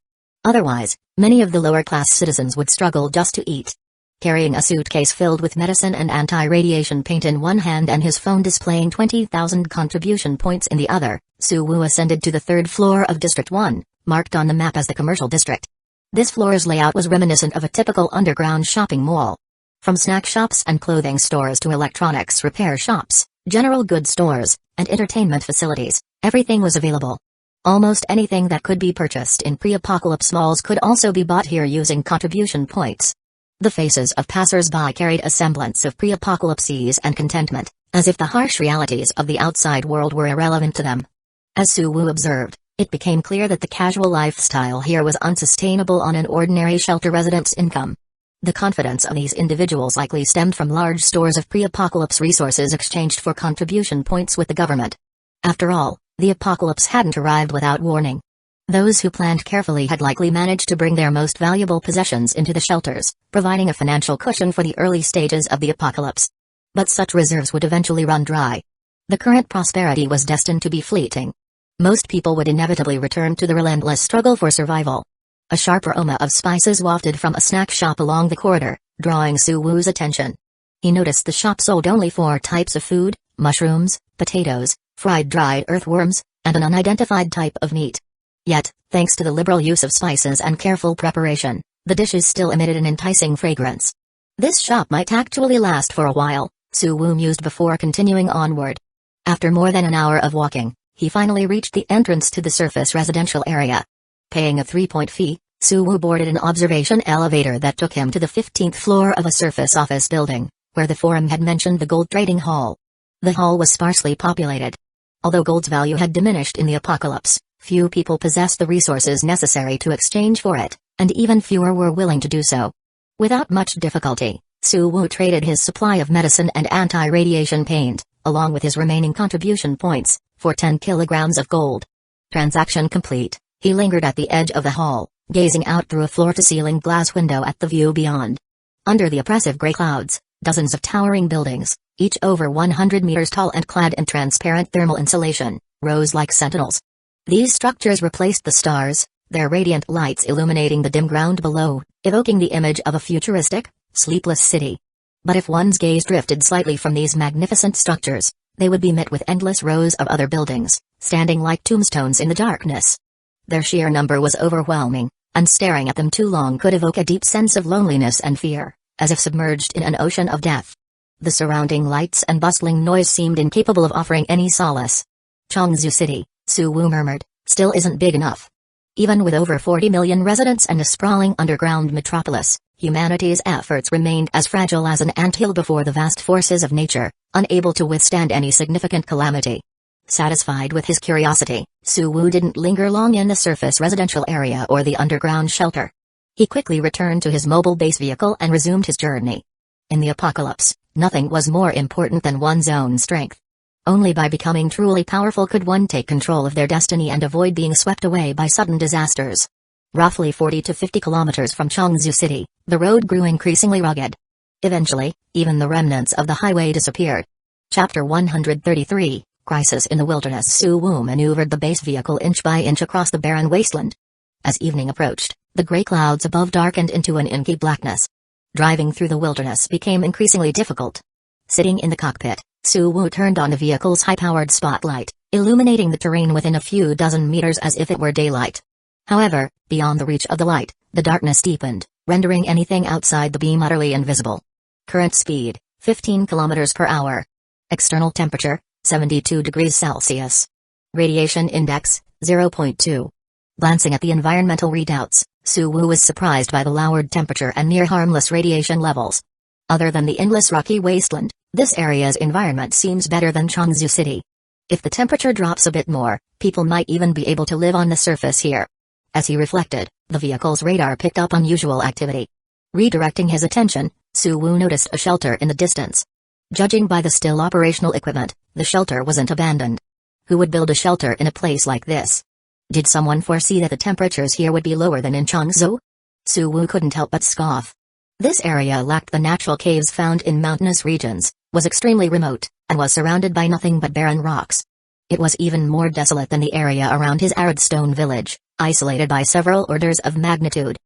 Otherwise, many of the lower-class citizens would struggle just to eat. Carrying a suitcase filled with medicine and anti-radiation paint in one hand and his phone displaying 20,000 contribution points in the other, Suwu ascended to the 3rd floor of District 1, marked on the map as the commercial district. This floor's layout was reminiscent of a typical underground shopping mall. From snack shops and clothing stores to electronics repair shops, general goods stores, and entertainment facilities, everything was available. Almost anything that could be purchased in pre-apocalypse malls could also be bought here using contribution points. The faces of passers-by carried a semblance of pre-apocalypse ease and contentment, as if the harsh realities of the outside world were irrelevant to them. As Su Wu observed, it became clear that the casual lifestyle here was unsustainable on an ordinary shelter resident's income. The confidence of these individuals likely stemmed from large stores of pre-apocalypse resources exchanged for contribution points with the government. After all, the apocalypse hadn't arrived without warning. Those who planned carefully had likely managed to bring their most valuable possessions into the shelters, providing a financial cushion for the early stages of the apocalypse. But such reserves would eventually run dry. The current prosperity was destined to be fleeting. Most people would inevitably return to the relentless struggle for survival. A sharp aroma of spices wafted from a snack shop along the corridor, drawing Su Wu's attention. He noticed the shop sold only 4 types of food: mushrooms, potatoes, fried dried earthworms, and an unidentified type of meat. Yet, thanks to the liberal use of spices and careful preparation, the dishes still emitted an enticing fragrance. This shop might actually last for a while, Su Wu mused before continuing onward. After more than an hour of walking, he finally reached the entrance to the surface residential area. Paying a 3-point fee, Su Wu boarded an observation elevator that took him to the 15th floor of a surface office building, where the forum had mentioned the gold trading hall. The hall was sparsely populated. Although gold's value had diminished in the apocalypse, few people possessed the resources necessary to exchange for it, and even fewer were willing to do so. Without much difficulty, Su Wu traded his supply of medicine and anti-radiation paint, along with his remaining contribution points, for 10 kilograms of gold. Transaction complete, he lingered at the edge of the hall, gazing out through a floor-to-ceiling glass window at the view beyond. Under the oppressive gray clouds, dozens of towering buildings, each over 100 meters tall and clad in transparent thermal insulation, rose like sentinels. These structures replaced the stars, their radiant lights illuminating the dim ground below, evoking the image of a futuristic, sleepless city. But if one's gaze drifted slightly from these magnificent structures, they would be met with endless rows of other buildings, standing like tombstones in the darkness. Their sheer number was overwhelming, and staring at them too long could evoke a deep sense of loneliness and fear, as if submerged in an ocean of death. The surrounding lights and bustling noise seemed incapable of offering any solace. Changzhou City, Su Wu murmured, still isn't big enough. Even with over 40 million residents and a sprawling underground metropolis, humanity's efforts remained as fragile as an anthill before the vast forces of nature, unable to withstand any significant calamity. Satisfied with his curiosity, Su Wu didn't linger long in the surface residential area or the underground shelter. He quickly returned to his mobile base vehicle and resumed his journey. In the apocalypse, nothing was more important than one's own strength. Only by becoming truly powerful could one take control of their destiny and avoid being swept away by sudden disasters. Roughly 40 to 50 kilometers from Changzhou City, the road grew increasingly rugged. Eventually, even the remnants of the highway disappeared. Chapter 133, Crisis in the Wilderness. Su Wu maneuvered the base vehicle inch by inch across the barren wasteland. As evening approached, the gray clouds above darkened into an inky blackness. Driving through the wilderness became increasingly difficult. Sitting in the cockpit, Su Wu turned on the vehicle's high-powered spotlight, illuminating the terrain within a few dozen meters as if it were daylight. However, beyond the reach of the light, the darkness deepened, rendering anything outside the beam utterly invisible. Current speed, 15 kilometers per hour. External temperature, 72 degrees Celsius. Radiation index, 0.2. Glancing at the environmental readouts, Su Wu was surprised by the lowered temperature and near-harmless radiation levels. Other than the endless rocky wasteland, this area's environment seems better than Changzhou City. If the temperature drops a bit more, people might even be able to live on the surface here. As he reflected, the vehicle's radar picked up unusual activity. Redirecting his attention, Su Wu noticed a shelter in the distance. Judging by the still operational equipment, the shelter wasn't abandoned. Who would build a shelter in a place like this? Did someone foresee that the temperatures here would be lower than in Changzhou? Su Wu couldn't help but scoff. This area lacked the natural caves found in mountainous regions, was extremely remote, and was surrounded by nothing but barren rocks. It was even more desolate than the area around his arid stone village, isolated by several orders of magnitude.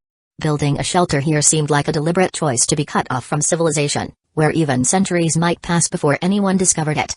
Building a shelter here seemed like a deliberate choice to be cut off from civilization, where even centuries might pass before anyone discovered it.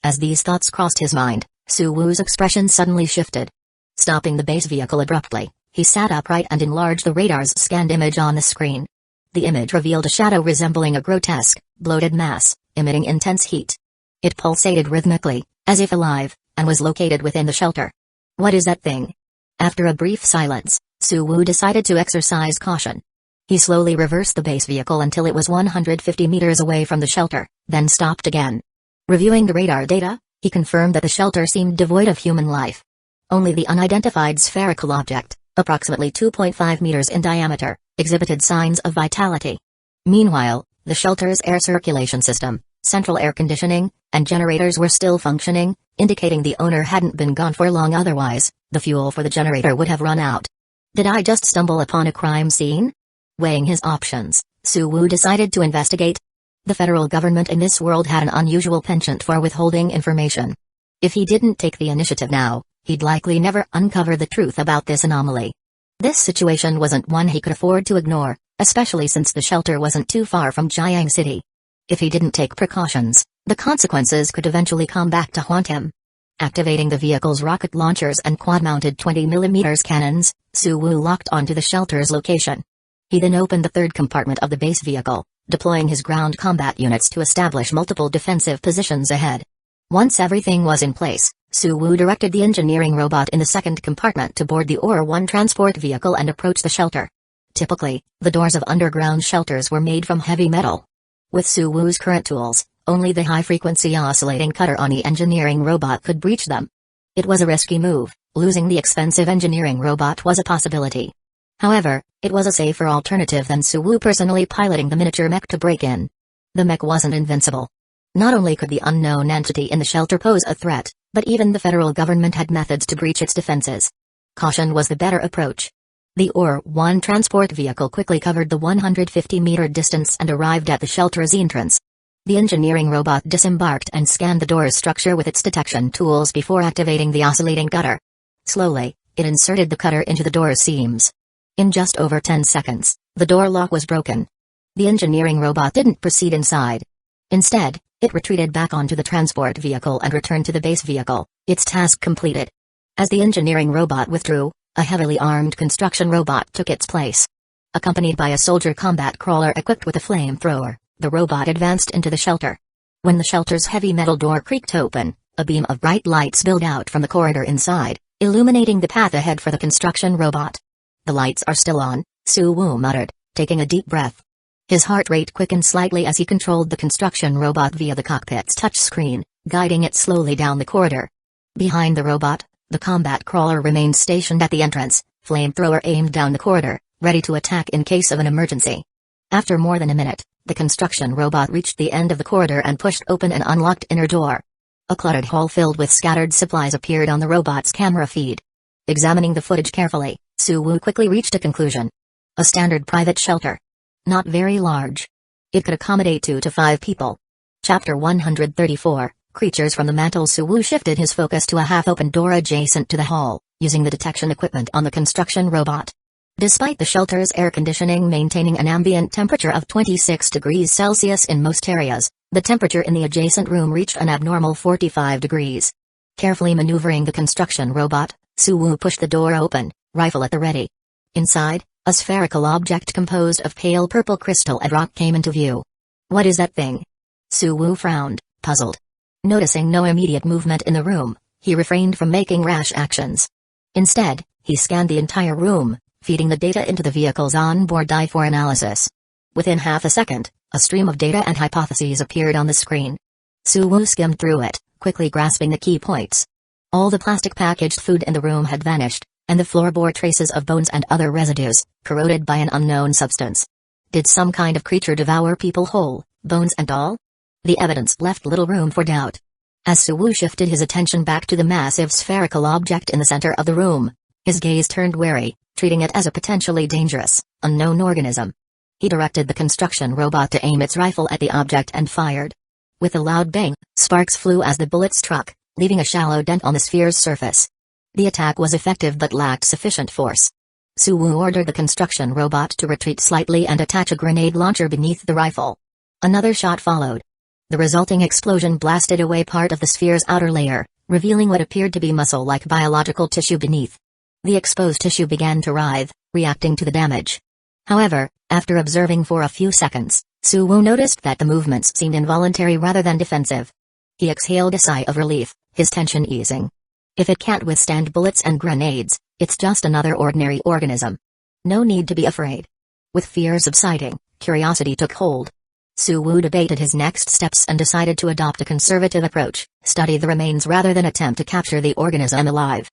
As these thoughts crossed his mind, Su Wu's expression suddenly shifted. Stopping the base vehicle abruptly, he sat upright and enlarged the radar's scanned image on the screen. The image revealed a shadow resembling a grotesque, bloated mass, emitting intense heat. It pulsated rhythmically, as if alive, and was located within the shelter. What is that thing? After a brief silence, Suwoo decided to exercise caution. He slowly reversed the base vehicle until it was 150 meters away from the shelter, then stopped again. Reviewing the radar data, he confirmed that the shelter seemed devoid of human life. Only the unidentified spherical object, approximately 2.5 meters in diameter, exhibited signs of vitality. Meanwhile, the shelter's air circulation system, central air conditioning, and generators were still functioning, indicating the owner hadn't been gone for long. Otherwise, the fuel for the generator would have run out. Did I just stumble upon a crime scene? Weighing his options, Suwoo decided to investigate. The federal government in this world had an unusual penchant for withholding information. If he didn't take the initiative now, he'd likely never uncover the truth about this anomaly. This situation wasn't one he could afford to ignore, especially since the shelter wasn't too far from Jiang City. If he didn't take precautions, the consequences could eventually come back to haunt him. Activating the vehicle's rocket launchers and quad-mounted 20mm cannons, Suwoo locked onto the shelter's location. He then opened the third compartment of the base vehicle, deploying his ground combat units to establish multiple defensive positions ahead. Once everything was in place, Suwoo directed the engineering robot in the second compartment to board the OR-1 transport vehicle and approach the shelter. Typically, the doors of underground shelters were made from heavy metal. With Suwoo's current tools, only the high-frequency oscillating cutter on the engineering robot could breach them. It was a risky move. Losing the expensive engineering robot was a possibility. However, it was a safer alternative than Suwoo personally piloting the miniature mech to break in. The mech wasn't invincible. Not only could the unknown entity in the shelter pose a threat, but even the federal government had methods to breach its defenses. Caution was the better approach. The OR-1 transport vehicle quickly covered the 150-meter distance and arrived at the shelter's entrance. The engineering robot disembarked and scanned the door's structure with its detection tools before activating the oscillating cutter. Slowly, it inserted the cutter into the door's seams. In just over 10 seconds, the door lock was broken. The engineering robot didn't proceed inside. Instead, it retreated back onto the transport vehicle and returned to the base vehicle, its task completed. As the engineering robot withdrew, a heavily armed construction robot took its place. Accompanied by a soldier combat crawler equipped with a flamethrower, the robot advanced into the shelter. When the shelter's heavy metal door creaked open, a beam of bright light spilled out from the corridor inside, illuminating the path ahead for the construction robot. "The lights are still on," Suwoo muttered, taking a deep breath. His heart rate quickened slightly as he controlled the construction robot via the cockpit's touchscreen, guiding it slowly down the corridor. Behind the robot, the combat crawler remained stationed at the entrance, flamethrower aimed down the corridor, ready to attack in case of an emergency. After more than a minute, the construction robot reached the end of the corridor and pushed open an unlocked inner door. A cluttered hall filled with scattered supplies appeared on the robot's camera feed. Examining the footage carefully, Suwoo quickly reached a conclusion. A standard private shelter. Not very large. It could accommodate 2 to 5 people. Chapter 134, Creatures from the Mantle. Suwoo shifted his focus to a half-open door adjacent to the hall, using the detection equipment on the construction robot. Despite the shelter's air conditioning maintaining an ambient temperature of 26 degrees Celsius in most areas, the temperature in the adjacent room reached an abnormal 45 degrees. Carefully maneuvering the construction robot, Suwoo pushed the door open, rifle at the ready. Inside, a spherical object composed of pale purple crystal and rock came into view. "What is that thing?" Suwoo frowned, puzzled. Noticing no immediate movement in the room, he refrained from making rash actions. Instead, he scanned the entire room, feeding the data into the vehicle's onboard die for analysis. Within half a second, a stream of data and hypotheses appeared on the screen. Suwoo skimmed through it, quickly grasping the key points. All the plastic packaged food in the room had vanished, and the floor bore traces of bones and other residues, corroded by an unknown substance. Did some kind of creature devour people whole, bones and all? The evidence left little room for doubt. As Suwoo shifted his attention back to the massive spherical object in the center of the room, his gaze turned wary, treating it as a potentially dangerous, unknown organism. He directed the construction robot to aim its rifle at the object and fired. With a loud bang, sparks flew as the bullet struck, leaving a shallow dent on the sphere's surface. The attack was effective but lacked sufficient force. Suwoo ordered the construction robot to retreat slightly and attach a grenade launcher beneath the rifle. Another shot followed. The resulting explosion blasted away part of the sphere's outer layer, revealing what appeared to be muscle-like biological tissue beneath. The exposed tissue began to writhe, reacting to the damage. However, after observing for a few seconds, Suwoo noticed that the movements seemed involuntary rather than defensive. He exhaled a sigh of relief, his tension easing. If it can't withstand bullets and grenades, it's just another ordinary organism. No need to be afraid. With fear subsiding, curiosity took hold. Suwu debated his next steps and decided to adopt a conservative approach, study the remains rather than attempt to capture the organism alive.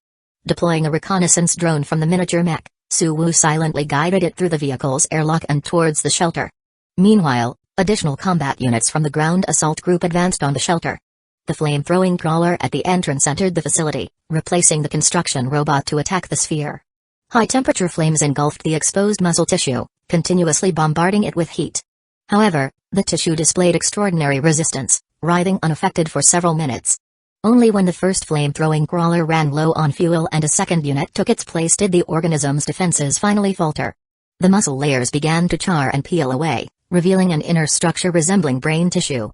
Deploying a reconnaissance drone from the miniature mech, Suwu silently guided it through the vehicle's airlock and towards the shelter. Meanwhile, additional combat units from the ground assault group advanced on the shelter. The flame-throwing crawler at the entrance entered the facility, replacing the construction robot to attack the sphere. High-temperature flames engulfed the exposed muscle tissue, continuously bombarding it with heat. However, the tissue displayed extraordinary resistance, writhing unaffected for several minutes. Only when the first flame-throwing crawler ran low on fuel and a second unit took its place did the organism's defenses finally falter. The muscle layers began to char and peel away, revealing an inner structure resembling brain tissue.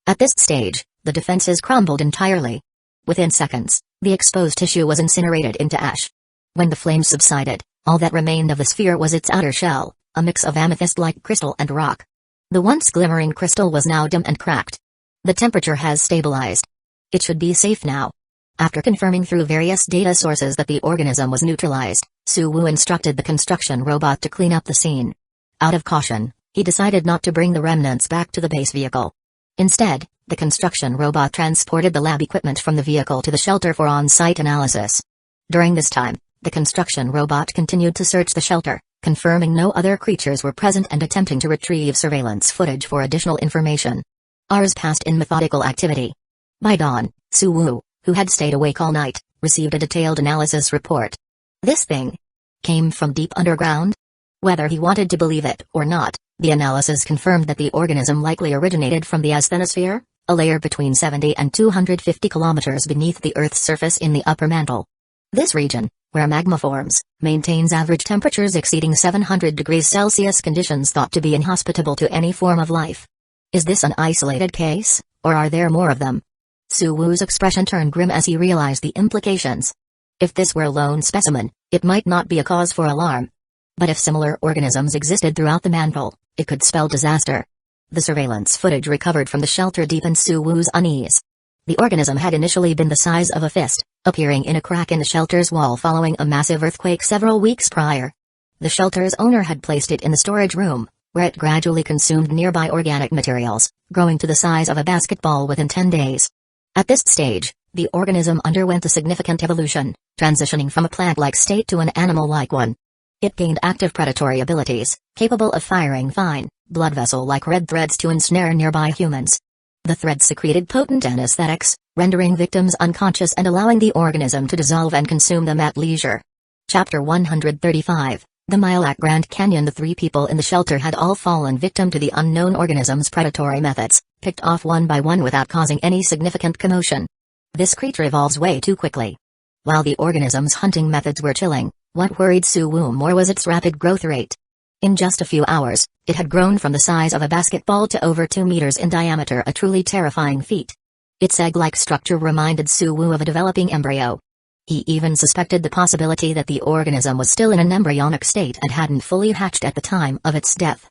At this stage, the defenses crumbled entirely. Within seconds, the exposed tissue was incinerated into ash. When the flames subsided, all that remained of the sphere was its outer shell, a mix of amethyst-like crystal and rock. The once glimmering crystal was now dim and cracked. The temperature has stabilized. It should be safe now. After confirming through various data sources that the organism was neutralized, Suwu instructed the construction robot to clean up the scene. Out of caution, he decided not to bring the remnants back to the base vehicle. Instead, the construction robot transported the lab equipment from the vehicle to the shelter for on-site analysis. During this time, the construction robot continued to search the shelter, confirming no other creatures were present and attempting to retrieve surveillance footage for additional information. Hours passed in methodical activity. By dawn, Suwu, who had stayed awake all night, received a detailed analysis report. This thing came from deep underground? Whether he wanted to believe it or not, the analysis confirmed that the organism likely originated from the asthenosphere, a layer between 70 and 250 kilometers beneath the Earth's surface in the upper mantle. This region, where magma forms, maintains average temperatures exceeding 700 degrees Celsius, conditions thought to be inhospitable to any form of life. Is this an isolated case, or are there more of them? Suwu's expression turned grim as he realized the implications. If this were a lone specimen, it might not be a cause for alarm. But if similar organisms existed throughout the mantle, it could spell disaster. The surveillance footage recovered from the shelter deepened Suwu's unease. The organism had initially been the size of a fist, appearing in a crack in the shelter's wall following a massive earthquake several weeks prior. The shelter's owner had placed it in the storage room, where it gradually consumed nearby organic materials, growing to the size of a basketball within 10 days. At this stage, the organism underwent a significant evolution, transitioning from a plant-like state to an animal-like one. It gained active predatory abilities, capable of firing fine, blood vessel-like red threads to ensnare nearby humans. The threads secreted potent anesthetics, rendering victims unconscious and allowing the organism to dissolve and consume them at leisure. Chapter 135, The Mile at Grand Canyon. The three people in the shelter had all fallen victim to the unknown organism's predatory methods, picked off one by one without causing any significant commotion. This creature evolves way too quickly. While the organism's hunting methods were chilling, what worried Suwu more was its rapid growth rate. In just a few hours, it had grown from the size of a basketball to over 2 meters in diameter, a truly terrifying feat. Its egg-like structure reminded Suwu of a developing embryo. He even suspected the possibility that the organism was still in an embryonic state and hadn't fully hatched at the time of its death.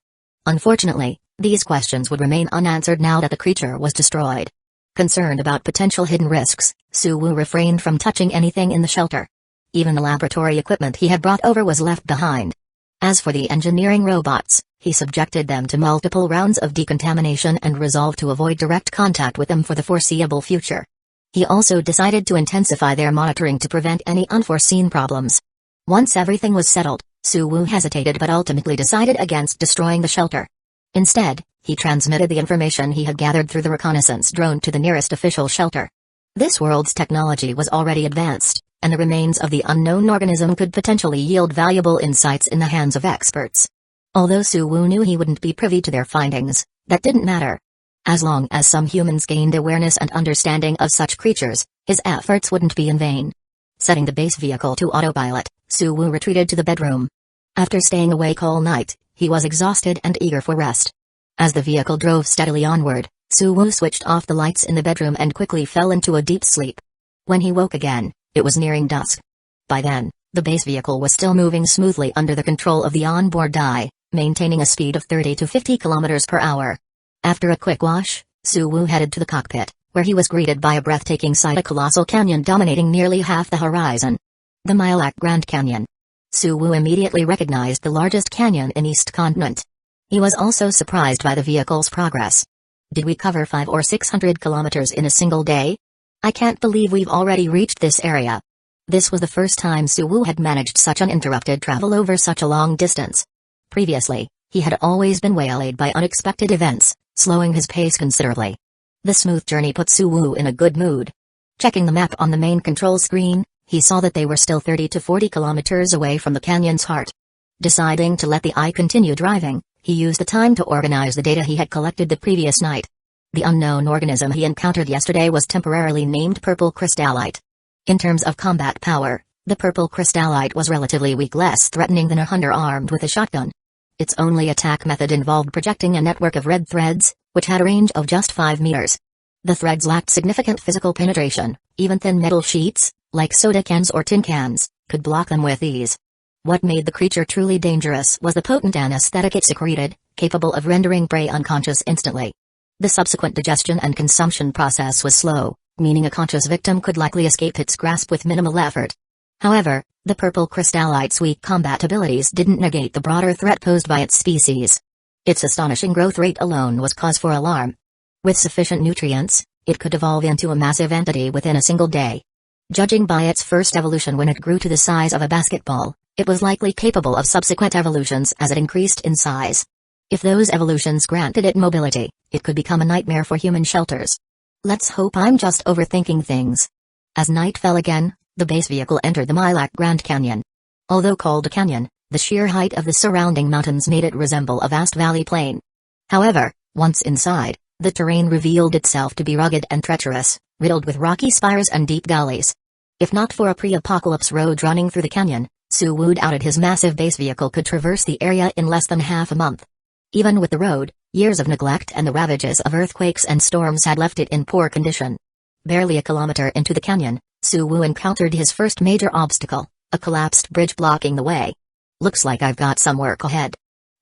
Unfortunately, these questions would remain unanswered now that the creature was destroyed. Concerned about potential hidden risks, Suwu refrained from touching anything in the shelter. Even the laboratory equipment he had brought over was left behind. As for the engineering robots, he subjected them to multiple rounds of decontamination and resolved to avoid direct contact with them for the foreseeable future. He also decided to intensify their monitoring to prevent any unforeseen problems. Once everything was settled, Suwu hesitated but ultimately decided against destroying the shelter. Instead, he transmitted the information he had gathered through the reconnaissance drone to the nearest official shelter. This world's technology was already advanced, and the remains of the unknown organism could potentially yield valuable insights in the hands of experts. Although Suwu knew he wouldn't be privy to their findings, that didn't matter. As long as some humans gained awareness and understanding of such creatures, his efforts wouldn't be in vain. Setting the base vehicle to autopilot, Suwu retreated to the bedroom. After staying awake all night, he was exhausted and eager for rest. As the vehicle drove steadily onward, Suwu switched off the lights in the bedroom and quickly fell into a deep sleep. When he woke again, it was nearing dusk. By then, the base vehicle was still moving smoothly under the control of the onboard die, maintaining a speed of 30 to 50 kilometers per hour. After a quick wash, Suwu headed to the cockpit, where he was greeted by a breathtaking sight: a colossal canyon dominating nearly half the horizon. The Milac Grand Canyon. Suwoo immediately recognized the largest canyon in East Continent. He was also surprised by the vehicle's progress. Did we cover 500 or 600 kilometers in a single day? I can't believe we've already reached this area. This was the first time Suwoo had managed such uninterrupted travel over such a long distance. Previously, he had always been waylaid by unexpected events, slowing his pace considerably. The smooth journey put Suwoo in a good mood. Checking the map on the main control screen, he saw that they were still 30 to 40 kilometers away from the canyon's heart. Deciding to let the eye continue driving, he used the time to organize the data he had collected the previous night. The unknown organism he encountered yesterday was temporarily named Purple Crystallite. In terms of combat power, the Purple Crystallite was relatively weak, less threatening than a hunter armed with a shotgun. Its only attack method involved projecting a network of red threads, which had a range of just 5 meters. The threads lacked significant physical penetration, even thin metal sheets, like soda cans or tin cans, could block them with ease. What made the creature truly dangerous was the potent anesthetic it secreted, capable of rendering prey unconscious instantly. The subsequent digestion and consumption process was slow, meaning a conscious victim could likely escape its grasp with minimal effort. However, the Purple Crystallite's weak combat abilities didn't negate the broader threat posed by its species. Its astonishing growth rate alone was cause for alarm. With sufficient nutrients, it could evolve into a massive entity within a single day. Judging by its first evolution when it grew to the size of a basketball, it was likely capable of subsequent evolutions as it increased in size. If those evolutions granted it mobility, it could become a nightmare for human shelters. Let's hope I'm just overthinking things. As night fell again, the base vehicle entered the Milac Grand Canyon. Although called a canyon, the sheer height of the surrounding mountains made it resemble a vast valley plain. However, once inside, the terrain revealed itself to be rugged and treacherous, riddled with rocky spires and deep gullies. If not for a pre-apocalypse road running through the canyon, Suwoo doubted his massive base vehicle could traverse the area in less than half a month. Even with the road, years of neglect and the ravages of earthquakes and storms had left it in poor condition. Barely a kilometer into the canyon, Suwoo encountered his first major obstacle, a collapsed bridge blocking the way. Looks like I've got some work ahead.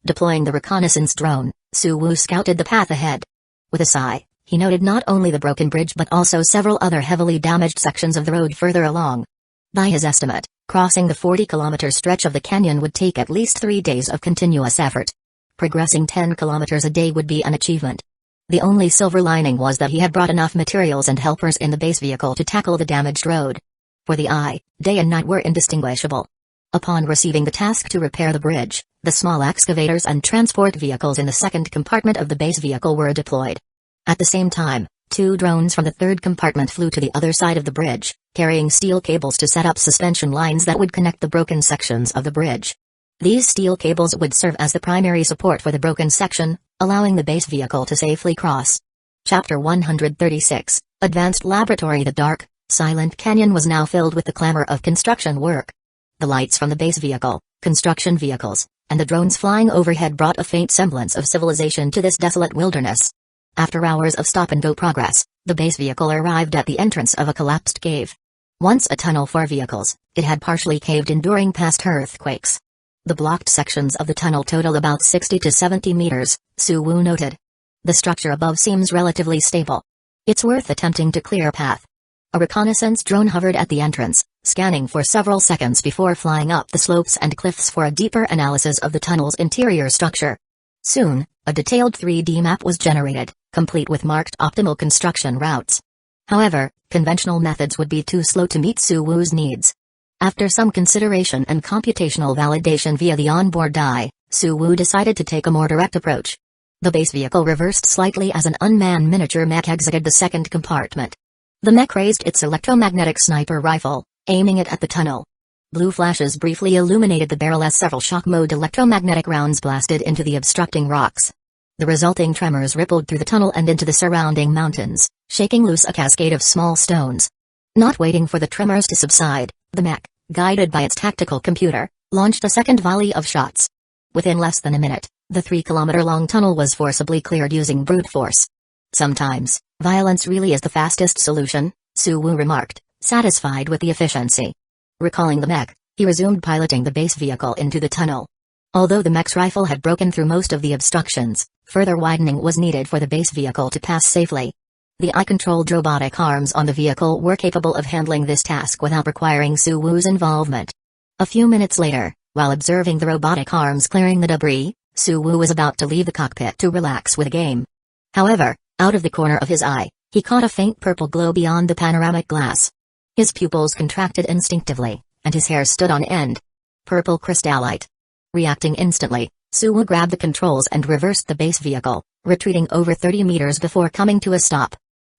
Deploying the reconnaissance drone, Suwoo scouted the path ahead. With a sigh, he noted not only the broken bridge but also several other heavily damaged sections of the road further along. By his estimate, crossing the 40-kilometer stretch of the canyon would take at least 3 days of continuous effort. Progressing 10 kilometers a day would be an achievement. The only silver lining was that he had brought enough materials and helpers in the base vehicle to tackle the damaged road. For the eye, day and night were indistinguishable. Upon receiving the task to repair the bridge, the small excavators and transport vehicles in the second compartment of the base vehicle were deployed. At the same time, 2 drones from the third compartment flew to the other side of the bridge, carrying steel cables to set up suspension lines that would connect the broken sections of the bridge. These steel cables would serve as the primary support for the broken section, allowing the base vehicle to safely cross. Chapter 136, Advanced Laboratory. The dark, silent canyon was now filled with the clamor of construction work. The lights from the base vehicle, construction vehicles, and the drones flying overhead brought a faint semblance of civilization to this desolate wilderness. After hours of stop-and-go progress, the base vehicle arrived at the entrance of a collapsed cave. Once a tunnel for vehicles, it had partially caved in during past earthquakes. The blocked sections of the tunnel total about 60 to 70 meters, Suwoo noted. The structure above seems relatively stable. It's worth attempting to clear a path. A reconnaissance drone hovered at the entrance, scanning for several seconds before flying up the slopes and cliffs for a deeper analysis of the tunnel's interior structure. Soon, a detailed 3D map was generated, complete with marked optimal construction routes. However, conventional methods would be too slow to meet Suwoo's needs. After some consideration and computational validation via the onboard die, Suwoo decided to take a more direct approach. The base vehicle reversed slightly as an unmanned miniature mech exited the second compartment. The mech raised its electromagnetic sniper rifle, aiming it at the tunnel. Blue flashes briefly illuminated the barrel as several shock-mode electromagnetic rounds blasted into the obstructing rocks. The resulting tremors rippled through the tunnel and into the surrounding mountains, shaking loose a cascade of small stones. Not waiting for the tremors to subside, the mech, guided by its tactical computer, launched a second volley of shots. Within less than a minute, the 3-kilometer-long tunnel was forcibly cleared using brute force. Sometimes, violence really is the fastest solution, Suwoo remarked, satisfied with the efficiency. Recalling the mech, he resumed piloting the base vehicle into the tunnel. Although the mech's rifle had broken through most of the obstructions, further widening was needed for the base vehicle to pass safely. The eye-controlled robotic arms on the vehicle were capable of handling this task without requiring Suwoo's involvement. A few minutes later, while observing the robotic arms clearing the debris, Suwoo was about to leave the cockpit to relax with a game. However, out of the corner of his eye, he caught a faint purple glow beyond the panoramic glass. His pupils contracted instinctively, and his hair stood on end. Purple crystallite. Reacting instantly, Suwoo grabbed the controls and reversed the base vehicle, retreating over 30 meters before coming to a stop.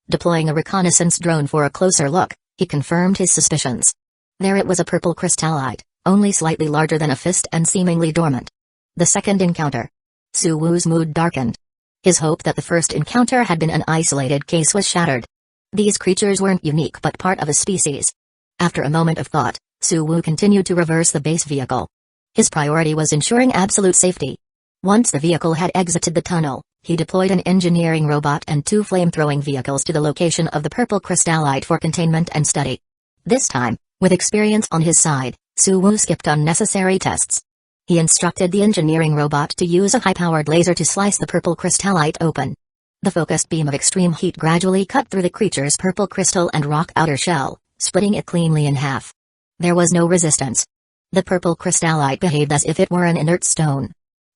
Deploying a reconnaissance drone for a closer look, he confirmed his suspicions. There it was, a purple crystallite, only slightly larger than a fist and seemingly dormant. The second encounter. Suwoo's mood darkened. His hope that the first encounter had been an isolated case was shattered. These creatures weren't unique but part of a species. After a moment of thought, Suwoo continued to reverse the base vehicle. His priority was ensuring absolute safety. Once the vehicle had exited the tunnel, he deployed an engineering robot and 2 flame-throwing vehicles to the location of the purple crystallite for containment and study. This time, with experience on his side, Suwoo skipped unnecessary tests. He instructed the engineering robot to use a high-powered laser to slice the purple crystallite open. The focused beam of extreme heat gradually cut through the creature's purple crystal and rock outer shell, splitting it cleanly in half. There was no resistance. The purple crystallite behaved as if it were an inert stone.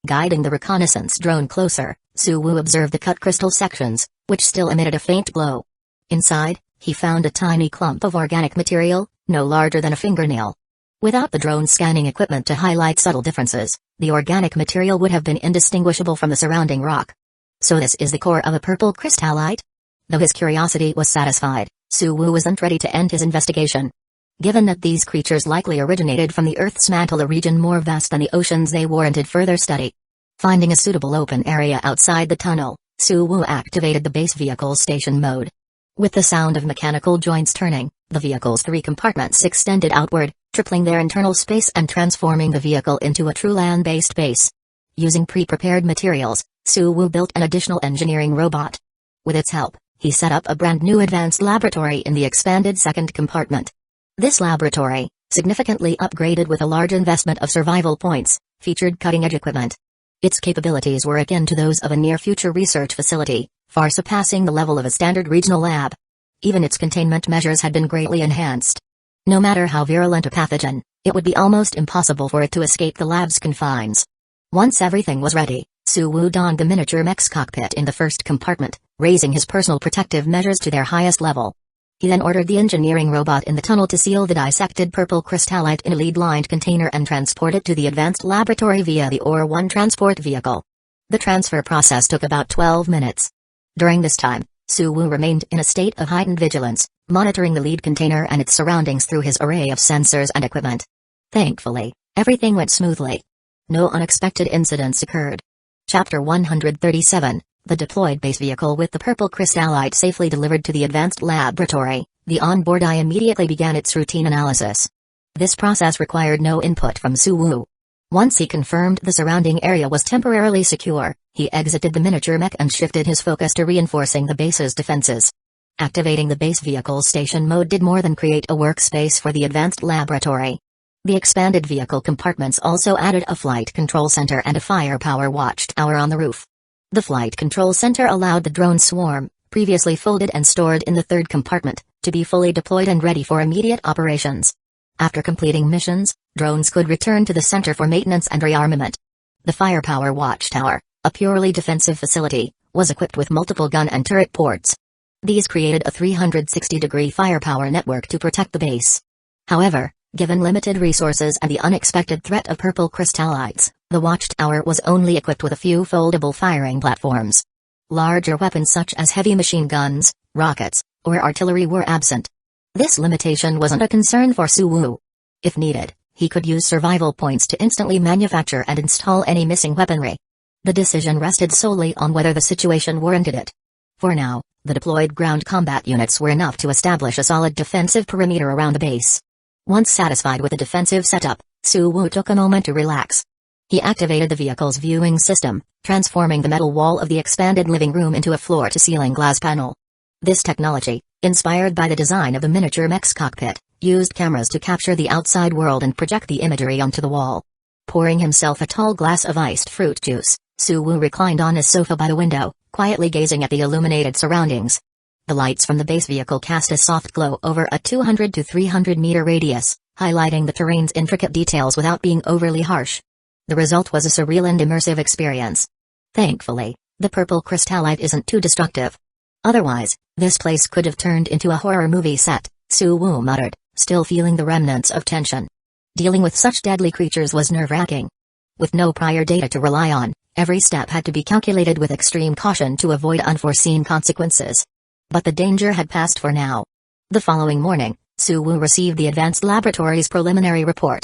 Guiding the reconnaissance drone closer, Suwoo observed the cut crystal sections, which still emitted a faint glow. Inside, he found a tiny clump of organic material, no larger than a fingernail. Without the drone's scanning equipment to highlight subtle differences, the organic material would have been indistinguishable from the surrounding rock. So this is the core of a purple crystallite? Though his curiosity was satisfied, Suwoo wasn't ready to end his investigation. Given that these creatures likely originated from the Earth's mantle, a region more vast than the oceans, they warranted further study. Finding a suitable open area outside the tunnel, Suwoo activated the base vehicle's station mode. With the sound of mechanical joints turning, the vehicle's 3 compartments extended outward, tripling their internal space and transforming the vehicle into a true land-based base. Using pre-prepared materials, Suwoo built an additional engineering robot. With its help, he set up a brand new advanced laboratory in the expanded second compartment. This laboratory, significantly upgraded with a large investment of survival points, featured cutting-edge equipment. Its capabilities were akin to those of a near-future research facility, far surpassing the level of a standard regional lab. Even its containment measures had been greatly enhanced. No matter how virulent a pathogen, it would be almost impossible for it to escape the lab's confines. Once everything was ready, Suwoo donned the miniature mech's cockpit in the first compartment, raising his personal protective measures to their highest level. He then ordered the engineering robot in the tunnel to seal the dissected purple crystallite in a lead-lined container and transport it to the advanced laboratory via the OR-1 transport vehicle. The transfer process took about 12 minutes. During this time, Suwoo remained in a state of heightened vigilance, monitoring the lead container and its surroundings through his array of sensors and equipment. Thankfully, everything went smoothly. No unexpected incidents occurred. Chapter 137, the deployed base vehicle with the purple crystallite safely delivered to the advanced laboratory, the onboard eye immediately began its routine analysis. This process required no input from Suwoo. Once he confirmed the surrounding area was temporarily secure, he exited the miniature mech and shifted his focus to reinforcing the base's defenses. Activating the base vehicle's station mode did more than create a workspace for the advanced laboratory. The expanded vehicle compartments also added a flight control center and a firepower watchtower on the roof. The flight control center allowed the drone swarm, previously folded and stored in the third compartment, to be fully deployed and ready for immediate operations. After completing missions, drones could return to the center for maintenance and rearmament. The firepower watchtower, a purely defensive facility, was equipped with multiple gun and turret ports. These created a 360-degree firepower network to protect the base. However, given limited resources and the unexpected threat of purple crystallites, the watchtower was only equipped with a few foldable firing platforms. Larger weapons such as heavy machine guns, rockets, or artillery were absent. This limitation wasn't a concern for Suwoo. If needed, he could use survival points to instantly manufacture and install any missing weaponry. The decision rested solely on whether the situation warranted it. For now, the deployed ground combat units were enough to establish a solid defensive perimeter around the base. Once satisfied with the defensive setup, Suwoo took a moment to relax. He activated the vehicle's viewing system, transforming the metal wall of the expanded living room into a floor-to-ceiling glass panel. This technology, inspired by the design of the miniature mech's cockpit, used cameras to capture the outside world and project the imagery onto the wall. Pouring himself a tall glass of iced fruit juice, Suwoo reclined on his sofa by the window, quietly gazing at the illuminated surroundings. The lights from the base vehicle cast a soft glow over a 200 to 300 meter radius, highlighting the terrain's intricate details without being overly harsh. The result was a surreal and immersive experience. Thankfully, the purple crystallite isn't too destructive. Otherwise, this place could have turned into a horror movie set, Suwoo muttered, still feeling the remnants of tension. Dealing with such deadly creatures was nerve-wracking. With no prior data to rely on, every step had to be calculated with extreme caution to avoid unforeseen consequences. But the danger had passed for now. The following morning, Suwoo received the Advanced Laboratory's preliminary report.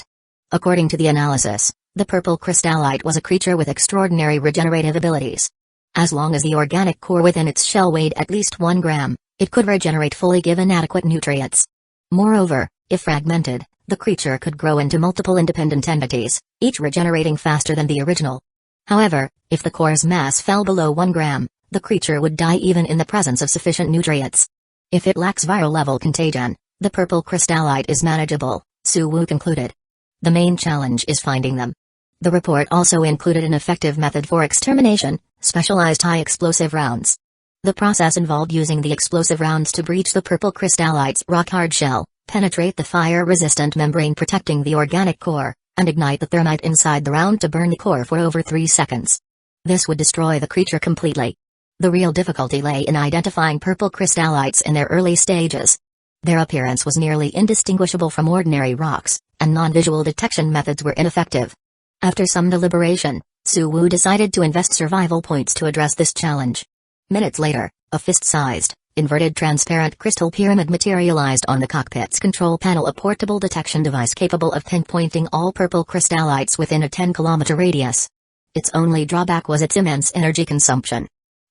According to the analysis, the purple crystallite was a creature with extraordinary regenerative abilities. As long as the organic core within its shell weighed at least 1 gram, it could regenerate fully given adequate nutrients. Moreover, if fragmented, the creature could grow into multiple independent entities, each regenerating faster than the original. However, if the core's mass fell below 1 gram, the creature would die even in the presence of sufficient nutrients. If it lacks viral level contagion, the purple crystallite is manageable, Suwoo concluded. The main challenge is finding them. The report also included an effective method for extermination, specialized high-explosive rounds. The process involved using the explosive rounds to breach the purple crystallite's rock-hard shell, penetrate the fire-resistant membrane protecting the organic core, and ignite the thermite inside the round to burn the core for over 3 seconds. This would destroy the creature completely. The real difficulty lay in identifying purple crystallites in their early stages. Their appearance was nearly indistinguishable from ordinary rocks, and non-visual detection methods were ineffective. After some deliberation, Suwoo decided to invest survival points to address this challenge. Minutes later, a fist-sized, inverted transparent crystal pyramid materialized on the cockpit's control panel, a portable detection device capable of pinpointing all purple crystallites within a 10-kilometer radius. Its only drawback was its immense energy consumption.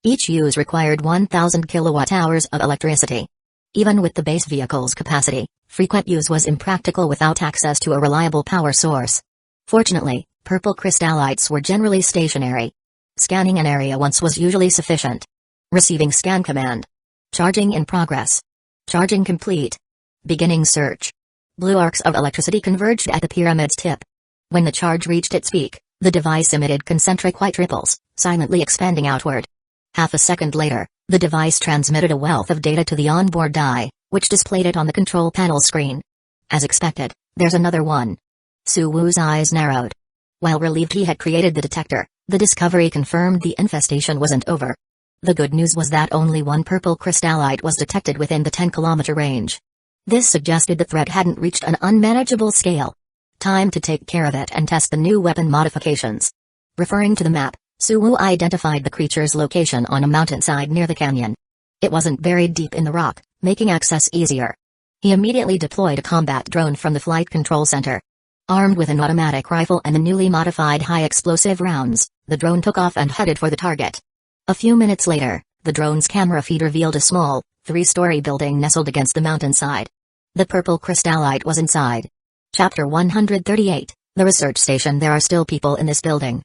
Each use required 1,000 kilowatt-hours of electricity. Even with the base vehicle's capacity, frequent use was impractical without access to a reliable power source. Fortunately, purple crystallites were generally stationary. Scanning an area once was usually sufficient. Receiving scan command. Charging in progress. Charging complete. Beginning search. Blue arcs of electricity converged at the pyramid's tip. When the charge reached its peak, the device emitted concentric white ripples, silently expanding outward. Half a second later, the device transmitted a wealth of data to the onboard die, which displayed it on the control panel screen. As expected, there's another one. Suwoo's eyes narrowed. While relieved he had created the detector, the discovery confirmed the infestation wasn't over. The good news was that only one purple crystallite was detected within the 10-kilometer range. This suggested the threat hadn't reached an unmanageable scale. Time to take care of it and test the new weapon modifications. Referring to the map, Suwoo identified the creature's location on a mountainside near the canyon. It wasn't buried deep in the rock, making access easier. He immediately deployed a combat drone from the flight control center. Armed with an automatic rifle and the newly modified high-explosive rounds, the drone took off and headed for the target. A few minutes later, the drone's camera feed revealed a small, 3-story building nestled against the mountainside. The purple crystallite was inside. Chapter 138, The Research Station. There are still people in this building.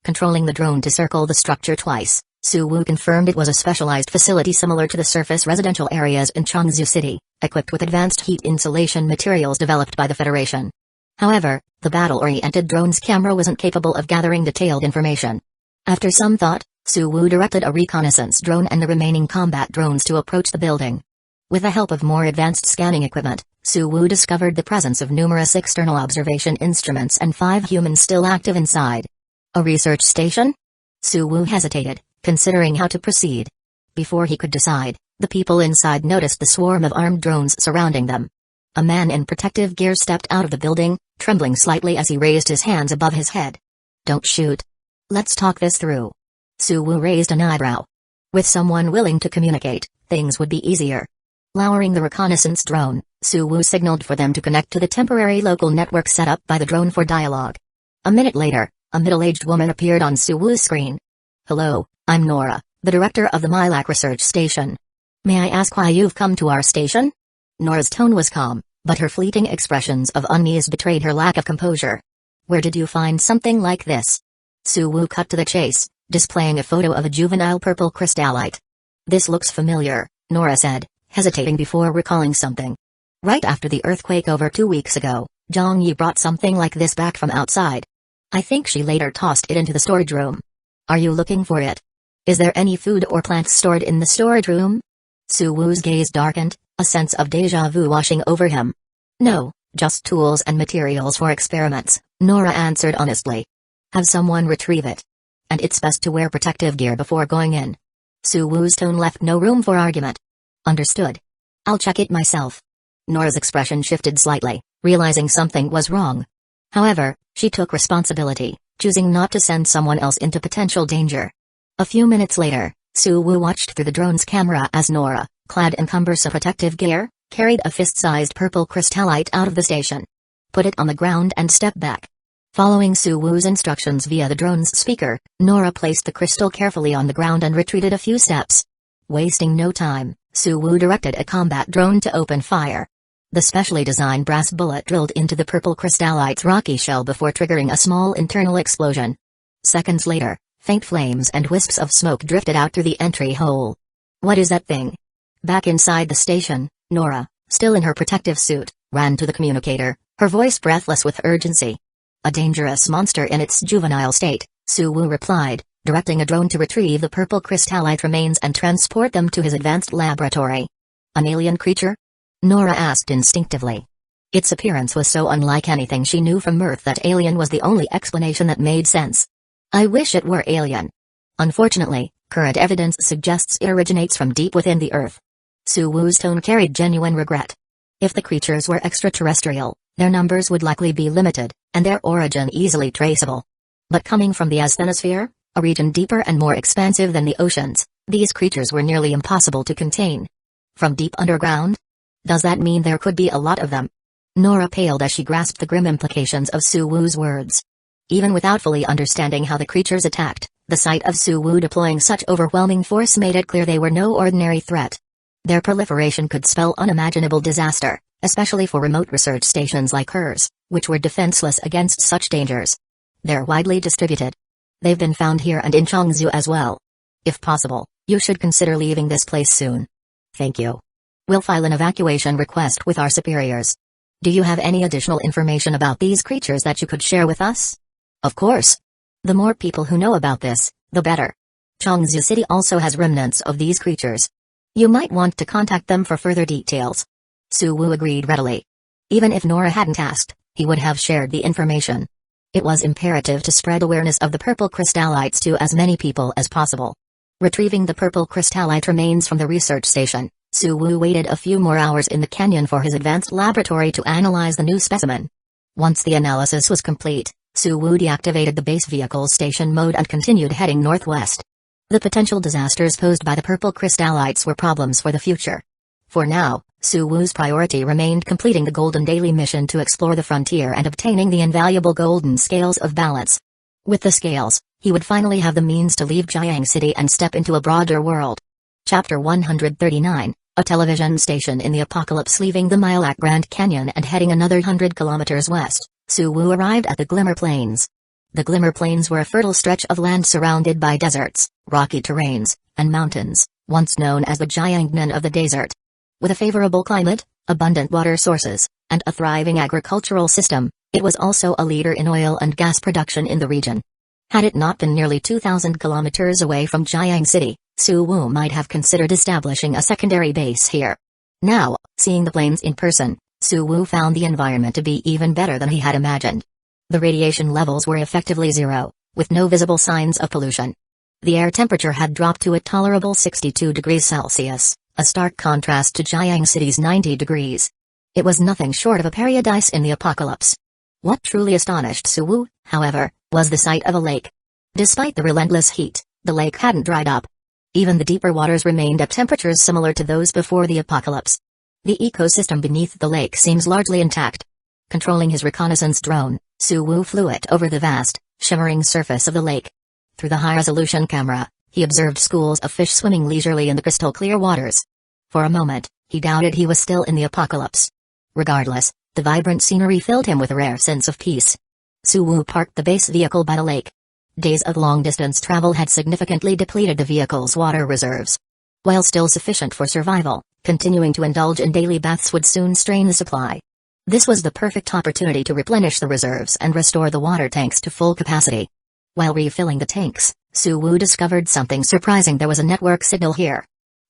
Controlling the drone to circle the structure twice, Suwoo confirmed it was a specialized facility similar to the surface residential areas in Changzhou City, equipped with advanced heat insulation materials developed by the Federation. However, the battle-oriented drone's camera wasn't capable of gathering detailed information. After some thought, Suwoo directed a reconnaissance drone and the remaining combat drones to approach the building. With the help of more advanced scanning equipment, Suwoo discovered the presence of numerous external observation instruments and 5 humans still active inside. A research station? Suwoo hesitated, considering how to proceed. Before he could decide, the people inside noticed the swarm of armed drones surrounding them. A man in protective gear stepped out of the building, trembling slightly as he raised his hands above his head. "Don't shoot. Let's talk this through." Suwoo raised an eyebrow. With someone willing to communicate, things would be easier. Lowering the reconnaissance drone, Suwoo signaled for them to connect to the temporary local network set up by the drone for dialogue. A minute later, a middle-aged woman appeared on Suwoo's screen. "Hello, I'm Nora, the director of the Milac Research Station. May I ask why you've come to our station?" Nora's tone was calm, but her fleeting expressions of unease betrayed her lack of composure. "Where did you find something like this?" Suwoo cut to the chase, displaying a photo of a juvenile purple crystallite. "This looks familiar," Nora said, hesitating before recalling something. "Right after the earthquake over 2 weeks ago, Zhang Yi brought something like this back from outside. I think she later tossed it into the storage room. Are you looking for it? Is there any food or plants stored in the storage room?" Su Wu's gaze darkened, a sense of déjà vu washing over him. No, just tools and materials for experiments, Nora answered honestly. Have someone retrieve it. And it's best to wear protective gear before going in. Su Wu's tone left no room for argument. Understood. I'll check it myself. Nora's expression shifted slightly, realizing something was wrong. However, she took responsibility, choosing not to send someone else into potential danger. A few minutes later, Su Wu watched through the drone's camera as Nora, clad in cumbersome protective gear, carried a fist-sized purple crystallite out of the station. Put it on the ground and step back. Following Su Wu's instructions via the drone's speaker, Nora placed the crystal carefully on the ground and retreated a few steps. Wasting no time, Su Wu directed a combat drone to open fire. The specially designed brass bullet drilled into the purple crystallite's rocky shell before triggering a small internal explosion. Seconds later, faint flames and wisps of smoke drifted out through the entry hole. What is that thing? Back inside the station, Nora, still in her protective suit, ran to the communicator, her voice breathless with urgency. A dangerous monster in its juvenile state, Su Wu replied, directing a drone to retrieve the purple crystallite remains and transport them to his advanced laboratory. An alien creature? Nora asked instinctively. Its appearance was so unlike anything she knew from Earth that alien was the only explanation that made sense. I wish it were alien. Unfortunately, current evidence suggests it originates from deep within the Earth. Su Wu's tone carried genuine regret. If the creatures were extraterrestrial, their numbers would likely be limited, and their origin easily traceable. But coming from the asthenosphere, a region deeper and more expansive than the oceans, these creatures were nearly impossible to contain. From deep underground? Does that mean there could be a lot of them? Nora paled as she grasped the grim implications of Su Wu's words. Even without fully understanding how the creatures attacked, the sight of Su Wu deploying such overwhelming force made it clear they were no ordinary threat. Their proliferation could spell unimaginable disaster, especially for remote research stations like hers, which were defenseless against such dangers. They're widely distributed. They've been found here and in Changzhou as well. If possible, you should consider leaving this place soon. Thank you. We'll file an evacuation request with our superiors. Do you have any additional information about these creatures that you could share with us? Of course. The more people who know about this, the better. Changzhou City also has remnants of these creatures. You might want to contact them for further details. Su Wu agreed readily. Even if Nora hadn't asked, he would have shared the information. It was imperative to spread awareness of the purple crystallites to as many people as possible. Retrieving the purple crystallite remains from the research station, Su Wu waited a few more hours in the canyon for his advanced laboratory to analyze the new specimen. Once the analysis was complete, Su Wu deactivated the base vehicle station mode and continued heading northwest. The potential disasters posed by the purple crystallites were problems for the future. For now, Su Wu's priority remained completing the Golden Daily mission to explore the frontier and obtaining the invaluable golden scales of balance. With the scales, he would finally have the means to leave Jiang City and step into a broader world. Chapter 139, a television station in the apocalypse. Leaving the Milac Grand Canyon and heading another 100 kilometers west, Su Wu arrived at the Glimmer Plains. The Glimmer Plains were a fertile stretch of land surrounded by deserts, rocky terrains, and mountains, once known as the Jiangnan of the desert. With a favorable climate, abundant water sources, and a thriving agricultural system, it was also a leader in oil and gas production in the region. Had it not been nearly 2,000 kilometers away from Jiang City, Su Wu might have considered establishing a secondary base here. Now, seeing the plains in person, Su Wu found the environment to be even better than he had imagined. The radiation levels were effectively zero, with no visible signs of pollution. The air temperature had dropped to a tolerable 62 degrees Celsius, a stark contrast to Jiang City's 90 degrees. It was nothing short of a paradise in the apocalypse. What truly astonished Su Wu, however, was the sight of a lake. Despite the relentless heat, the lake hadn't dried up. Even the deeper waters remained at temperatures similar to those before the apocalypse. The ecosystem beneath the lake seems largely intact. Controlling his reconnaissance drone, Su Wu flew it over the vast, shimmering surface of the lake. Through the high-resolution camera, he observed schools of fish swimming leisurely in the crystal-clear waters. For a moment, he doubted he was still in the apocalypse. Regardless, the vibrant scenery filled him with a rare sense of peace. Su Wu parked the base vehicle by the lake. Days of long-distance travel had significantly depleted the vehicle's water reserves. While still sufficient for survival, continuing to indulge in daily baths would soon strain the supply. This was the perfect opportunity to replenish the reserves and restore the water tanks to full capacity. While refilling the tanks, Su Wu discovered something surprising. There was a network signal here.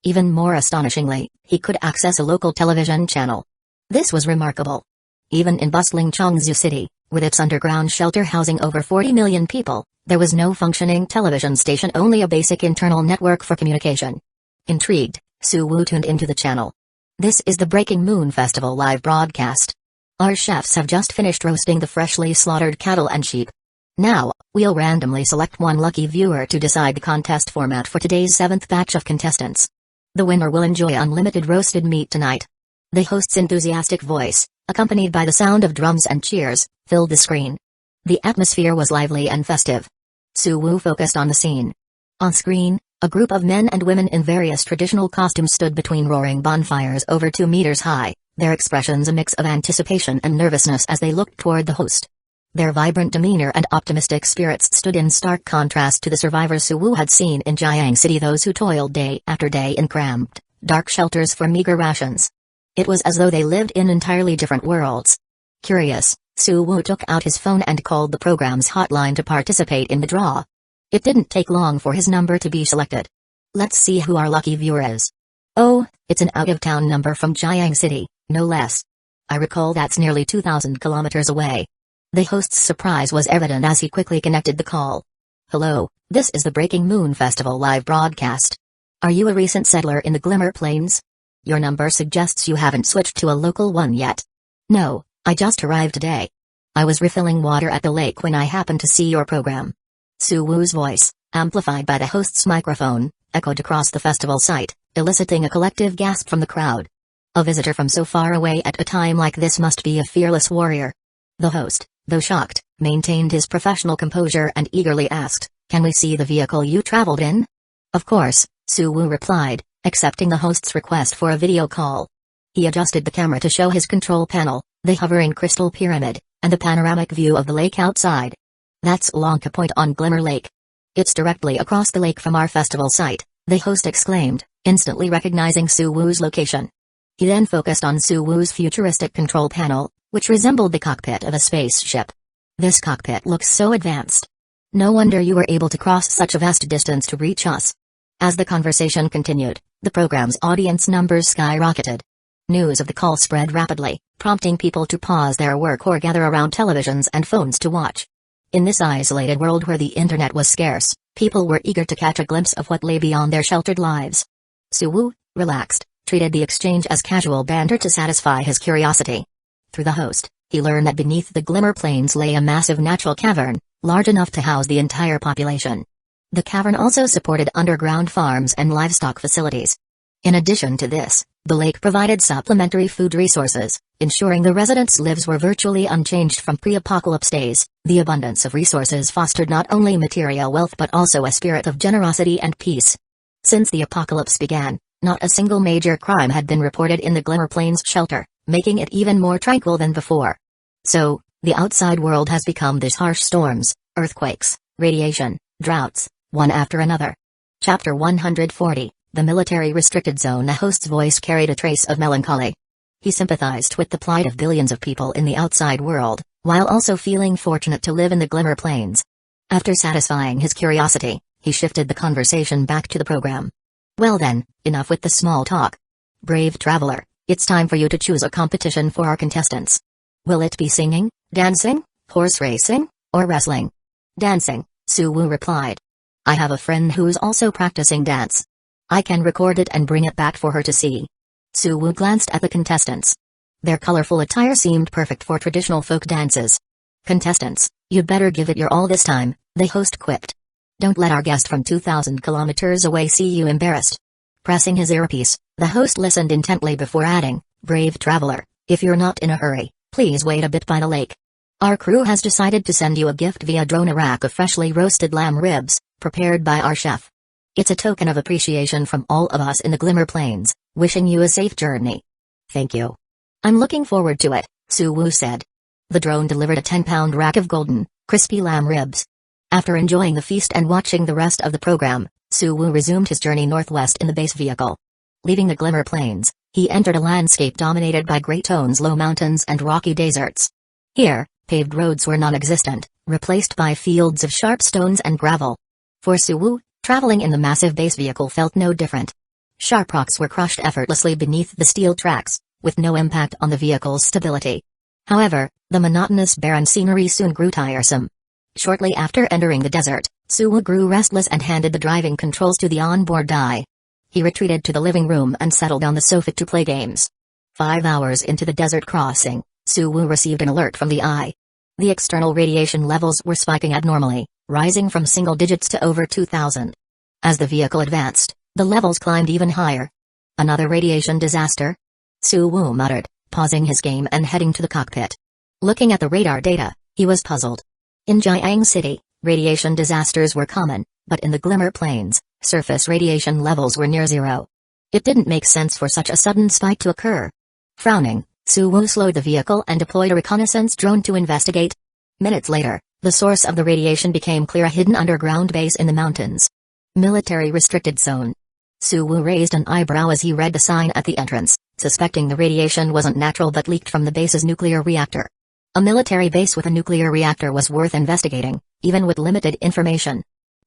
Even more astonishingly, he could access a local television channel. This was remarkable. Even in bustling Changzhou City, with its underground shelter housing over 40 million people, there was no functioning television station, only a basic internal network for communication. Intrigued, Su Wu tuned into the channel. This is the Breaking Moon Festival live broadcast. Our chefs have just finished roasting the freshly slaughtered cattle and sheep. Now, we'll randomly select one lucky viewer to decide the contest format for today's 7th batch of contestants. The winner will enjoy unlimited roasted meat tonight. The host's enthusiastic voice, accompanied by the sound of drums and cheers, filled the screen. The atmosphere was lively and festive. Su Wu focused on the scene. On screen, a group of men and women in various traditional costumes stood between roaring bonfires over 2 meters high, their expressions a mix of anticipation and nervousness as they looked toward the host. Their vibrant demeanor and optimistic spirits stood in stark contrast to the survivors Su Wu had seen in Jiang City, those who toiled day after day in cramped, dark shelters for meager rations. It was as though they lived in entirely different worlds. Curious, Su Wu took out his phone and called the program's hotline to participate in the draw. It didn't take long for his number to be selected. Let's see who our lucky viewer is. Oh, it's an out-of-town number from Jiang City, no less. I recall that's nearly 2,000 kilometers away. The host's surprise was evident as he quickly connected the call. Hello, this is the Breaking Moon Festival live broadcast. Are you a recent settler in the Glimmer Plains? Your number suggests you haven't switched to a local one yet. No, I just arrived today. I was refilling water at the lake when I happened to see your program. Su Wu's voice, amplified by the host's microphone, echoed across the festival site, eliciting a collective gasp from the crowd. A visitor from so far away at a time like this must be a fearless warrior. The host, though shocked, maintained his professional composure and eagerly asked, "Can we see the vehicle you traveled in?" Of course, Su Wu replied, accepting the host's request for a video call. He adjusted the camera to show his control panel, the hovering crystal pyramid, and the panoramic view of the lake outside. That's Lanka Point on Glimmer Lake. It's directly across the lake from our festival site, the host exclaimed, instantly recognizing Su Wu's location. He then focused on Su Wu's futuristic control panel, which resembled the cockpit of a spaceship. This cockpit looks so advanced. No wonder you were able to cross such a vast distance to reach us. As the conversation continued, the program's audience numbers skyrocketed. News of the call spread rapidly, prompting people to pause their work or gather around televisions and phones to watch. In this isolated world where the internet was scarce, people were eager to catch a glimpse of what lay beyond their sheltered lives. Su Wu, relaxed, treated the exchange as casual banter to satisfy his curiosity. Through the host, he learned that beneath the Glimmer Plains lay a massive natural cavern, large enough to house the entire population. The cavern also supported underground farms and livestock facilities. In addition to this, the lake provided supplementary food resources, ensuring the residents' lives were virtually unchanged from pre-apocalypse days. The abundance of resources fostered not only material wealth but also a spirit of generosity and peace. Since the apocalypse began, not a single major crime had been reported in the Glimmer Plains shelter, making it even more tranquil than before. So, the outside world has become this harsh storms, earthquakes, radiation, droughts, one after another. Chapter 140, The Military Restricted Zone. The host's voice carried a trace of melancholy. He sympathized with the plight of billions of people in the outside world, while also feeling fortunate to live in the Glimmer Plains. After satisfying his curiosity, he shifted the conversation back to the program. Well then, enough with the small talk. Brave traveler, it's time for you to choose a competition for our contestants. Will it be singing, dancing, horse racing, or wrestling? Dancing, Su Wu replied. I have a friend who's also practicing dance. I can record it and bring it back for her to see. Su Wu glanced at the contestants. Their colorful attire seemed perfect for traditional folk dances. Contestants, you'd better give it your all this time, the host quipped. Don't let our guest from 2,000 kilometers away see you embarrassed. Pressing his earpiece, the host listened intently before adding, Brave traveler, if you're not in a hurry, please wait a bit by the lake. Our crew has decided to send you a gift via drone, a rack of freshly roasted lamb ribs, prepared by our chef. It's a token of appreciation from all of us in the Glimmer Plains, wishing you a safe journey. Thank you. I'm looking forward to it, Su Wu said. The drone delivered a 10-pound rack of golden, crispy lamb ribs. After enjoying the feast and watching the rest of the program, Su Wu resumed his journey northwest in the base vehicle. Leaving the Glimmer Plains, he entered a landscape dominated by Great Tone's low mountains and rocky deserts. Here, paved roads were non-existent, replaced by fields of sharp stones and gravel. For Su Wu, traveling in the massive base vehicle felt no different. Sharp rocks were crushed effortlessly beneath the steel tracks, with no impact on the vehicle's stability. However, the monotonous barren scenery soon grew tiresome. Shortly after entering the desert, Suwu grew restless and handed the driving controls to the onboard die. He retreated to the living room and settled on the sofa to play games. 5 hours into the desert crossing, Suwu received an alert from the eye. The external radiation levels were spiking abnormally, rising from single digits to over 2,000. As the vehicle advanced, the levels climbed even higher. Another radiation disaster? Suwu muttered, pausing his game and heading to the cockpit. Looking at the radar data, he was puzzled. In Jiang City, radiation disasters were common, but in the Glimmer Plains, surface radiation levels were near zero. It didn't make sense for such a sudden spike to occur. Frowning, Suwu slowed the vehicle and deployed a reconnaissance drone to investigate. Minutes later, the source of the radiation became clear: a hidden underground base in the mountains. Military restricted zone. Suwu raised an eyebrow as he read the sign at the entrance, suspecting the radiation wasn't natural but leaked from the base's nuclear reactor. A military base with a nuclear reactor was worth investigating, even with limited information.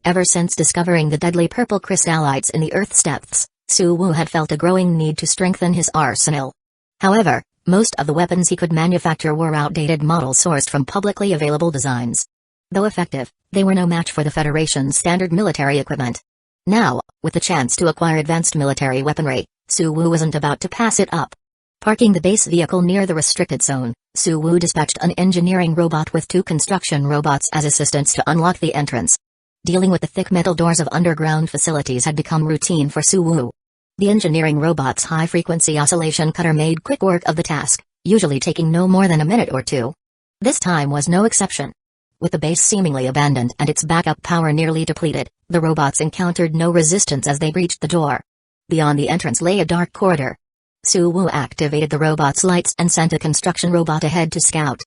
Ever since discovering the deadly purple crystallites in the Earth's depths, Suwu had felt a growing need to strengthen his arsenal. However, most of the weapons he could manufacture were outdated models sourced from publicly available designs. Though effective, they were no match for the Federation's standard military equipment. Now, with the chance to acquire advanced military weaponry, Suwu wasn't about to pass it up. Parking the base vehicle near the restricted zone, Suwu dispatched an engineering robot with 2 construction robots as assistants to unlock the entrance. Dealing with the thick metal doors of underground facilities had become routine for Suwu. The engineering robot's high-frequency oscillation cutter made quick work of the task, usually taking no more than a minute or two. This time was no exception. With the base seemingly abandoned and its backup power nearly depleted, the robots encountered no resistance as they breached the door. Beyond the entrance lay a dark corridor. Suwu activated the robot's lights and sent a construction robot ahead to scout.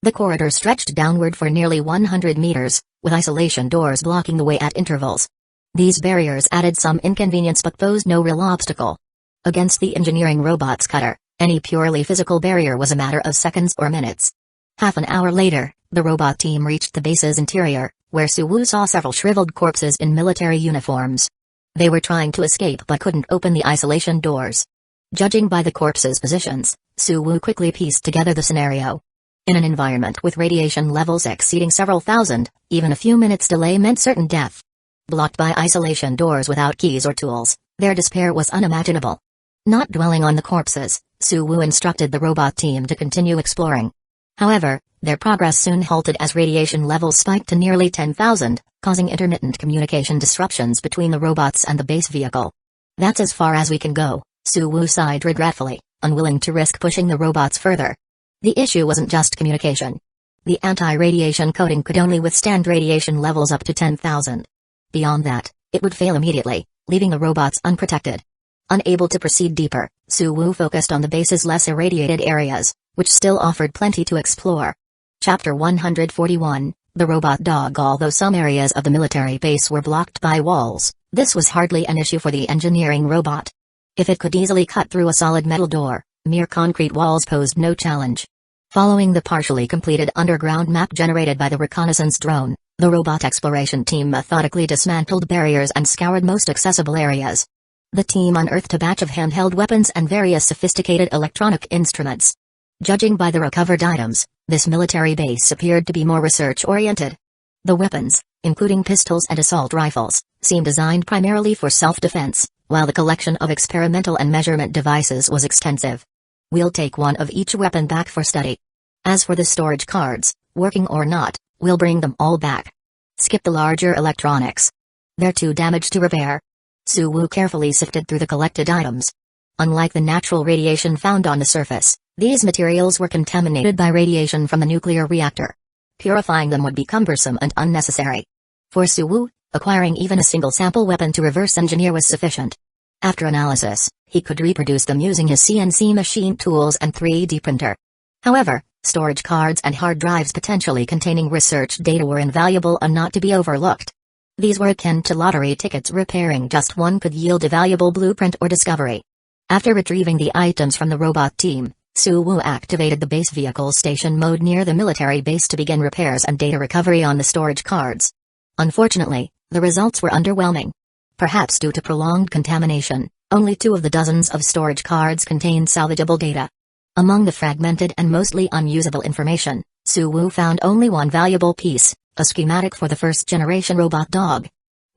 The corridor stretched downward for nearly 100 meters, with isolation doors blocking the way at intervals. These barriers added some inconvenience but posed no real obstacle. Against the engineering robot's cutter, any purely physical barrier was a matter of seconds or minutes. Half an hour later, the robot team reached the base's interior, where Suwu saw several shriveled corpses in military uniforms. They were trying to escape but couldn't open the isolation doors. Judging by the corpses' positions, Suwu quickly pieced together the scenario. In an environment with radiation levels exceeding several thousand, even a few minutes' delay meant certain death. Blocked by isolation doors without keys or tools, their despair was unimaginable. Not dwelling on the corpses, Suwu instructed the robot team to continue exploring. However, their progress soon halted as radiation levels spiked to nearly 10,000, causing intermittent communication disruptions between the robots and the base vehicle. "That's as far as we can go," Suwu sighed regretfully, unwilling to risk pushing the robots further. The issue wasn't just communication. The anti-radiation coating could only withstand radiation levels up to 10,000. Beyond that, it would fail immediately, leaving the robots unprotected. Unable to proceed deeper, Suwu focused on the base's less irradiated areas, which still offered plenty to explore. Chapter 141, The Robot Dog. Although some areas of the military base were blocked by walls, this was hardly an issue for the engineering robot. If it could easily cut through a solid metal door, mere concrete walls posed no challenge. Following the partially completed underground map generated by the reconnaissance drone, the robot exploration team methodically dismantled barriers and scoured most accessible areas. The team unearthed a batch of handheld weapons and various sophisticated electronic instruments. Judging by the recovered items, this military base appeared to be more research-oriented. The weapons, including pistols and assault rifles, seemed designed primarily for self-defense, while the collection of experimental and measurement devices was extensive. "We'll take one of each weapon back for study. As for the storage cards, working or not, we'll bring them all back. Skip the larger electronics. They're too damaged to repair." Suwu carefully sifted through the collected items. Unlike the natural radiation found on the surface, these materials were contaminated by radiation from the nuclear reactor. Purifying them would be cumbersome and unnecessary. For Suwu, acquiring even a single sample weapon to reverse engineer was sufficient. After analysis, he could reproduce them using his CNC machine tools and 3D printer. However, storage cards and hard drives potentially containing research data were invaluable and not to be overlooked. These were akin to lottery tickets. Repairing just one could yield a valuable blueprint or discovery. After retrieving the items from the robot team, Suwu activated the base vehicle station mode near the military base to begin repairs and data recovery on the storage cards. Unfortunately, the results were underwhelming. Perhaps due to prolonged contamination, Only 2 of the dozens of storage cards contained salvageable data. Among the fragmented and mostly unusable information, Suwu found only one valuable piece, a schematic for the first-generation robot dog.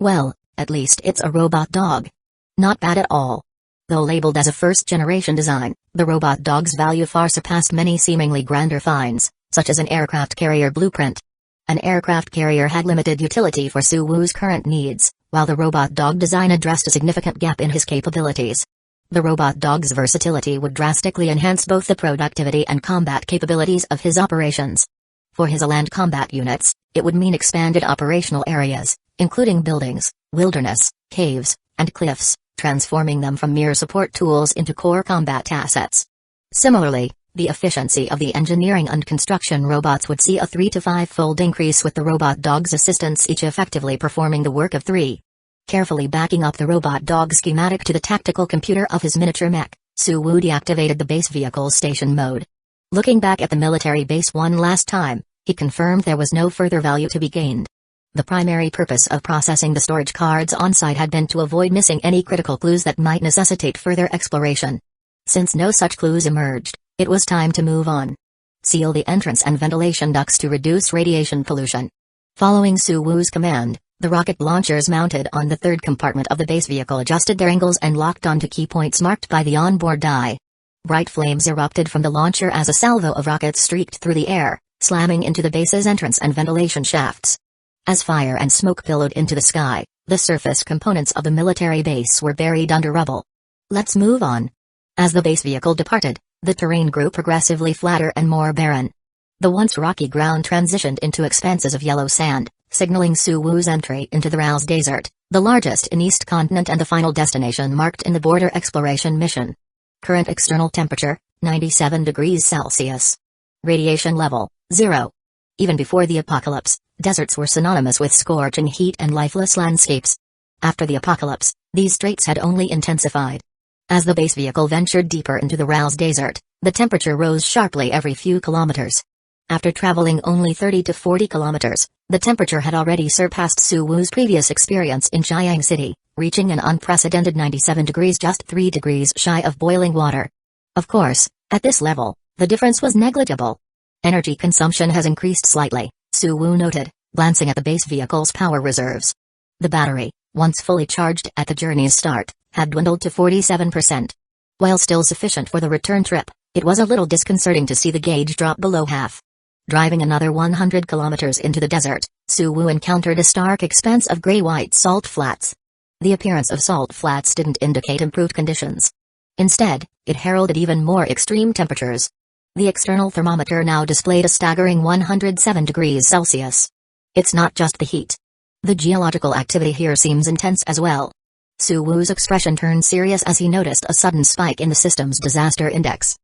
Well, at least it's a robot dog. Not bad at all. Though labeled as a first-generation design, the robot dog's value far surpassed many seemingly grander finds, such as an aircraft carrier blueprint. An aircraft carrier had limited utility for Suwu's current needs, while the robot dog design addressed a significant gap in his capabilities. The robot dog's versatility would drastically enhance both the productivity and combat capabilities of his operations. For his land combat units, it would mean expanded operational areas, including buildings, wilderness, caves, and cliffs, transforming them from mere support tools into core combat assets. Similarly, the efficiency of the engineering and construction robots would see a 3 to 5-fold increase with the robot dog's assistants each effectively performing the work of 3. Carefully backing up the robot dog schematic to the tactical computer of his miniature mech, Suwu deactivated the base vehicle's station mode. Looking back at the military base one last time, he confirmed there was no further value to be gained. The primary purpose of processing the storage cards on-site had been to avoid missing any critical clues that might necessitate further exploration. Since no such clues emerged, it was time to move on. Seal the entrance and ventilation ducts to reduce radiation pollution. Following Suwu's command, the rocket launchers mounted on the third compartment of the base vehicle adjusted their angles and locked onto key points marked by the onboard die. Bright flames erupted from the launcher as a salvo of rockets streaked through the air, slamming into the base's entrance and ventilation shafts. As fire and smoke billowed into the sky, the surface components of the military base were buried under rubble. Let's move on. As the base vehicle departed, the terrain grew progressively flatter and more barren. The once rocky ground transitioned into expanses of yellow sand, signaling Suwu's entry into the Rouse Desert, the largest in East Continent and the final destination marked in the border exploration mission. Current external temperature, 97 degrees Celsius. Radiation level, 0. Even before the apocalypse, deserts were synonymous with scorching heat and lifeless landscapes. After the apocalypse, these traits had only intensified. As the base vehicle ventured deeper into the Rouse Desert, the temperature rose sharply every few kilometers. After traveling only 30 to 40 kilometers, the temperature had already surpassed Suwu's previous experience in Chiang City, reaching an unprecedented 97 degrees, just 3 degrees shy of boiling water. Of course, at this level, the difference was negligible. Energy consumption has increased slightly, Suwu noted, glancing at the base vehicle's power reserves. The battery, once fully charged at the journey's start, had dwindled to 47%. While still sufficient for the return trip, it was a little disconcerting to see the gauge drop below half. Driving another 100 kilometers into the desert, Suwu encountered a stark expanse of gray-white salt flats. The appearance of salt flats didn't indicate improved conditions. Instead, it heralded even more extreme temperatures. The external thermometer now displayed a staggering 107 degrees Celsius. It's not just the heat. The geological activity here seems intense as well. Suwu's expression turned serious as he noticed a sudden spike in the system's disaster index.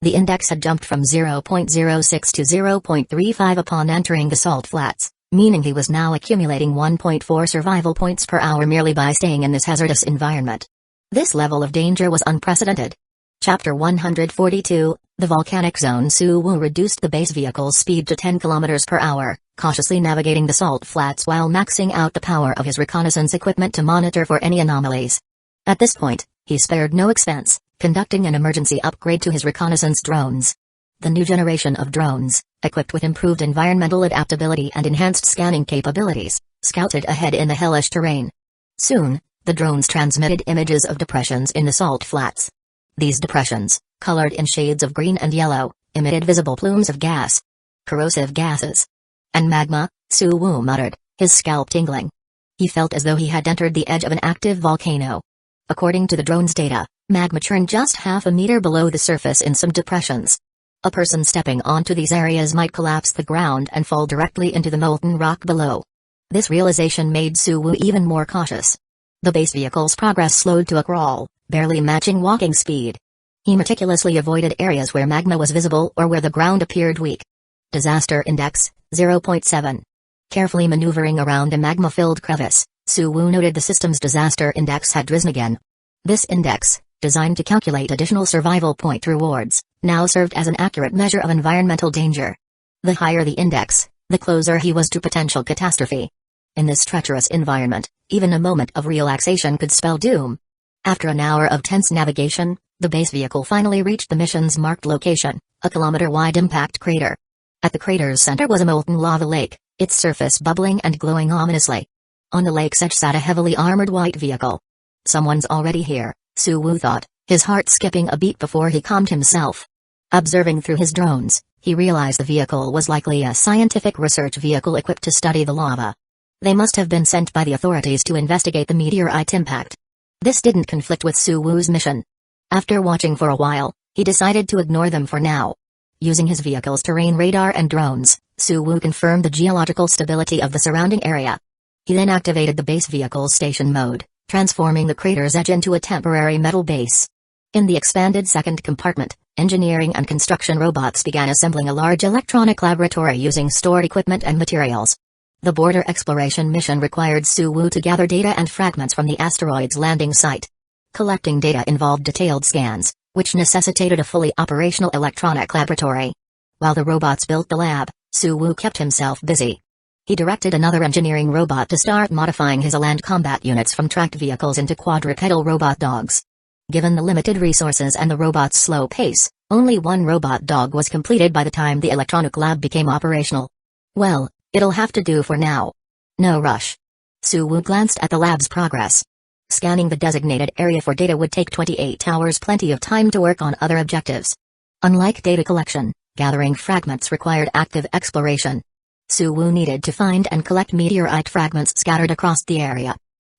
The index had jumped from 0.06 to 0.35 upon entering the salt flats, meaning he was now accumulating 1.4 survival points per hour merely by staying in this hazardous environment. This level of danger was unprecedented. Chapter 142, The Volcanic Zone. Suwu reduced the base vehicle's speed to 10 km per hour, cautiously navigating the salt flats while maxing out the power of his reconnaissance equipment to monitor for any anomalies. At this point, he spared no expense, conducting an emergency upgrade to his reconnaissance drones. The new generation of drones, equipped with improved environmental adaptability and enhanced scanning capabilities, scouted ahead in the hellish terrain. Soon, the drones transmitted images of depressions in the salt flats. These depressions, colored in shades of green and yellow, emitted visible plumes of gas. Corrosive gases. And magma, Suwu muttered, his scalp tingling. He felt as though he had entered the edge of an active volcano. According to the drone's data, magma churned just half a meter below the surface in some depressions. A person stepping onto these areas might collapse the ground and fall directly into the molten rock below. This realization made Suwu even more cautious. The base vehicle's progress slowed to a crawl, barely matching walking speed. He meticulously avoided areas where magma was visible or where the ground appeared weak. Disaster Index, 0.7. Carefully maneuvering around a magma-filled crevice, Suwu noted the system's disaster index had risen again. This index, designed to calculate additional survival point rewards, now served as an accurate measure of environmental danger. The higher the index, the closer he was to potential catastrophe. In this treacherous environment, even a moment of relaxation could spell doom. After an hour of tense navigation, the base vehicle finally reached the mission's marked location, a kilometer-wide impact crater. At the crater's center was a molten lava lake, its surface bubbling and glowing ominously. On the lake's edge sat a heavily armored white vehicle. Someone's already here, Suwoo thought, his heart skipping a beat before he calmed himself. Observing through his drones, he realized the vehicle was likely a scientific research vehicle equipped to study the lava. They must have been sent by the authorities to investigate the meteorite impact. This didn't conflict with Suwoo's mission. After watching for a while, he decided to ignore them for now. Using his vehicle's terrain radar and drones, Suwoo confirmed the geological stability of the surrounding area. He then activated the base vehicle's station mode, transforming the crater's edge into a temporary metal base. In the expanded second compartment, engineering and construction robots began assembling a large electronic laboratory using stored equipment and materials. The border exploration mission required Suwoo to gather data and fragments from the asteroid's landing site. Collecting data involved detailed scans, which necessitated a fully operational electronic laboratory. While the robots built the lab, Suwoo kept himself busy. He directed another engineering robot to start modifying his land combat units from tracked vehicles into quadrupedal robot dogs. Given the limited resources and the robot's slow pace, only one robot dog was completed by the time the electronic lab became operational. Well, it'll have to do for now. No rush. Suwoo glanced at the lab's progress. Scanning the designated area for data would take 28 hours, plenty of time to work on other objectives. Unlike data collection, gathering fragments required active exploration. Suwoo needed to find and collect meteorite fragments scattered across the area.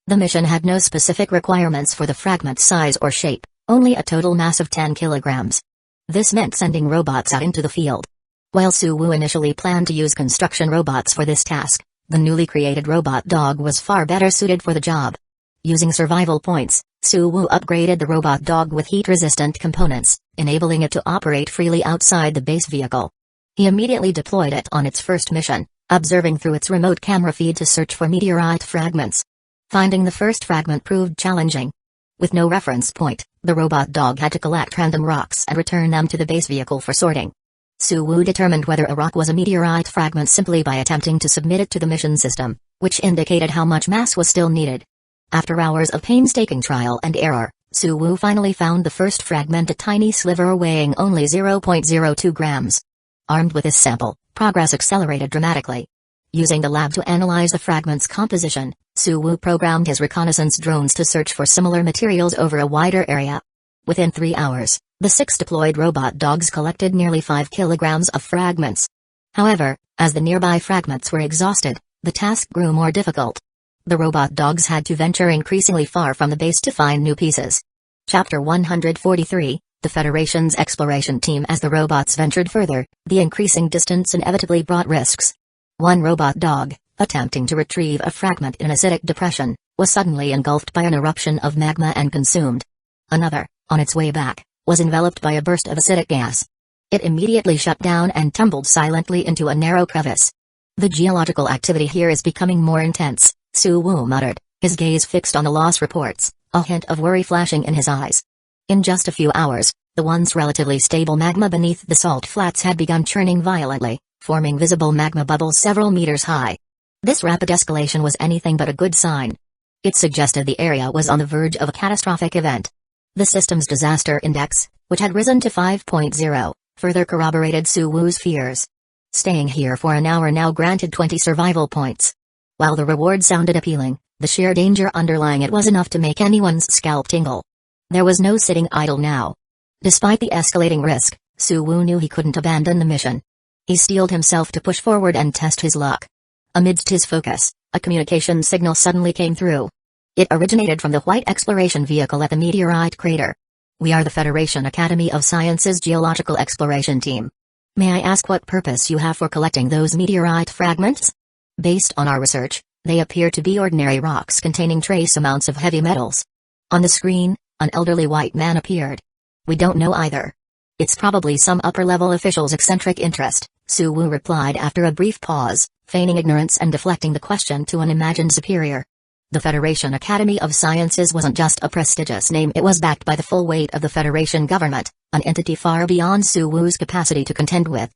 The mission had no specific requirements for the fragment size or shape, only a total mass of 10 kilograms. This meant sending robots out into the field. While Suwoo initially planned to use construction robots for this task, the newly created robot dog was far better suited for the job. Using survival points, Suwoo upgraded the robot dog with heat-resistant components, enabling it to operate freely outside the base vehicle. He immediately deployed it on its first mission, observing through its remote camera feed to search for meteorite fragments. Finding the first fragment proved challenging. With no reference point, the robot dog had to collect random rocks and return them to the base vehicle for sorting. Suwoo determined whether a rock was a meteorite fragment simply by attempting to submit it to the mission system, which indicated how much mass was still needed. After hours of painstaking trial and error, Suwoo finally found the first fragment, a tiny sliver weighing only 0.02 grams. Armed with this sample, progress accelerated dramatically. Using the lab to analyze the fragment's composition, Suwoo programmed his reconnaissance drones to search for similar materials over a wider area. Within 3 hours, the 6 deployed robot dogs collected nearly 5 kilograms of fragments. However, as the nearby fragments were exhausted, the task grew more difficult. The robot dogs had to venture increasingly far from the base to find new pieces. Chapter 143, The Federation's Exploration Team. As the robots ventured further, the increasing distance inevitably brought risks. One robot dog, attempting to retrieve a fragment in an acidic depression, was suddenly engulfed by an eruption of magma and consumed. Another, on its way back, was enveloped by a burst of acidic gas. It immediately shut down and tumbled silently into a narrow crevice. The geological activity here is becoming more intense, Suwoo muttered, his gaze fixed on the loss reports, a hint of worry flashing in his eyes. In just a few hours, the once relatively stable magma beneath the salt flats had begun churning violently, forming visible magma bubbles several meters high. This rapid escalation was anything but a good sign. It suggested the area was on the verge of a catastrophic event. The system's disaster index, which had risen to 5.0, further corroborated Suwoo's fears. Staying here for an hour now granted 20 survival points. While the reward sounded appealing, the sheer danger underlying it was enough to make anyone's scalp tingle. There was no sitting idle now. Despite the escalating risk, Suwoo knew he couldn't abandon the mission. He steeled himself to push forward and test his luck. Amidst his focus, a communication signal suddenly came through. It originated from the white exploration vehicle at the meteorite crater. "We are the Federation Academy of Sciences Geological Exploration Team. May I ask what purpose you have for collecting those meteorite fragments? Based on our research, they appear to be ordinary rocks containing trace amounts of heavy metals." On the screen, an elderly white man appeared. "We don't know either. It's probably some upper-level official's eccentric interest," Suwoo replied after a brief pause, feigning ignorance and deflecting the question to an imagined superior. The Federation Academy of Sciences wasn't just a prestigious name, it was backed by the full weight of the Federation government, an entity far beyond Suwoo's capacity to contend with.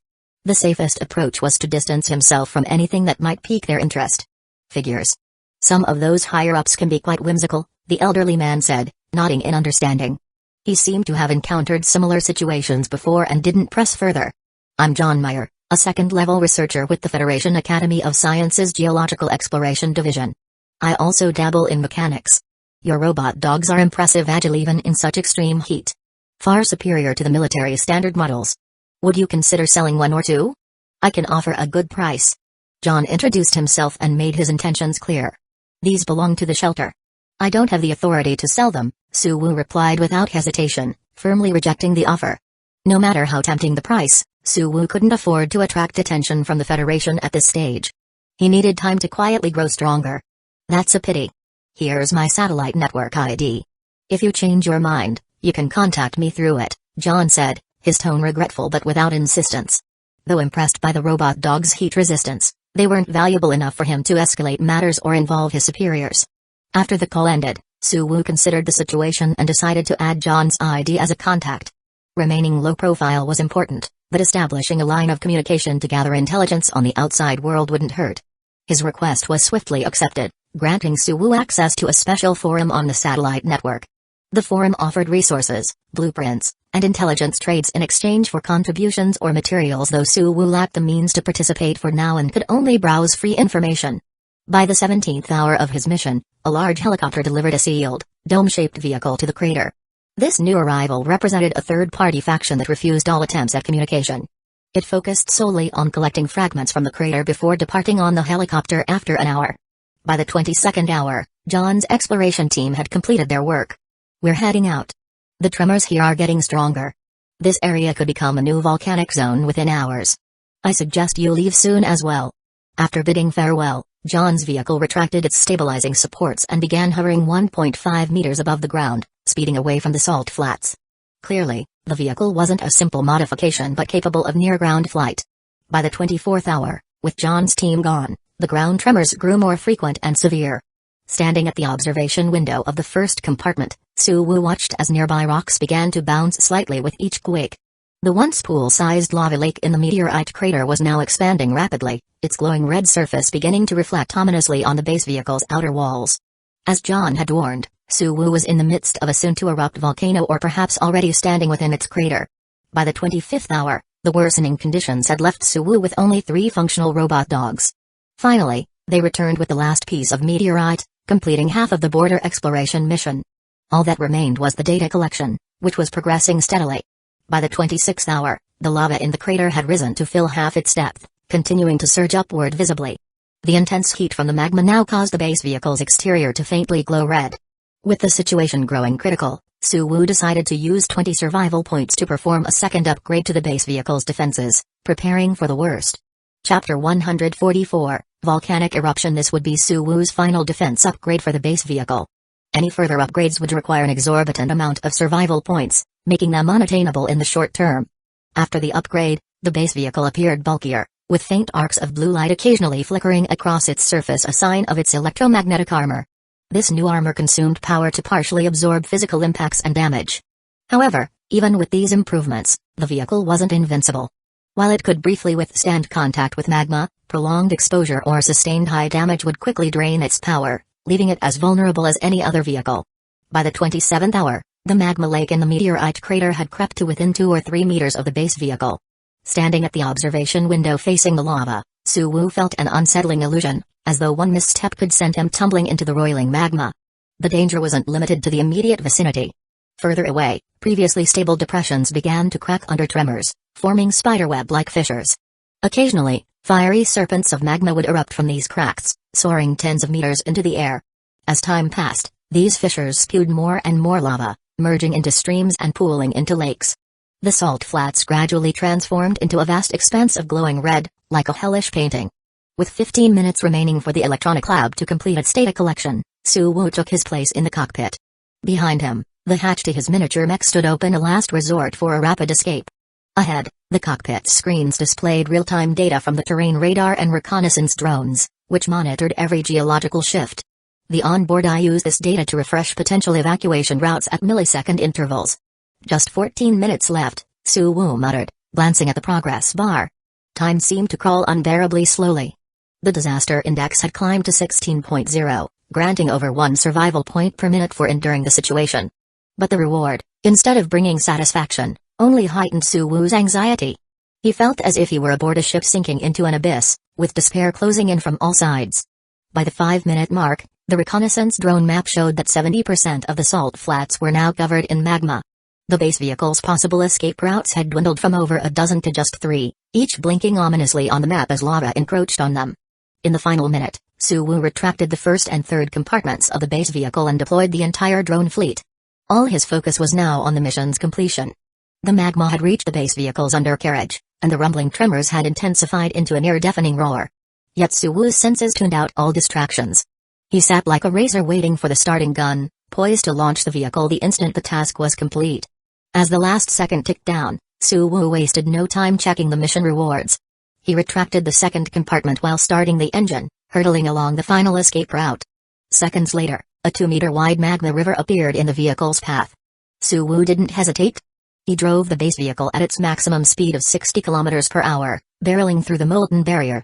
The safest approach was to distance himself from anything that might pique their interest. "Figures. Some of those higher-ups can be quite whimsical," the elderly man said, nodding in understanding. He seemed to have encountered similar situations before and didn't press further. I'm John Meyer, a second-level researcher with the Federation Academy of Sciences Geological Exploration Division. I also dabble in mechanics. Your robot dogs are impressive, agile even in such extreme heat. Far superior to the military standard models. Would you consider selling one or two? I can offer a good price. John introduced himself and made his intentions clear. These belong to the shelter. I don't have the authority to sell them, Suwu replied without hesitation, firmly rejecting the offer. No matter how tempting the price, Suwu couldn't afford to attract attention from the Federation at this stage. He needed time to quietly grow stronger. That's a pity. Here's my satellite network ID. If you change your mind, you can contact me through it, John said, his tone regretful but without insistence. Though impressed by the robot dog's heat resistance, they weren't valuable enough for him to escalate matters or involve his superiors. After the call ended, Suwu considered the situation and decided to add John's ID as a contact. Remaining low profile was important, but establishing a line of communication to gather intelligence on the outside world wouldn't hurt. His request was swiftly accepted, granting Suwu access to a special forum on the satellite network. The forum offered resources, blueprints, and intelligence trades in exchange for contributions or materials, though Suwu lacked the means to participate for now and could only browse free information. By the 17th hour of his mission, a large helicopter delivered a sealed, dome-shaped vehicle to the crater. This new arrival represented a third-party faction that refused all attempts at communication. It focused solely on collecting fragments from the crater before departing on the helicopter after an hour. By the 22nd hour, John's exploration team had completed their work. We're heading out. The tremors here are getting stronger. This area could become a new volcanic zone within hours. I suggest you leave soon as well. After bidding farewell, John's vehicle retracted its stabilizing supports and began hovering 1.5 meters above the ground, speeding away from the salt flats. Clearly, the vehicle wasn't a simple modification but capable of near-ground flight. By the 24th hour, with John's team gone, the ground tremors grew more frequent and severe. Standing at the observation window of the first compartment, Suwu watched as nearby rocks began to bounce slightly with each quake. The once pool-sized lava lake in the meteorite crater was now expanding rapidly, its glowing red surface beginning to reflect ominously on the base vehicle's outer walls. As John had warned, Suwu was in the midst of a soon-to-erupt volcano, or perhaps already standing within its crater. By the 25th hour, the worsening conditions had left Suwu with only 3 functional robot dogs. Finally, they returned with the last piece of meteorite, completing half of the border exploration mission. All that remained was the data collection, which was progressing steadily. By the 26th hour, the lava in the crater had risen to fill half its depth, continuing to surge upward visibly. The intense heat from the magma now caused the base vehicle's exterior to faintly glow red. With the situation growing critical, Suwu decided to use 20 survival points to perform a second upgrade to the base vehicle's defenses, preparing for the worst. Chapter 144, Volcanic Eruption. This would be Suwu's final defense upgrade for the base vehicle. Any further upgrades would require an exorbitant amount of survival points, making them unattainable in the short term. After the upgrade, the base vehicle appeared bulkier, with faint arcs of blue light occasionally flickering across its surface, a sign of its electromagnetic armor. This new armor consumed power to partially absorb physical impacts and damage. However, even with these improvements, the vehicle wasn't invincible. While it could briefly withstand contact with magma, prolonged exposure or sustained high damage would quickly drain its power, leaving it as vulnerable as any other vehicle. By the 27th hour, the magma lake in the meteorite crater had crept to within 2 or 3 meters of the base vehicle. Standing at the observation window facing the lava, Suwu felt an unsettling illusion, as though one misstep could send him tumbling into the roiling magma. The danger wasn't limited to the immediate vicinity. Further away, previously stable depressions began to crack under tremors, forming spiderweb-like fissures. Occasionally, fiery serpents of magma would erupt from these cracks, soaring tens of meters into the air. As time passed, these fissures spewed more and more lava, merging into streams and pooling into lakes. The salt flats gradually transformed into a vast expanse of glowing red, like a hellish painting. With 15 minutes remaining for the electronic lab to complete its data collection, Suwu took his place in the cockpit. Behind him, the hatch to his miniature mech stood open, a last resort for a rapid escape. Ahead, the cockpit screens displayed real-time data from the terrain radar and reconnaissance drones, which monitored every geological shift. The onboard eye used this data to refresh potential evacuation routes at millisecond intervals. Just 14 minutes left, Suwu muttered, glancing at the progress bar. Time seemed to crawl unbearably slowly. The disaster index had climbed to 16.0, granting over 1 survival point per minute for enduring the situation. But the reward, instead of bringing satisfaction, only heightened Suwoo's anxiety. He felt as if he were aboard a ship sinking into an abyss, with despair closing in from all sides. By the 5-minute mark, the reconnaissance drone map showed that 70% of the salt flats were now covered in magma. The base vehicle's possible escape routes had dwindled from over a dozen to just 3, each blinking ominously on the map as lava encroached on them. In the final minute, Suwoo retracted the first and third compartments of the base vehicle and deployed the entire drone fleet. All his focus was now on the mission's completion. The magma had reached the base vehicle's undercarriage, and the rumbling tremors had intensified into a near-deafening roar. Yet Suwoo's senses tuned out all distractions. He sat like a racer waiting for the starting gun, poised to launch the vehicle the instant the task was complete. As the last second ticked down, Suwoo wasted no time checking the mission rewards. He retracted the second compartment while starting the engine, hurtling along the final escape route. Seconds later, a 2-meter-wide magma river appeared in the vehicle's path. Suwoo didn't hesitate. He drove the base vehicle at its maximum speed of 60 kilometers per hour, barreling through the molten barrier.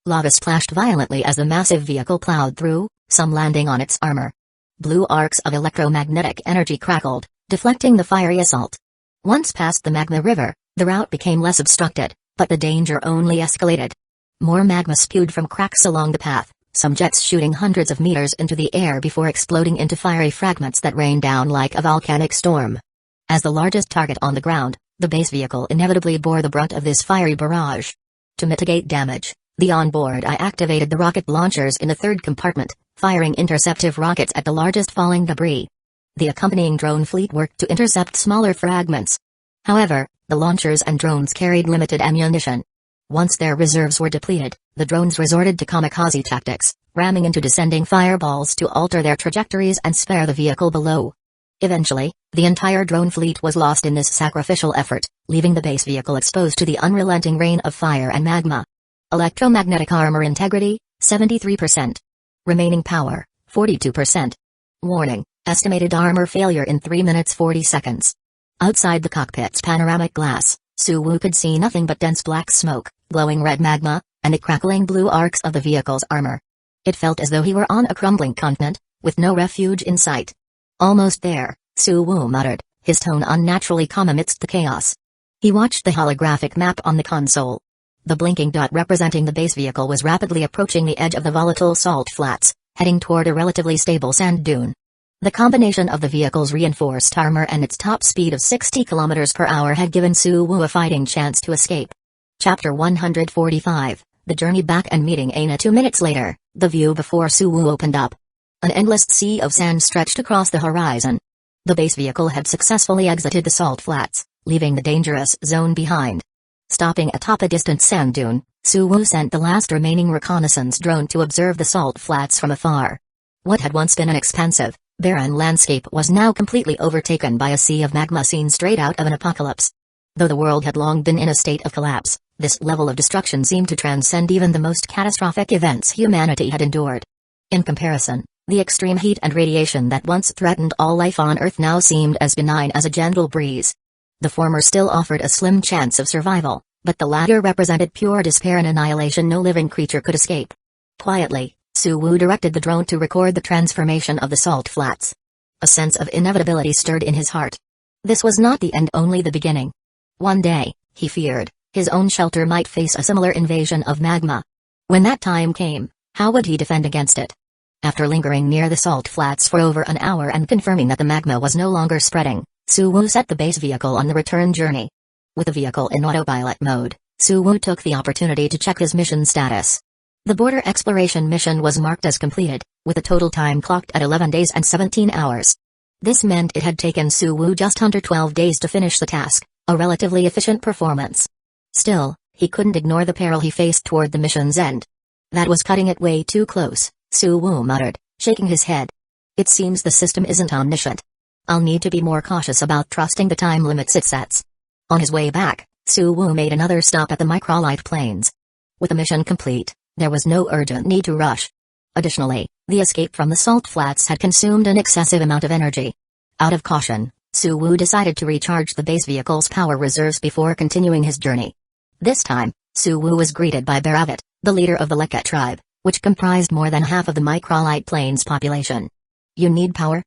Lava splashed violently as the massive vehicle plowed through, some landing on its armor. Blue arcs of electromagnetic energy crackled, deflecting the fiery assault. Once past the magma river, the route became less obstructed, but the danger only escalated. More magma spewed from cracks along the path, some jets shooting hundreds of meters into the air before exploding into fiery fragments that rained down like a volcanic storm. As the largest target on the ground, the base vehicle inevitably bore the brunt of this fiery barrage. To mitigate damage, the onboard I activated the rocket launchers in the third compartment, firing interceptive rockets at the largest falling debris. The accompanying drone fleet worked to intercept smaller fragments. However, the launchers and drones carried limited ammunition. Once their reserves were depleted, the drones resorted to kamikaze tactics, ramming into descending fireballs to alter their trajectories and spare the vehicle below. Eventually, the entire drone fleet was lost in this sacrificial effort, leaving the base vehicle exposed to the unrelenting rain of fire and magma. Electromagnetic armor integrity, 73%. Remaining power, 42%. Warning, estimated armor failure in 3 minutes 40 seconds. Outside the cockpit's panoramic glass, Suwoo could see nothing but dense black smoke, glowing red magma, and the crackling blue arcs of the vehicle's armor. It felt as though he were on a crumbling continent, with no refuge in sight. Almost there, Suwoo muttered, his tone unnaturally calm amidst the chaos. He watched the holographic map on the console. The blinking dot representing the base vehicle was rapidly approaching the edge of the volatile salt flats, heading toward a relatively stable sand dune. The combination of the vehicle's reinforced armor and its top speed of 60 km per hour had given Suwoo a fighting chance to escape. Chapter 145, The Journey Back and Meeting Aina. 2 minutes later, the view before Suwoo opened up. An endless sea of sand stretched across the horizon. The base vehicle had successfully exited the salt flats, leaving the dangerous zone behind. Stopping atop a distant sand dune, Suwoo sent the last remaining reconnaissance drone to observe the salt flats from afar. What had once been an expansive, barren landscape was now completely overtaken by a sea of magma seen straight out of an apocalypse. Though the world had long been in a state of collapse, this level of destruction seemed to transcend even the most catastrophic events humanity had endured. In comparison, the extreme heat and radiation that once threatened all life on Earth now seemed as benign as a gentle breeze. The former still offered a slim chance of survival, but the latter represented pure despair and annihilation no living creature could escape. Quietly, Suwoo directed the drone to record the transformation of the salt flats. A sense of inevitability stirred in his heart. This was not the end, only the beginning. One day, he feared, his own shelter might face a similar invasion of magma. When that time came, how would he defend against it? After lingering near the salt flats for over an hour and confirming that the magma was no longer spreading, Suwoo set the base vehicle on the return journey. With the vehicle in autopilot mode, Suwoo took the opportunity to check his mission status. The border exploration mission was marked as completed, with a total time clocked at 11 days and 17 hours. This meant it had taken Suwoo just under 12 days to finish the task, a relatively efficient performance. Still, he couldn't ignore the peril he faced toward the mission's end. That was cutting it way too close, Suwoo muttered, shaking his head. It seems the system isn't omniscient. I'll need to be more cautious about trusting the time limits it sets. On his way back, Suwoo made another stop at the microlite plains. With the mission complete, there was no urgent need to rush. Additionally, the escape from the salt flats had consumed an excessive amount of energy. Out of caution, Suwoo decided to recharge the base vehicle's power reserves before continuing his journey. This time, Suwoo was greeted by Baravat, the leader of the Leket tribe, which comprised more than half of the microlite plains population. You need power?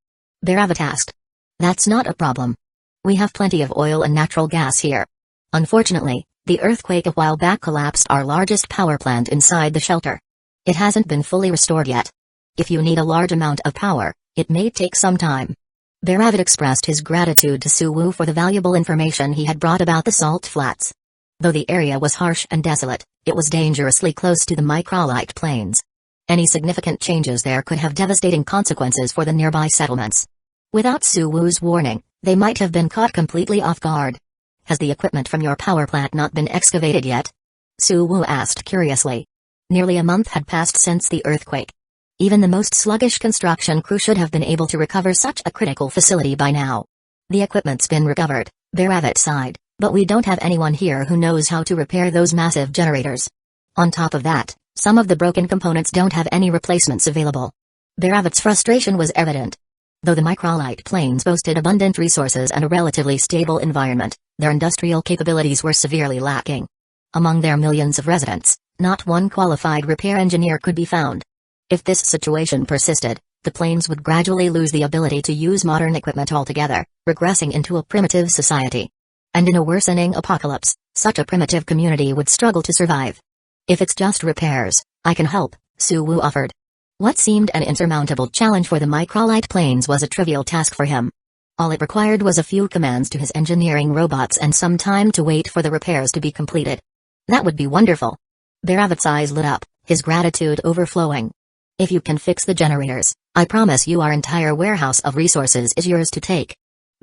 Baravat asked. That's not a problem. We have plenty of oil and natural gas here. Unfortunately, the earthquake a while back collapsed our largest power plant inside the shelter. It hasn't been fully restored yet. If you need a large amount of power, it may take some time. Baravat expressed his gratitude to Suwu for the valuable information he had brought about the salt flats. Though the area was harsh and desolate, it was dangerously close to the microlite plains. Any significant changes there could have devastating consequences for the nearby settlements. Without Suwu's warning, they might have been caught completely off guard. Has the equipment from your power plant not been excavated yet? Suwu asked curiously. Nearly a month had passed since the earthquake. Even the most sluggish construction crew should have been able to recover such a critical facility by now. The equipment's been recovered, Baravat sighed, but we don't have anyone here who knows how to repair those massive generators. On top of that, some of the broken components don't have any replacements available. Baravat's frustration was evident. Though the microlite plains boasted abundant resources and a relatively stable environment, their industrial capabilities were severely lacking. Among their millions of residents, not one qualified repair engineer could be found. If this situation persisted, the plains would gradually lose the ability to use modern equipment altogether, regressing into a primitive society. And in a worsening apocalypse, such a primitive community would struggle to survive. If it's just repairs, I can help, Suwu offered. What seemed an insurmountable challenge for the microlite plains was a trivial task for him. All it required was a few commands to his engineering robots and some time to wait for the repairs to be completed. That would be wonderful. Baravat's eyes lit up, his gratitude overflowing. If you can fix the generators, I promise you our entire warehouse of resources is yours to take.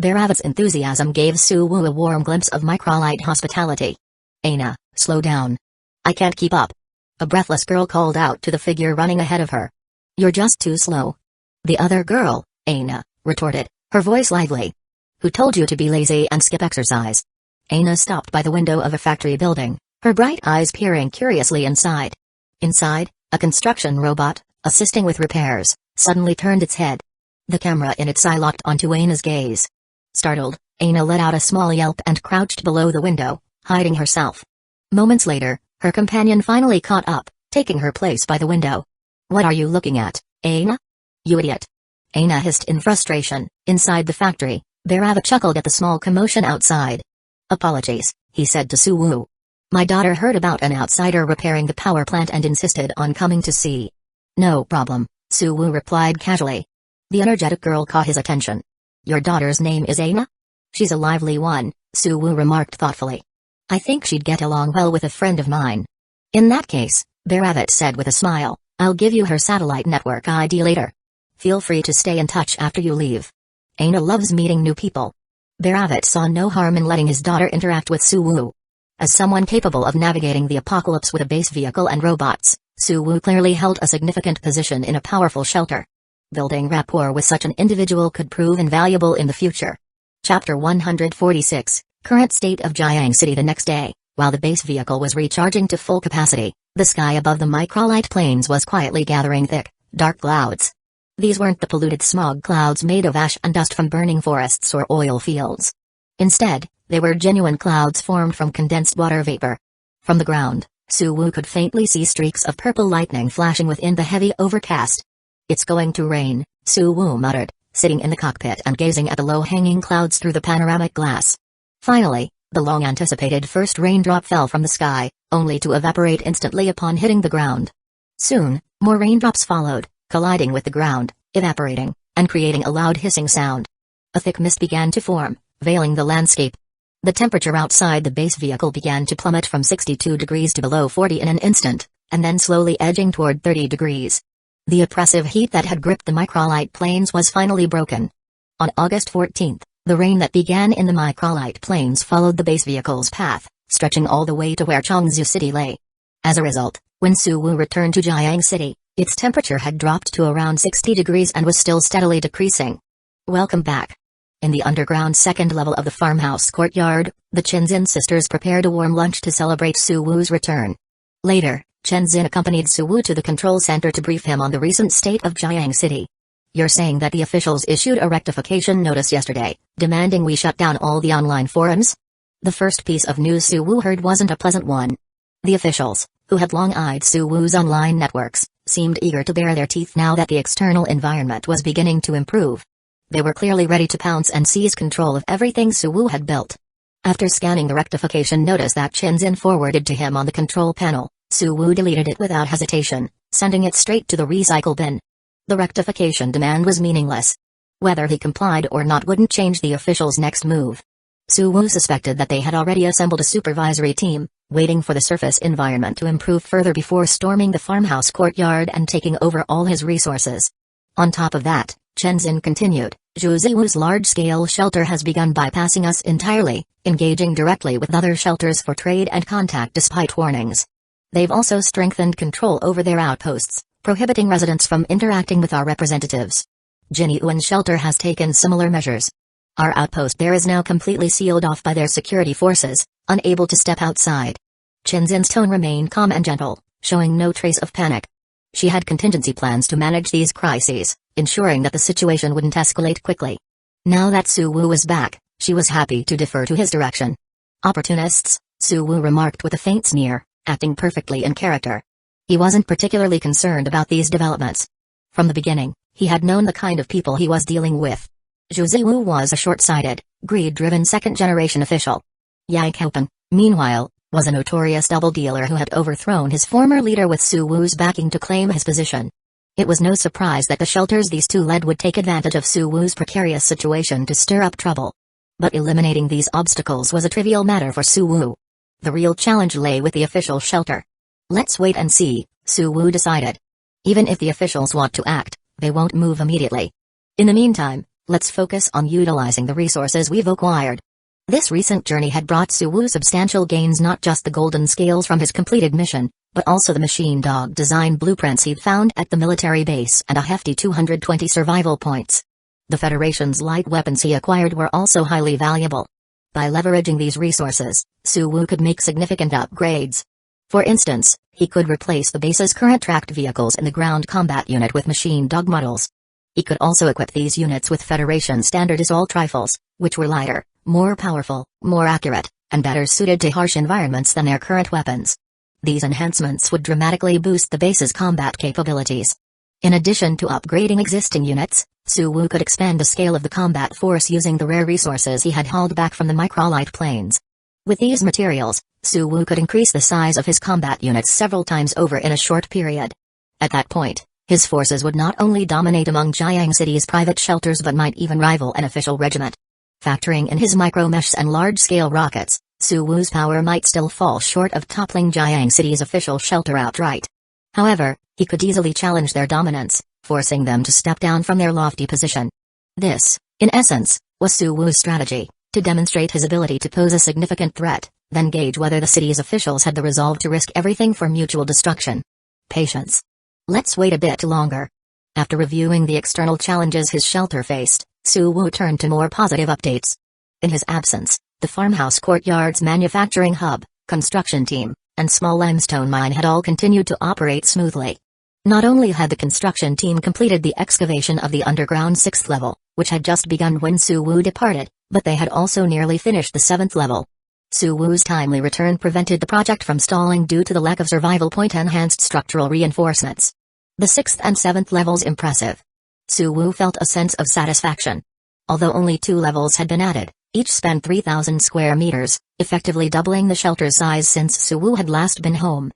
Baravat's enthusiasm gave Suwu a warm glimpse of microlite hospitality. Aina, slow down. I can't keep up. A breathless girl called out to the figure running ahead of her. You're just too slow. The other girl, Aina, retorted, her voice lively. Who told you to be lazy and skip exercise? Aina stopped by the window of a factory building, her bright eyes peering curiously inside. Inside, a construction robot, assisting with repairs, suddenly turned its head. The camera in its eye locked onto Aina's gaze. Startled, Aina let out a small yelp and crouched below the window, hiding herself. Moments later, her companion finally caught up, taking her place by the window. What are you looking at, Aina? You idiot. Aina hissed in frustration. Inside the factory, Baravat chuckled at the small commotion outside. Apologies, he said to Suwu. My daughter heard about an outsider repairing the power plant and insisted on coming to see. No problem, Suwu replied casually. The energetic girl caught his attention. Your daughter's name is Aina? She's a lively one, Suwu remarked thoughtfully. I think she'd get along well with a friend of mine. In that case, Baravat said with a smile, I'll give you her satellite network ID later. Feel free to stay in touch after you leave. Aina loves meeting new people. Baravat saw no harm in letting his daughter interact with Suwu. As someone capable of navigating the apocalypse with a base vehicle and robots, Suwu clearly held a significant position in a powerful shelter. Building rapport with such an individual could prove invaluable in the future. Chapter 146, Current State of Jiang City. The next day, while the base vehicle was recharging to full capacity, the sky above the microlite plains was quietly gathering thick, dark clouds. These weren't the polluted smog clouds made of ash and dust from burning forests or oil fields. Instead, they were genuine clouds formed from condensed water vapor. From the ground, Suwu could faintly see streaks of purple lightning flashing within the heavy overcast. It's going to rain, Suwu muttered, sitting in the cockpit and gazing at the low-hanging clouds through the panoramic glass. Finally, the long-anticipated first raindrop fell from the sky, only to evaporate instantly upon hitting the ground. Soon, more raindrops followed, colliding with the ground, evaporating, and creating a loud hissing sound. A thick mist began to form, veiling the landscape. The temperature outside the base vehicle began to plummet from 62 degrees to below 40 in an instant, and then slowly edging toward 30 degrees. The oppressive heat that had gripped the microlite plains was finally broken. On August 14th, the rain that began in the microlite plains followed the base vehicle's path, stretching all the way to where Changzhou City lay. As a result, when Suwu returned to Jiang City, its temperature had dropped to around 60 degrees and was still steadily decreasing. Welcome back. In the underground second level of the farmhouse courtyard, the Chenxin sisters prepared a warm lunch to celebrate Suwu's return. Later, Chenxin accompanied Suwu to the control center to brief him on the recent state of Jiang City. You're saying that the officials issued a rectification notice yesterday, demanding we shut down all the online forums? The first piece of news Suwu heard wasn't a pleasant one. The officials, who had long eyed Suwu's online networks, seemed eager to bare their teeth now that the external environment was beginning to improve. They were clearly ready to pounce and seize control of everything Suwu had built. After scanning the rectification notice that Shinzin forwarded to him on the control panel, Suwu deleted it without hesitation, sending it straight to the recycle bin. The rectification demand was meaningless. Whether he complied or not wouldn't change the officials' next move. Suwu suspected that they had already assembled a supervisory team, waiting for the surface environment to improve further before storming the farmhouse courtyard and taking over all his resources. On top of that, Shinzin continued, Zhuziwu's large-scale shelter has begun bypassing us entirely, engaging directly with other shelters for trade and contact despite warnings. They've also strengthened control over their outposts, prohibiting residents from interacting with our representatives. Jinyuan's shelter has taken similar measures. Our outpost there is now completely sealed off by their security forces, unable to step outside. Shinzin's tone remained calm and gentle, showing no trace of panic. She had contingency plans to manage these crises, ensuring that the situation wouldn't escalate quickly. Now that Suwu was back, she was happy to defer to his direction. Opportunists, Suwu remarked with a faint sneer, acting perfectly in character. He wasn't particularly concerned about these developments. From the beginning, he had known the kind of people he was dealing with. Zhuziwu was a short-sighted, greed-driven second-generation official. Yai Kaopan, meanwhile, was a notorious double dealer who had overthrown his former leader with Suwu's backing to claim his position. It was no surprise that the shelters these two led would take advantage of Suwu's precarious situation to stir up trouble. But eliminating these obstacles was a trivial matter for Suwu. The real challenge lay with the official shelter. Let's wait and see, Suwu decided. Even if the officials want to act, they won't move immediately. In the meantime, let's focus on utilizing the resources we've acquired. This recent journey had brought Suwu substantial gains, not just the golden scales from his completed mission, but also the machine dog design blueprints he'd found at the military base and a hefty 220 survival points. The Federation's light weapons he acquired were also highly valuable. By leveraging these resources, Suwu could make significant upgrades. For instance, he could replace the base's current tracked vehicles in the ground combat unit with machine dog models. He could also equip these units with Federation standard assault rifles, which were lighter, more powerful, more accurate, and better suited to harsh environments than their current weapons. These enhancements would dramatically boost the base's combat capabilities. In addition to upgrading existing units, Suwu could expand the scale of the combat force using the rare resources he had hauled back from the microlite plains. With these materials, Suwu could increase the size of his combat units several times over in a short period. At that point, his forces would not only dominate among Jiang City's private shelters but might even rival an official regiment. Factoring in his micro-mesh and large-scale rockets, Suwu's power might still fall short of toppling Jiang City's official shelter outright. However, he could easily challenge their dominance, forcing them to step down from their lofty position. This, in essence, was Suwu's strategy, to demonstrate his ability to pose a significant threat, then gauge whether the city's officials had the resolve to risk everything for mutual destruction. Patience. Let's wait a bit longer. After reviewing the external challenges his shelter faced, Suwu turned to more positive updates. In his absence, the farmhouse courtyard's manufacturing hub, construction team, and small limestone mine had all continued to operate smoothly. Not only had the construction team completed the excavation of the underground 6th level, which had just begun when Suwu departed, but they had also nearly finished the 7th level. Suwu's timely return prevented the project from stalling due to the lack of survival point-enhanced structural reinforcements. The 6th and 7th levels impressive. Suwu felt a sense of satisfaction. Although only 2 levels had been added, each spanned 3,000 square meters, effectively doubling the shelter's size since Suwu had last been home.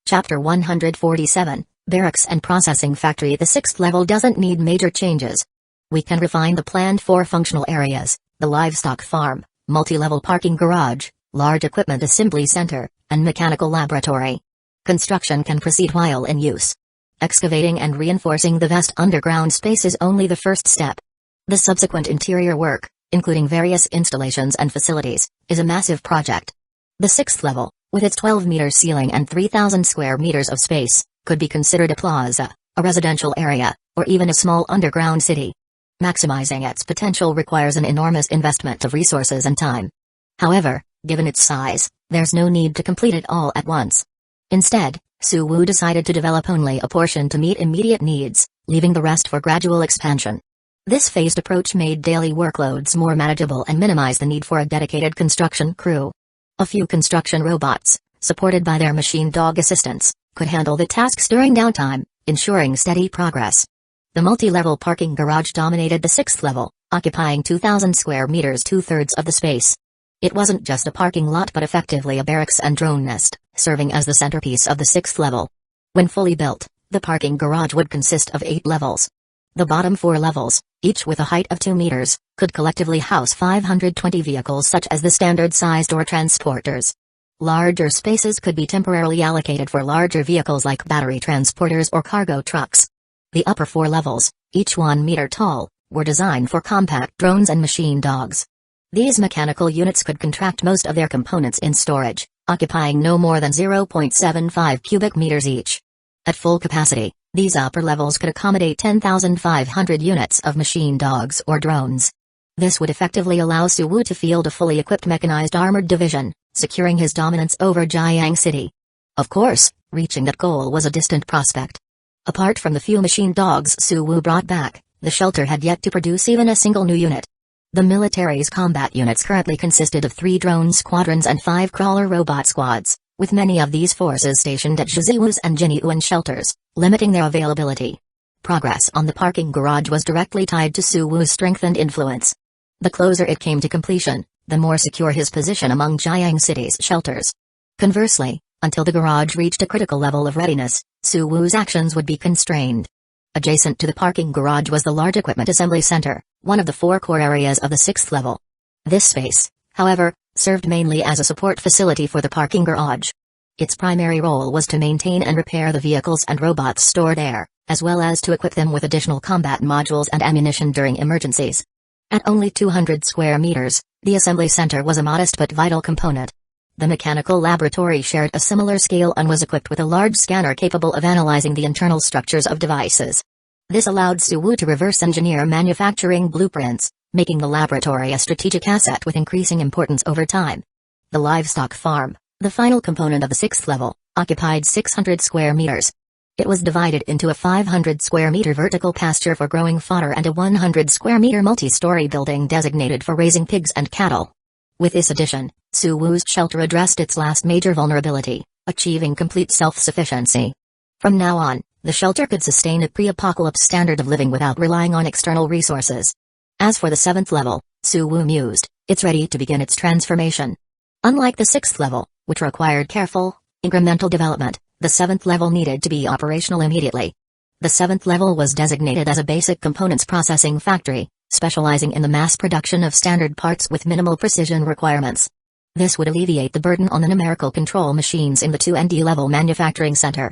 Chapter 147, Barracks and Processing Factory. The 6th level doesn't need major changes. We can refine the planned 4 functional areas, the livestock farm, multi-level parking garage, large equipment assembly center, and mechanical laboratory. Construction can proceed while in use. Excavating and reinforcing the vast underground space is only the first step. The subsequent interior work, including various installations and facilities, is a massive project. The 6th level, with its 12-meter ceiling and 3,000 square meters of space, could be considered a plaza, a residential area, or even a small underground city. Maximizing its potential requires an enormous investment of resources and time. However, given its size, there's no need to complete it all at once. Instead, Suwu decided to develop only a portion to meet immediate needs, leaving the rest for gradual expansion. This phased approach made daily workloads more manageable and minimized the need for a dedicated construction crew. A few construction robots, supported by their machine dog assistants, could handle the tasks during downtime, ensuring steady progress. The multi-level parking garage dominated the 6th level, occupying 2,000 square meters, 2/3 of the space. It wasn't just a parking lot but effectively a barracks and drone nest, serving as the centerpiece of the 6th level. When fully built, the parking garage would consist of 8 levels. The bottom 4 levels, each with a height of 2 meters, could collectively house 520 vehicles such as the standard-sized or transporters. Larger spaces could be temporarily allocated for larger vehicles like battery transporters or cargo trucks. The upper 4 levels, each 1 meter tall, were designed for compact drones and machine dogs. These mechanical units could contract most of their components in storage, occupying no more than 0.75 cubic meters each. At full capacity, these upper levels could accommodate 10,500 units of machine dogs or drones. This would effectively allow Suwu to field a fully equipped mechanized armored division, securing his dominance over Jiang City. Of course, reaching that goal was a distant prospect. Apart from the few machine dogs Suwu brought back, the shelter had yet to produce even a single new unit. The military's combat units currently consisted of 3 drone squadrons and 5 crawler robot squads, with many of these forces stationed at Jizuu's and Jinyuan shelters, limiting their availability. Progress on the parking garage was directly tied to Suwu's strength and influence. The closer it came to completion, the more secure his position among Jiang City's shelters. Conversely, until the garage reached a critical level of readiness, Suwu's actions would be constrained. Adjacent to the parking garage was the large equipment assembly center, one of the 4 core areas of the 6th level. This space, however, served mainly as a support facility for the parking garage. Its primary role was to maintain and repair the vehicles and robots stored there, as well as to equip them with additional combat modules and ammunition during emergencies. At only 200 square meters, the assembly center was a modest but vital component. The mechanical laboratory shared a similar scale and was equipped with a large scanner capable of analyzing the internal structures of devices. This allowed Suwu to reverse engineer manufacturing blueprints, making the laboratory a strategic asset with increasing importance over time. The livestock farm, the final component of the 6th level, occupied 600 square meters. It was divided into a 500 square meter vertical pasture for growing fodder and a 100 square meter multi-story building designated for raising pigs and cattle. With this addition, Suwu's shelter addressed its last major vulnerability, achieving complete self-sufficiency. From now on, the shelter could sustain a pre-apocalypse standard of living without relying on external resources. As for the 7th level, Suwu mused, it's ready to begin its transformation. Unlike the 6th level, which required careful, incremental development, the 7th level needed to be operational immediately. The 7th level was designated as a basic components processing factory, specializing in the mass production of standard parts with minimal precision requirements. This would alleviate the burden on the numerical control machines in the 2 and D level manufacturing center.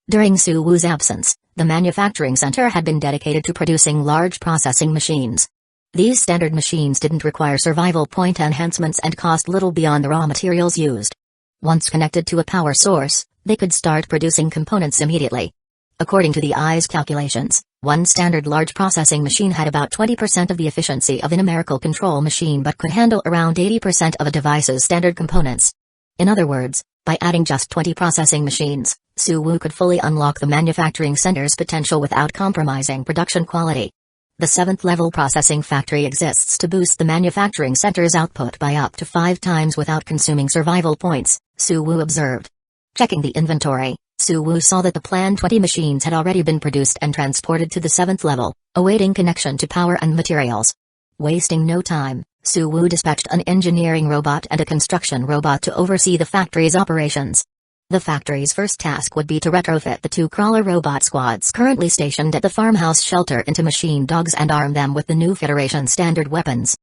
During Suwu's absence, the manufacturing center had been dedicated to producing large processing machines. These standard machines didn't require survival point enhancements and cost little beyond the raw materials used. Once connected to a power source, they could start producing components immediately. According to the Eye's calculations, one standard large processing machine had about 20% of the efficiency of a numerical control machine but could handle around 80% of a device's standard components. In other words, by adding just 20 processing machines, Suwu could fully unlock the manufacturing center's potential without compromising production quality. The 7th level processing factory exists to boost the manufacturing center's output by up to 5 times without consuming survival points, Suwu observed. Checking the inventory, Suwu saw that the planned 20 machines had already been produced and transported to the 7th level, awaiting connection to power and materials. Wasting no time, Suwu dispatched an engineering robot and a construction robot to oversee the factory's operations. The factory's first task would be to retrofit the 2 crawler robot squads currently stationed at the farmhouse shelter into machine dogs and arm them with the new Federation standard weapons.